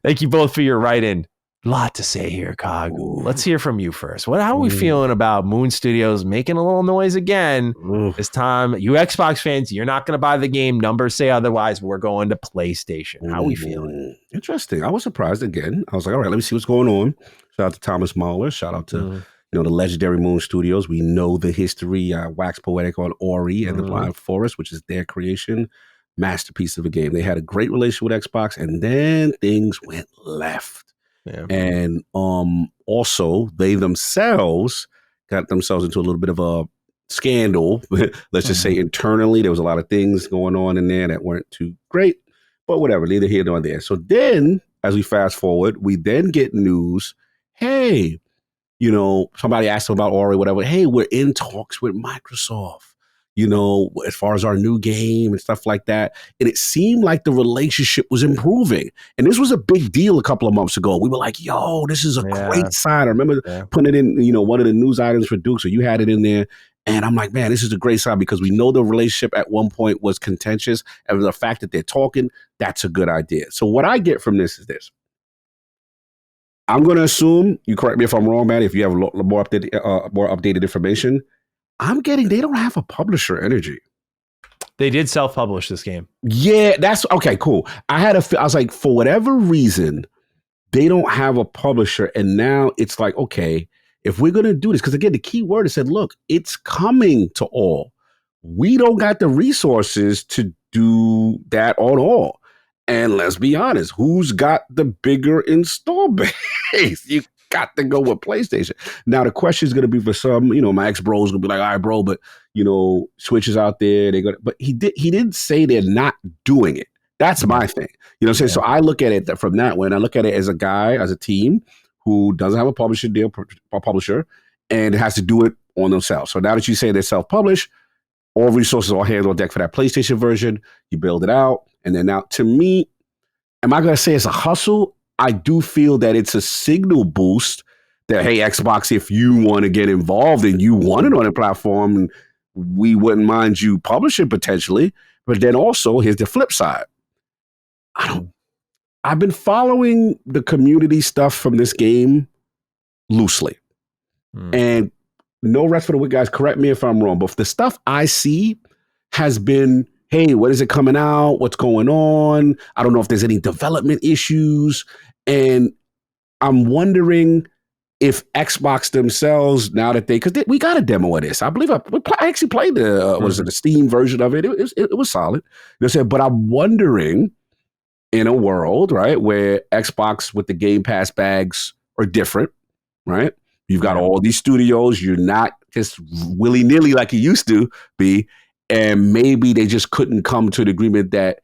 Thank you both for your write-in. Lot to say here, Cog. Ooh. Let's hear from you first. How are we feeling about Moon Studios making a little noise again? This time, you Xbox fans, you're not going to buy the game. Numbers say otherwise. We're going to PlayStation. How are we feeling? Interesting. I was surprised again. I was like, all right, let me see what's going on. Shout out to Thomas Mahler. Shout out to the legendary Moon Studios. We know the history. Wax poetic on Ori and the Blind Forest, which is their creation. Masterpiece of a game. They had a great relationship with Xbox, and then things went left. Yeah. And also they themselves got themselves into a little bit of a scandal. Let's just say internally, there was a lot of things going on in there that weren't too great, but whatever, neither here nor there. So then, as we fast forward, we then get news. Hey, somebody asked them about Ori, whatever. Hey, we're in talks with Microsoft, as far as our new game and stuff like that. And it seemed like the relationship was improving. And this was a big deal a couple of months ago. We were like, yo, this is a great sign. I remember putting it in, one of the news items for Duke. So you had it in there. And I'm like, man, this is a great sign because we know the relationship at one point was contentious. And the fact that they're talking, that's a good idea. So what I get from this is this. I'm going to assume, you correct me if I'm wrong, man, if you have more updated information, I'm getting they don't have a publisher energy. They did self-publish this game. Yeah, that's okay, cool. I was like, for whatever reason, they don't have a publisher. And now it's like, okay, if we're going to do this, because again, the key word is said, look, it's coming to all. We don't got the resources to do that on all. And let's be honest, who's got the bigger install base? You got to go with PlayStation. Now, the question is going to be for some, my ex-bros going to be like, all right, bro, but, Switch is out there. But he didn't say they're not doing it. That's my thing. You know what I'm saying? So I look at it from that way. And I look at it as a guy, as a team who doesn't have a publisher, and has to do it on themselves. So now that you say they're self-published, all resources are hands on deck for that PlayStation version. You build it out. And then now, to me, am I going to say it's a hustle? I do feel that it's a signal boost that, hey, Xbox, if you want to get involved and you want it on a platform, we wouldn't mind you publishing potentially. But then also, here's the flip side. I've been following the community stuff from this game loosely. And no rest for the wicked, guys, correct me if I'm wrong, but the stuff I see has been, hey, what is it coming out? What's going on? I don't know if there's any development issues. And I'm wondering if Xbox themselves, now that because we got a demo of this. I believe I actually played the Steam version of it. It was solid. But I'm wondering, in a world, right, where Xbox with the Game Pass bags are different, right? You've got all these studios. You're not just willy-nilly like you used to be. And maybe they just couldn't come to an agreement that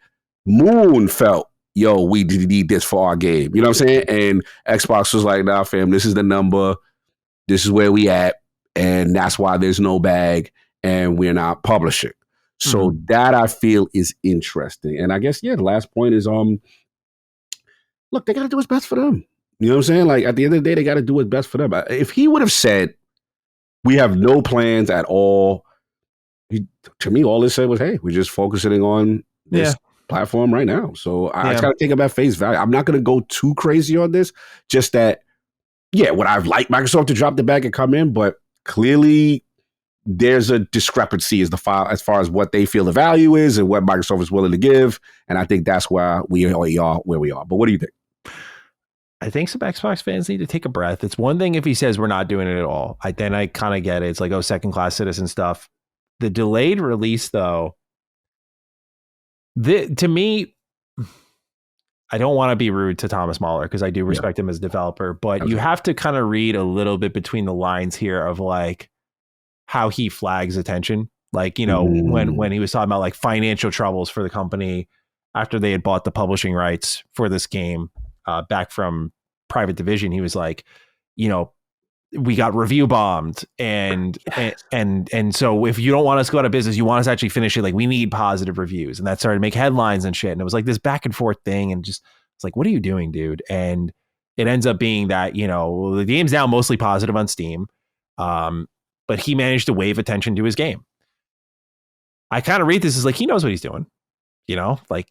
Moon felt, yo, we need this for our game. You know what I'm saying? And Xbox was like, nah, fam, this is the number. This is where we at. And that's why there's no bag and we're not publishing. So that I feel is interesting. And I guess, the last point is, look, they got to do what's best for them. You know what I'm saying? Like, at the end of the day, they got to do what's best for them. If he would have said, we have no plans at all, to me, all it said was, hey, we're just focusing on this platform right now. So I just got to take it at face value. I'm not going to go too crazy on this. Just that, would I have liked Microsoft to drop the bag and come in? But clearly, there's a discrepancy as far as what they feel the value is and what Microsoft is willing to give. And I think that's why we are where we are. But what do you think? I think some Xbox fans need to take a breath. It's one thing if he says we're not doing it at all. Then I kind of get it. It's like, oh, second class citizen stuff. The delayed release, though, to me, I don't want to be rude to Thomas Mahler because I do respect him as a developer, but you have to kind of read a little bit between the lines here of like how he flags attention. Like, you know, when he was talking about like financial troubles for the company after they had bought the publishing rights for this game back from Private Division, he was like, you know, we got review bombed and so if you don't want us to go out of business, you want us to actually finish it, like we need positive reviews. And that started to make headlines and shit. And it was like this back and forth thing. And just, it's like, what are you doing, dude? And it ends up being that, you know, the game's now mostly positive on Steam. But he managed to wave attention to his game. I kind of read this as like, he knows what he's doing, you know, like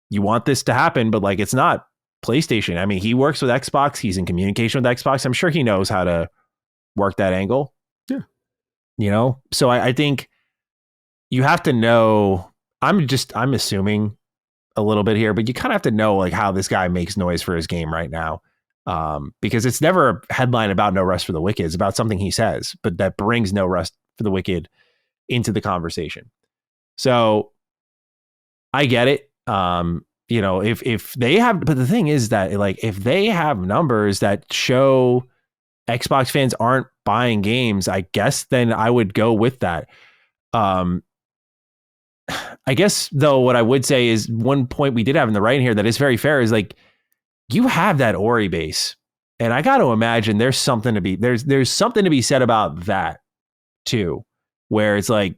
you want this to happen, but like, it's not PlayStation. I mean, he works with Xbox. He's in communication with Xbox. I'm sure he knows how to work that angle. Yeah. You know, so I think you have to know, I'm assuming a little bit here, but you kind of have to know like how this guy makes noise for his game right now. Because it's never a headline about No Rest for the Wicked. It's about something he says, but that brings No Rest for the Wicked into the conversation. So I get it. You know, if they have, but the thing is that like, if they have numbers that show Xbox fans aren't buying games, I guess then I would go with that. I guess though, what I would say is one point we did have in the right here that is very fair is like, you have that Ori base, and I got to imagine there's something to be said about that too, where it's like,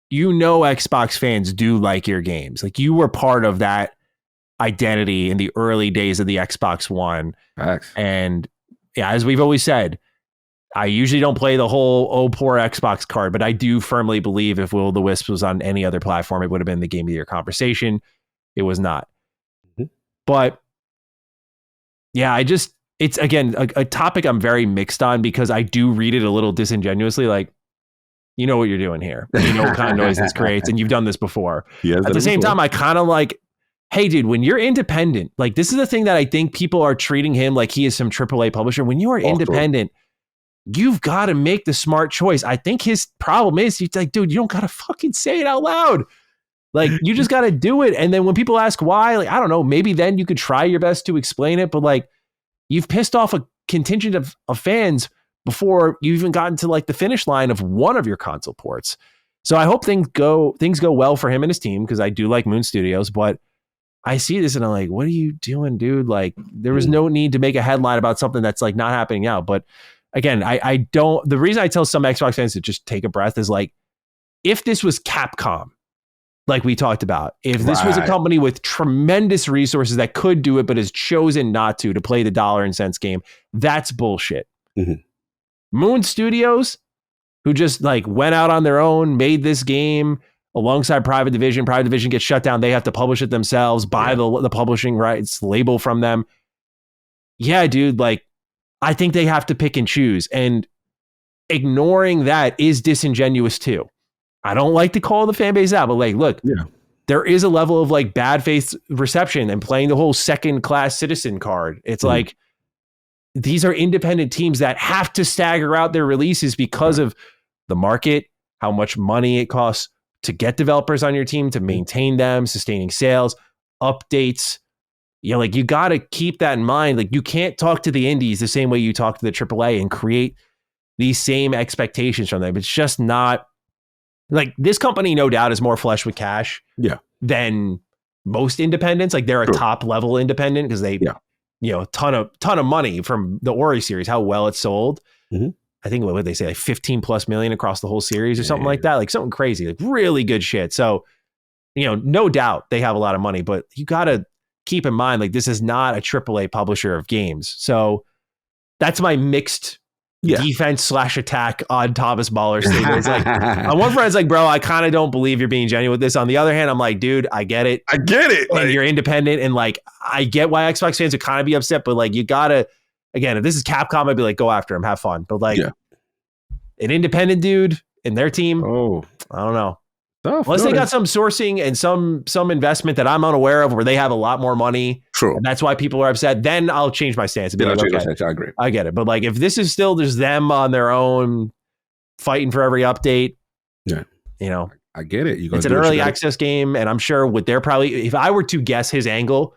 you know, Xbox fans do like your games. Like you were part of that identity in the early days of the Xbox One. Facts. And yeah, as we've always said, I usually don't play the whole, oh, poor Xbox card, but I do firmly believe if Will o' the Wisp was on any other platform, it would have been the Game of the Year conversation. It was not. Mm-hmm. But yeah, it's again, a topic I'm very mixed on because I do read it a little disingenuously. Like, you know what you're doing here. You know what kind of noise this creates, and you've done this before. At the same time, I kind of like, hey, dude, when you're independent, like this is the thing that I think people are treating him like he is some AAA publisher. When you are independent, you've got to make the smart choice. I think his problem is he's like, dude, you don't got to fucking say it out loud. Like, you just got to do it. And then when people ask why, like, I don't know, maybe then you could try your best to explain it. But like, you've pissed off a contingent of fans before you even gotten to like the finish line of one of your console ports. So I hope things go well for him and his team, because I do like Moon Studios, but I see this and I'm like, what are you doing, dude? Like, there was no need to make a headline about something that's like not happening now. But again, I don't, the reason I tell some Xbox fans to just take a breath is like, if this was Capcom, like we talked about, if this was a company with tremendous resources that could do it, but has chosen not to play the dollar and cents game, that's bullshit. Mm-hmm. Moon Studios, who just like went out on their own, made this game alongside Private Division. Private Division gets shut down. They have to publish it themselves, buy the publishing rights label from them. Yeah, dude, like, I think they have to pick and choose, and ignoring that is disingenuous too. I don't like to call the fan base out, but like, look, there is a level of like bad faith reception and playing the whole second class citizen card. It's like, these are independent teams that have to stagger out their releases because of the market, how much money it costs to get developers on your team, to maintain them, sustaining sales, updates. You know, like, you got to keep that in mind. Like, you can't talk to the indies the same way you talk to the AAA and create these same expectations from them. It's just not like, this company, no doubt, is more flush with cash than most independents. Like, they're a top level independent because they, you know, ton of money from the Ori series, how well it sold. Mm-hmm. I think, what would they say, like 15+ million across the whole series or something like that, like something crazy, like really good shit. So, you know, no doubt they have a lot of money, but you got to keep in mind, like, this is not a AAA publisher of games. So that's my mixed defense/attack on Thomas Mahler's statement. It's like, on one front, it's like, bro, I kind of don't believe you're being genuine with this. On the other hand, I'm like, dude, I get it. And like, you're independent, and like, I get why Xbox fans would kind of be upset, but like, you gotta, again, if this is Capcom, I'd be like, go after him, have fun. But like, an independent dude and their team, I don't know. Unless they got some sourcing and some investment that I'm unaware of, where they have a lot more money True. And that's why people are upset. Then I'll change my stance. And be like, okay, I agree. I get it. But like, if this is still just them on their own fighting for every update, yeah, you know, I get it. It's an early access game, and I'm sure what they're probably, if I were to guess his angle,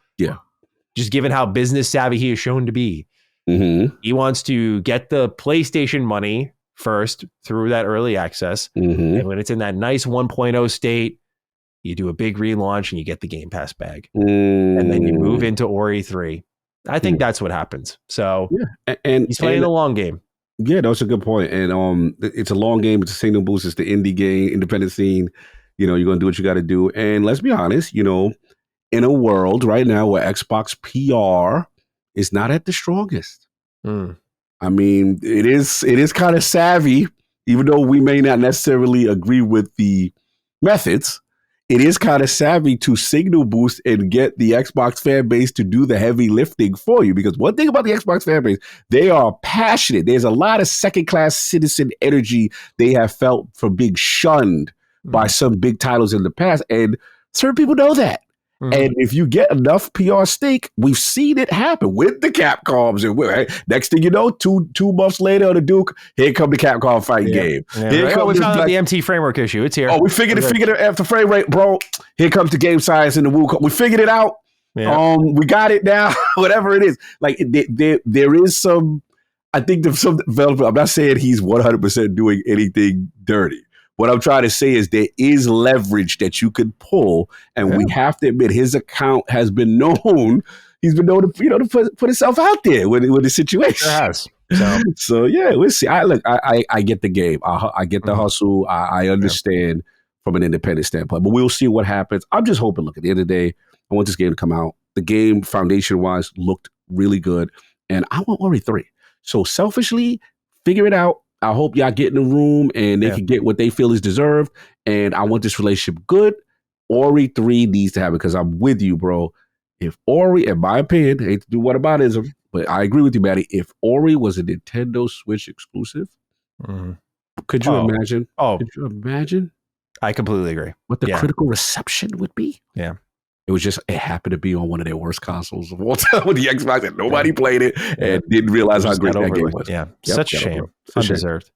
just given how business savvy he is shown to be, he wants to get the PlayStation money first through that early access. And when it's in that nice 1.0 state, you do a big relaunch and you get the Game Pass bag. And then you move into Ori 3. I think that's what happens. So and he's playing a long game. Yeah, that's a good point. And it's a long game. It's a signal boost. It's the indie game, independent scene. You know, you're going to do what you got to do. And let's be honest, you know, in a world right now where Xbox PR is not at the strongest. I mean, it is kind of savvy, even though we may not necessarily agree with the methods. It is kind of savvy to signal boost and get the Xbox fan base to do the heavy lifting for you. Because one thing about the Xbox fan base, they are passionate. There's a lot of second-class citizen energy they have felt for being shunned by some big titles in the past. And certain people know that. And if you get enough PR stake, we've seen it happen with the Capcoms. And next thing you know, two months later on the Duke, here come the Capcom fighting game. Here comes the MT framework issue. It's here. Oh, we figured it after frame rate, bro. Here comes the game science and the Woo. We figured it out. We got it now. Whatever it is, like there is some. I think there's some developer. I'm not saying he's 100% doing anything dirty. What I'm trying to say is there is leverage that you could pull, and we have to admit his account has been known. He's been known to to put himself out there with the situation. Yes. So yeah, we'll see. I get the game. I get the hustle. I understand from an independent standpoint, but we'll see what happens. I'm just hoping. Look, at the end of the day, I want this game to come out. The game, foundation wise, looked really good, and I want Ori 3. So selfishly, figure it out. I hope y'all get in the room and they can get what they feel is deserved. And I want this relationship good. Ori 3 needs to happen because I'm with you, bro. If Ori, in my opinion, I hate to do whataboutism, but I agree with you, Matty. If Ori was a Nintendo Switch exclusive, could you imagine? Could you imagine? I completely agree. What the critical reception would be? Yeah. It happened to be on one of their worst consoles of all time with the Xbox, and nobody played it and didn't realize how great that game was. Yeah, such a shame. Undeserved.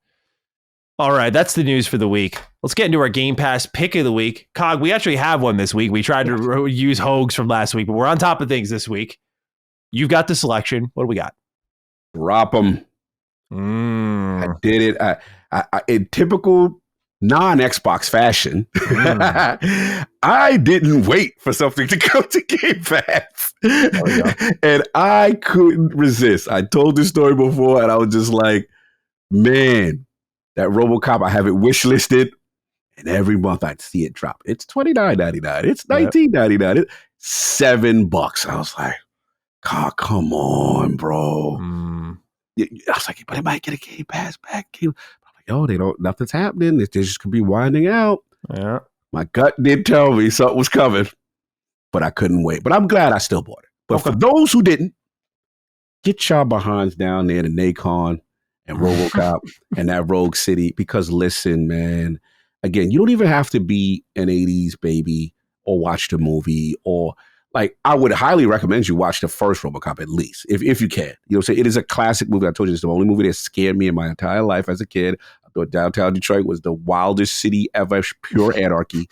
All right, that's the news for the week. Let's get into our Game Pass pick of the week. Cog, we actually have one this week. We tried to use Hogs from last week, but we're on top of things this week. You've got the selection. What do we got? Drop them. I did it. I in typical non-Xbox fashion, I didn't wait for something to come to Game Pass. And I couldn't resist. I told this story before, and I was just like, man, that RoboCop, I have it wishlisted, and every month I'd see it drop. It's $29.99. It's $19.99. It's $7. I was like, God, come on, bro. I was like, but I might get a Game Pass back. Oh, nothing's happening. They just could be winding out. Yeah. My gut did tell me something was coming, but I couldn't wait. But I'm glad I still bought it. But for those who didn't, get y'all behinds down there to Nacon and RoboCop and that Rogue City. Because listen, man, again, you don't even have to be an 80s baby or watch the movie or like, I would highly recommend you watch the first RoboCop at least, if you can. You know what I'm saying? It is a classic movie. I told you it's the only movie that scared me in my entire life as a kid. I thought downtown Detroit was the wildest city ever, pure anarchy.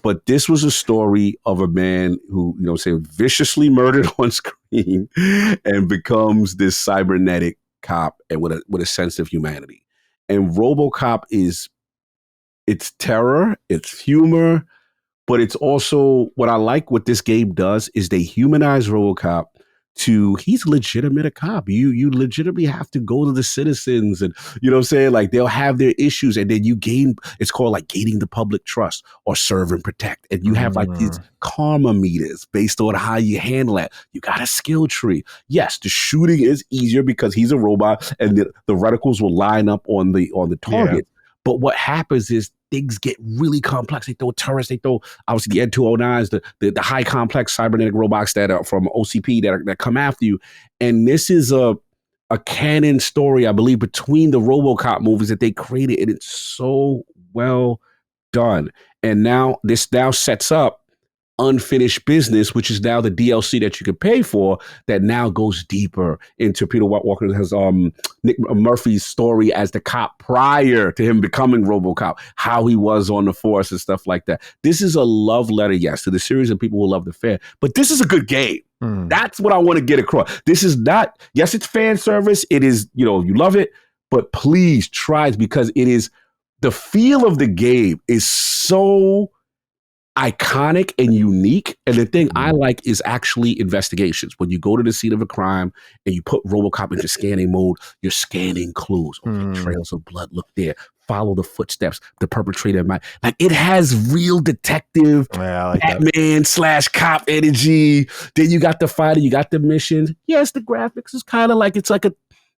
But this was a story of a man who, viciously murdered on screen and becomes this cybernetic cop and with a sense of humanity. And RoboCop it's terror, it's humor, but it's also what I like what this game does is they humanize RoboCop to he's legitimate a cop. You legitimately have to go to the citizens and you know what I'm saying? Like they'll have their issues and then you gain, it's called like gaining the public trust or serve and protect. And you have like these karma meters based on how you handle it. You got a skill tree. Yes, the shooting is easier because he's a robot and the reticles will line up on the target. Yeah. But what happens is things get really complex. They throw turrets. They throw, obviously, the N209s, the high complex cybernetic robots that are from OCP that come after you. And this is a canon story, I believe, between the RoboCop movies that they created. And it's so well done. And now this sets up unfinished business, which is now the DLC that you can pay for, that now goes deeper into Peter Walker has Nick Murphy's story as the cop prior to him becoming RoboCop, how he was on the force and stuff like that. This is a love letter, yes, to the series, and people will love the fan, but this is a good game. That's what I want to get across. This is not, yes, it's fan service. It is, you love it, but please try it, because it is, the feel of the game is so iconic and unique. And the thing I like is actually investigations. When you go to the scene of a crime and you put RoboCop into scanning mode, you're scanning clues. Okay, trails of blood, look there. Follow the footsteps, the perpetrator might. Like, it has real detective, Batman / cop energy. Then you got the fighter, you got the missions. Yes, the graphics is kind of like, it's like a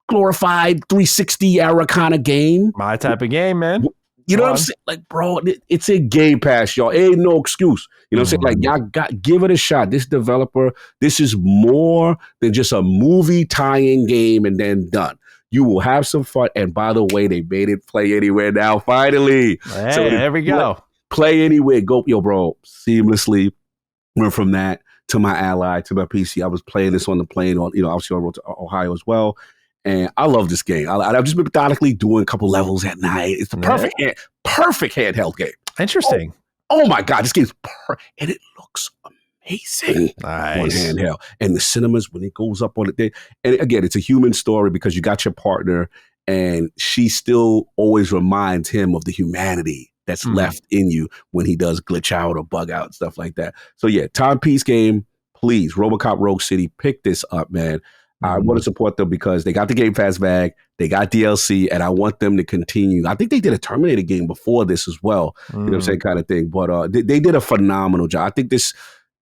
glorified 360 era kind of game. My type of game, man. You know what I'm saying? Like, bro, it's a Game Pass, y'all. Ain't no excuse. You know what I'm saying? Like, y'all give it a shot. This developer, this is more than just a movie tie-in game and then done. You will have some fun. And by the way, they made it play anywhere now, finally. Hey, so there we go. Play anywhere. Go, bro, seamlessly. Went from that to my Ally, to my PC. I was playing this on the plane, obviously on road to Ohio as well. And I love this game. I've just been methodically doing a couple levels at night. It's the perfect handheld game. Interesting. Oh my God, this game's and it looks amazing on handheld. And the cinemas, when it goes up on it, and again, it's a human story because you got your partner, and she still always reminds him of the humanity that's left in you when he does glitch out or bug out and stuff like that. So yeah, timepiece game. Please, RoboCop Rogue City, pick this up, man. I want to support them because they got the Game Pass bag, they got DLC, and I want them to continue. I think they did a Terminator game before this as well, you know what I'm saying, kind of thing. But they did a phenomenal job. I think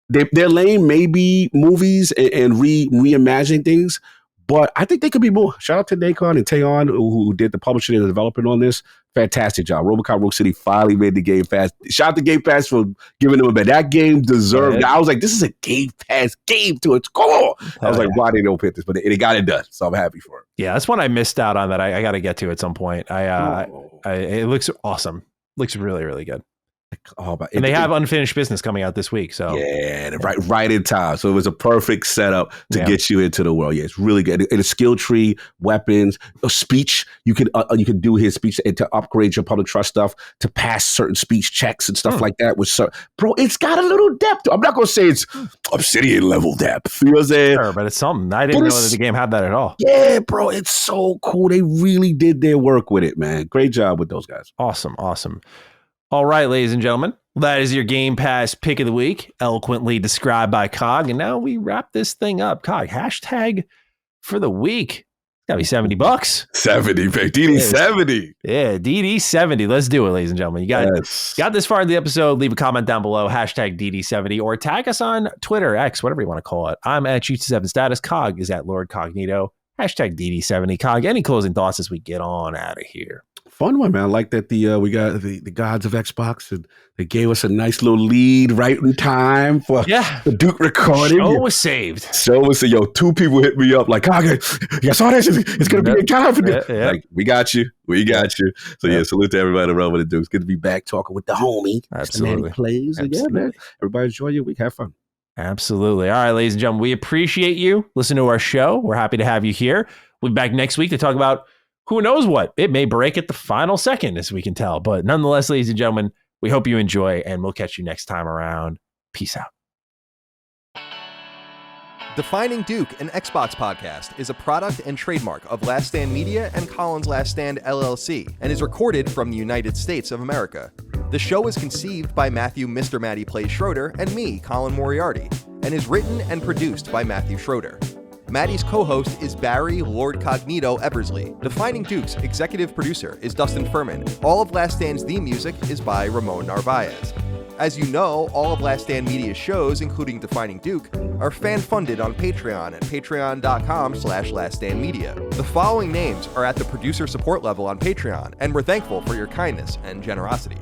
their lane may be movies and reimagining things, but I think they could be more. Shout out to Nacon and Taeon, who did the publishing and the development on this. Fantastic job. RoboCop Rogue City finally made the Game Pass. Shout out to Game Pass for giving them a bit. That game deserved. I was like, this is a Game Pass game to its core. I was like, why they don't pick this? But they got it done, so I'm happy for it. Yeah, that's one I missed out on that I got to get to at some point. It looks awesome. Looks really, really good. And they have unfinished business coming out this week. So yeah, right in time. So it was a perfect setup to get you into the world. Yeah, it's really good. And a skill tree, weapons, a speech. You can do his speech to upgrade your public trust stuff, to pass certain speech checks and stuff like that. Bro, it's got a little depth. I'm not gonna say it's Obsidian level depth. You know what I'm saying? Sure, but it's something. I didn't know that the game had that at all. Yeah, bro, it's so cool. They really did their work with it, man. Great job with those guys. Awesome. All right, ladies and gentlemen, that is your Game Pass pick of the week, eloquently described by Cog. And now we wrap this thing up. Cog, hashtag for the week. It's gotta be $70. 70, DD70. Yeah, DD70. Let's do it, ladies and gentlemen. You got this far in the episode. Leave a comment down below, hashtag DD70, or tag us on Twitter, X, whatever you want to call it. I'm at Shoot7Status. Cog is at Lord Cognito. Hashtag DD70. Cog, any closing thoughts as we get on out of here? Fun one, man. I like that we got the gods of Xbox, and they gave us a nice little lead right in time for the Duke recording. Show was saved. Yo, 2 people hit me up like, okay, you saw this? It's going to be a time for this. Like, we got you. So salute to everybody around with the Dukes. Good to be back talking with the homie. Absolutely. Plays. Yeah, man. Everybody enjoy your week. Have fun. Absolutely. All right, ladies and gentlemen, we appreciate you. Listen to our show. We're happy to have you here. We'll be back next week to talk about who knows what. It may break at the final second, as we can tell. But nonetheless, ladies and gentlemen, we hope you enjoy, and we'll catch you next time around. Peace out. Defining Duke, an Xbox podcast, is a product and trademark of Last Stand Media and Collins Last Stand LLC, and is recorded from the United States of America. The show is conceived by Matthew Mr. Matty Plays Schroeder and me, Colin Moriarty, and is written and produced by Matthew Schroeder. Matty's co-host is Barry Lord Cognito Eversley. Defining Duke's executive producer is Dustin Furman. All of Last Stand's theme music is by Ramon Narvaez. As you know, all of Last Stand Media's shows, including Defining Duke, are fan-funded on Patreon at patreon.com/laststandmedia. The following names are at the producer support level on Patreon, and we're thankful for your kindness and generosity.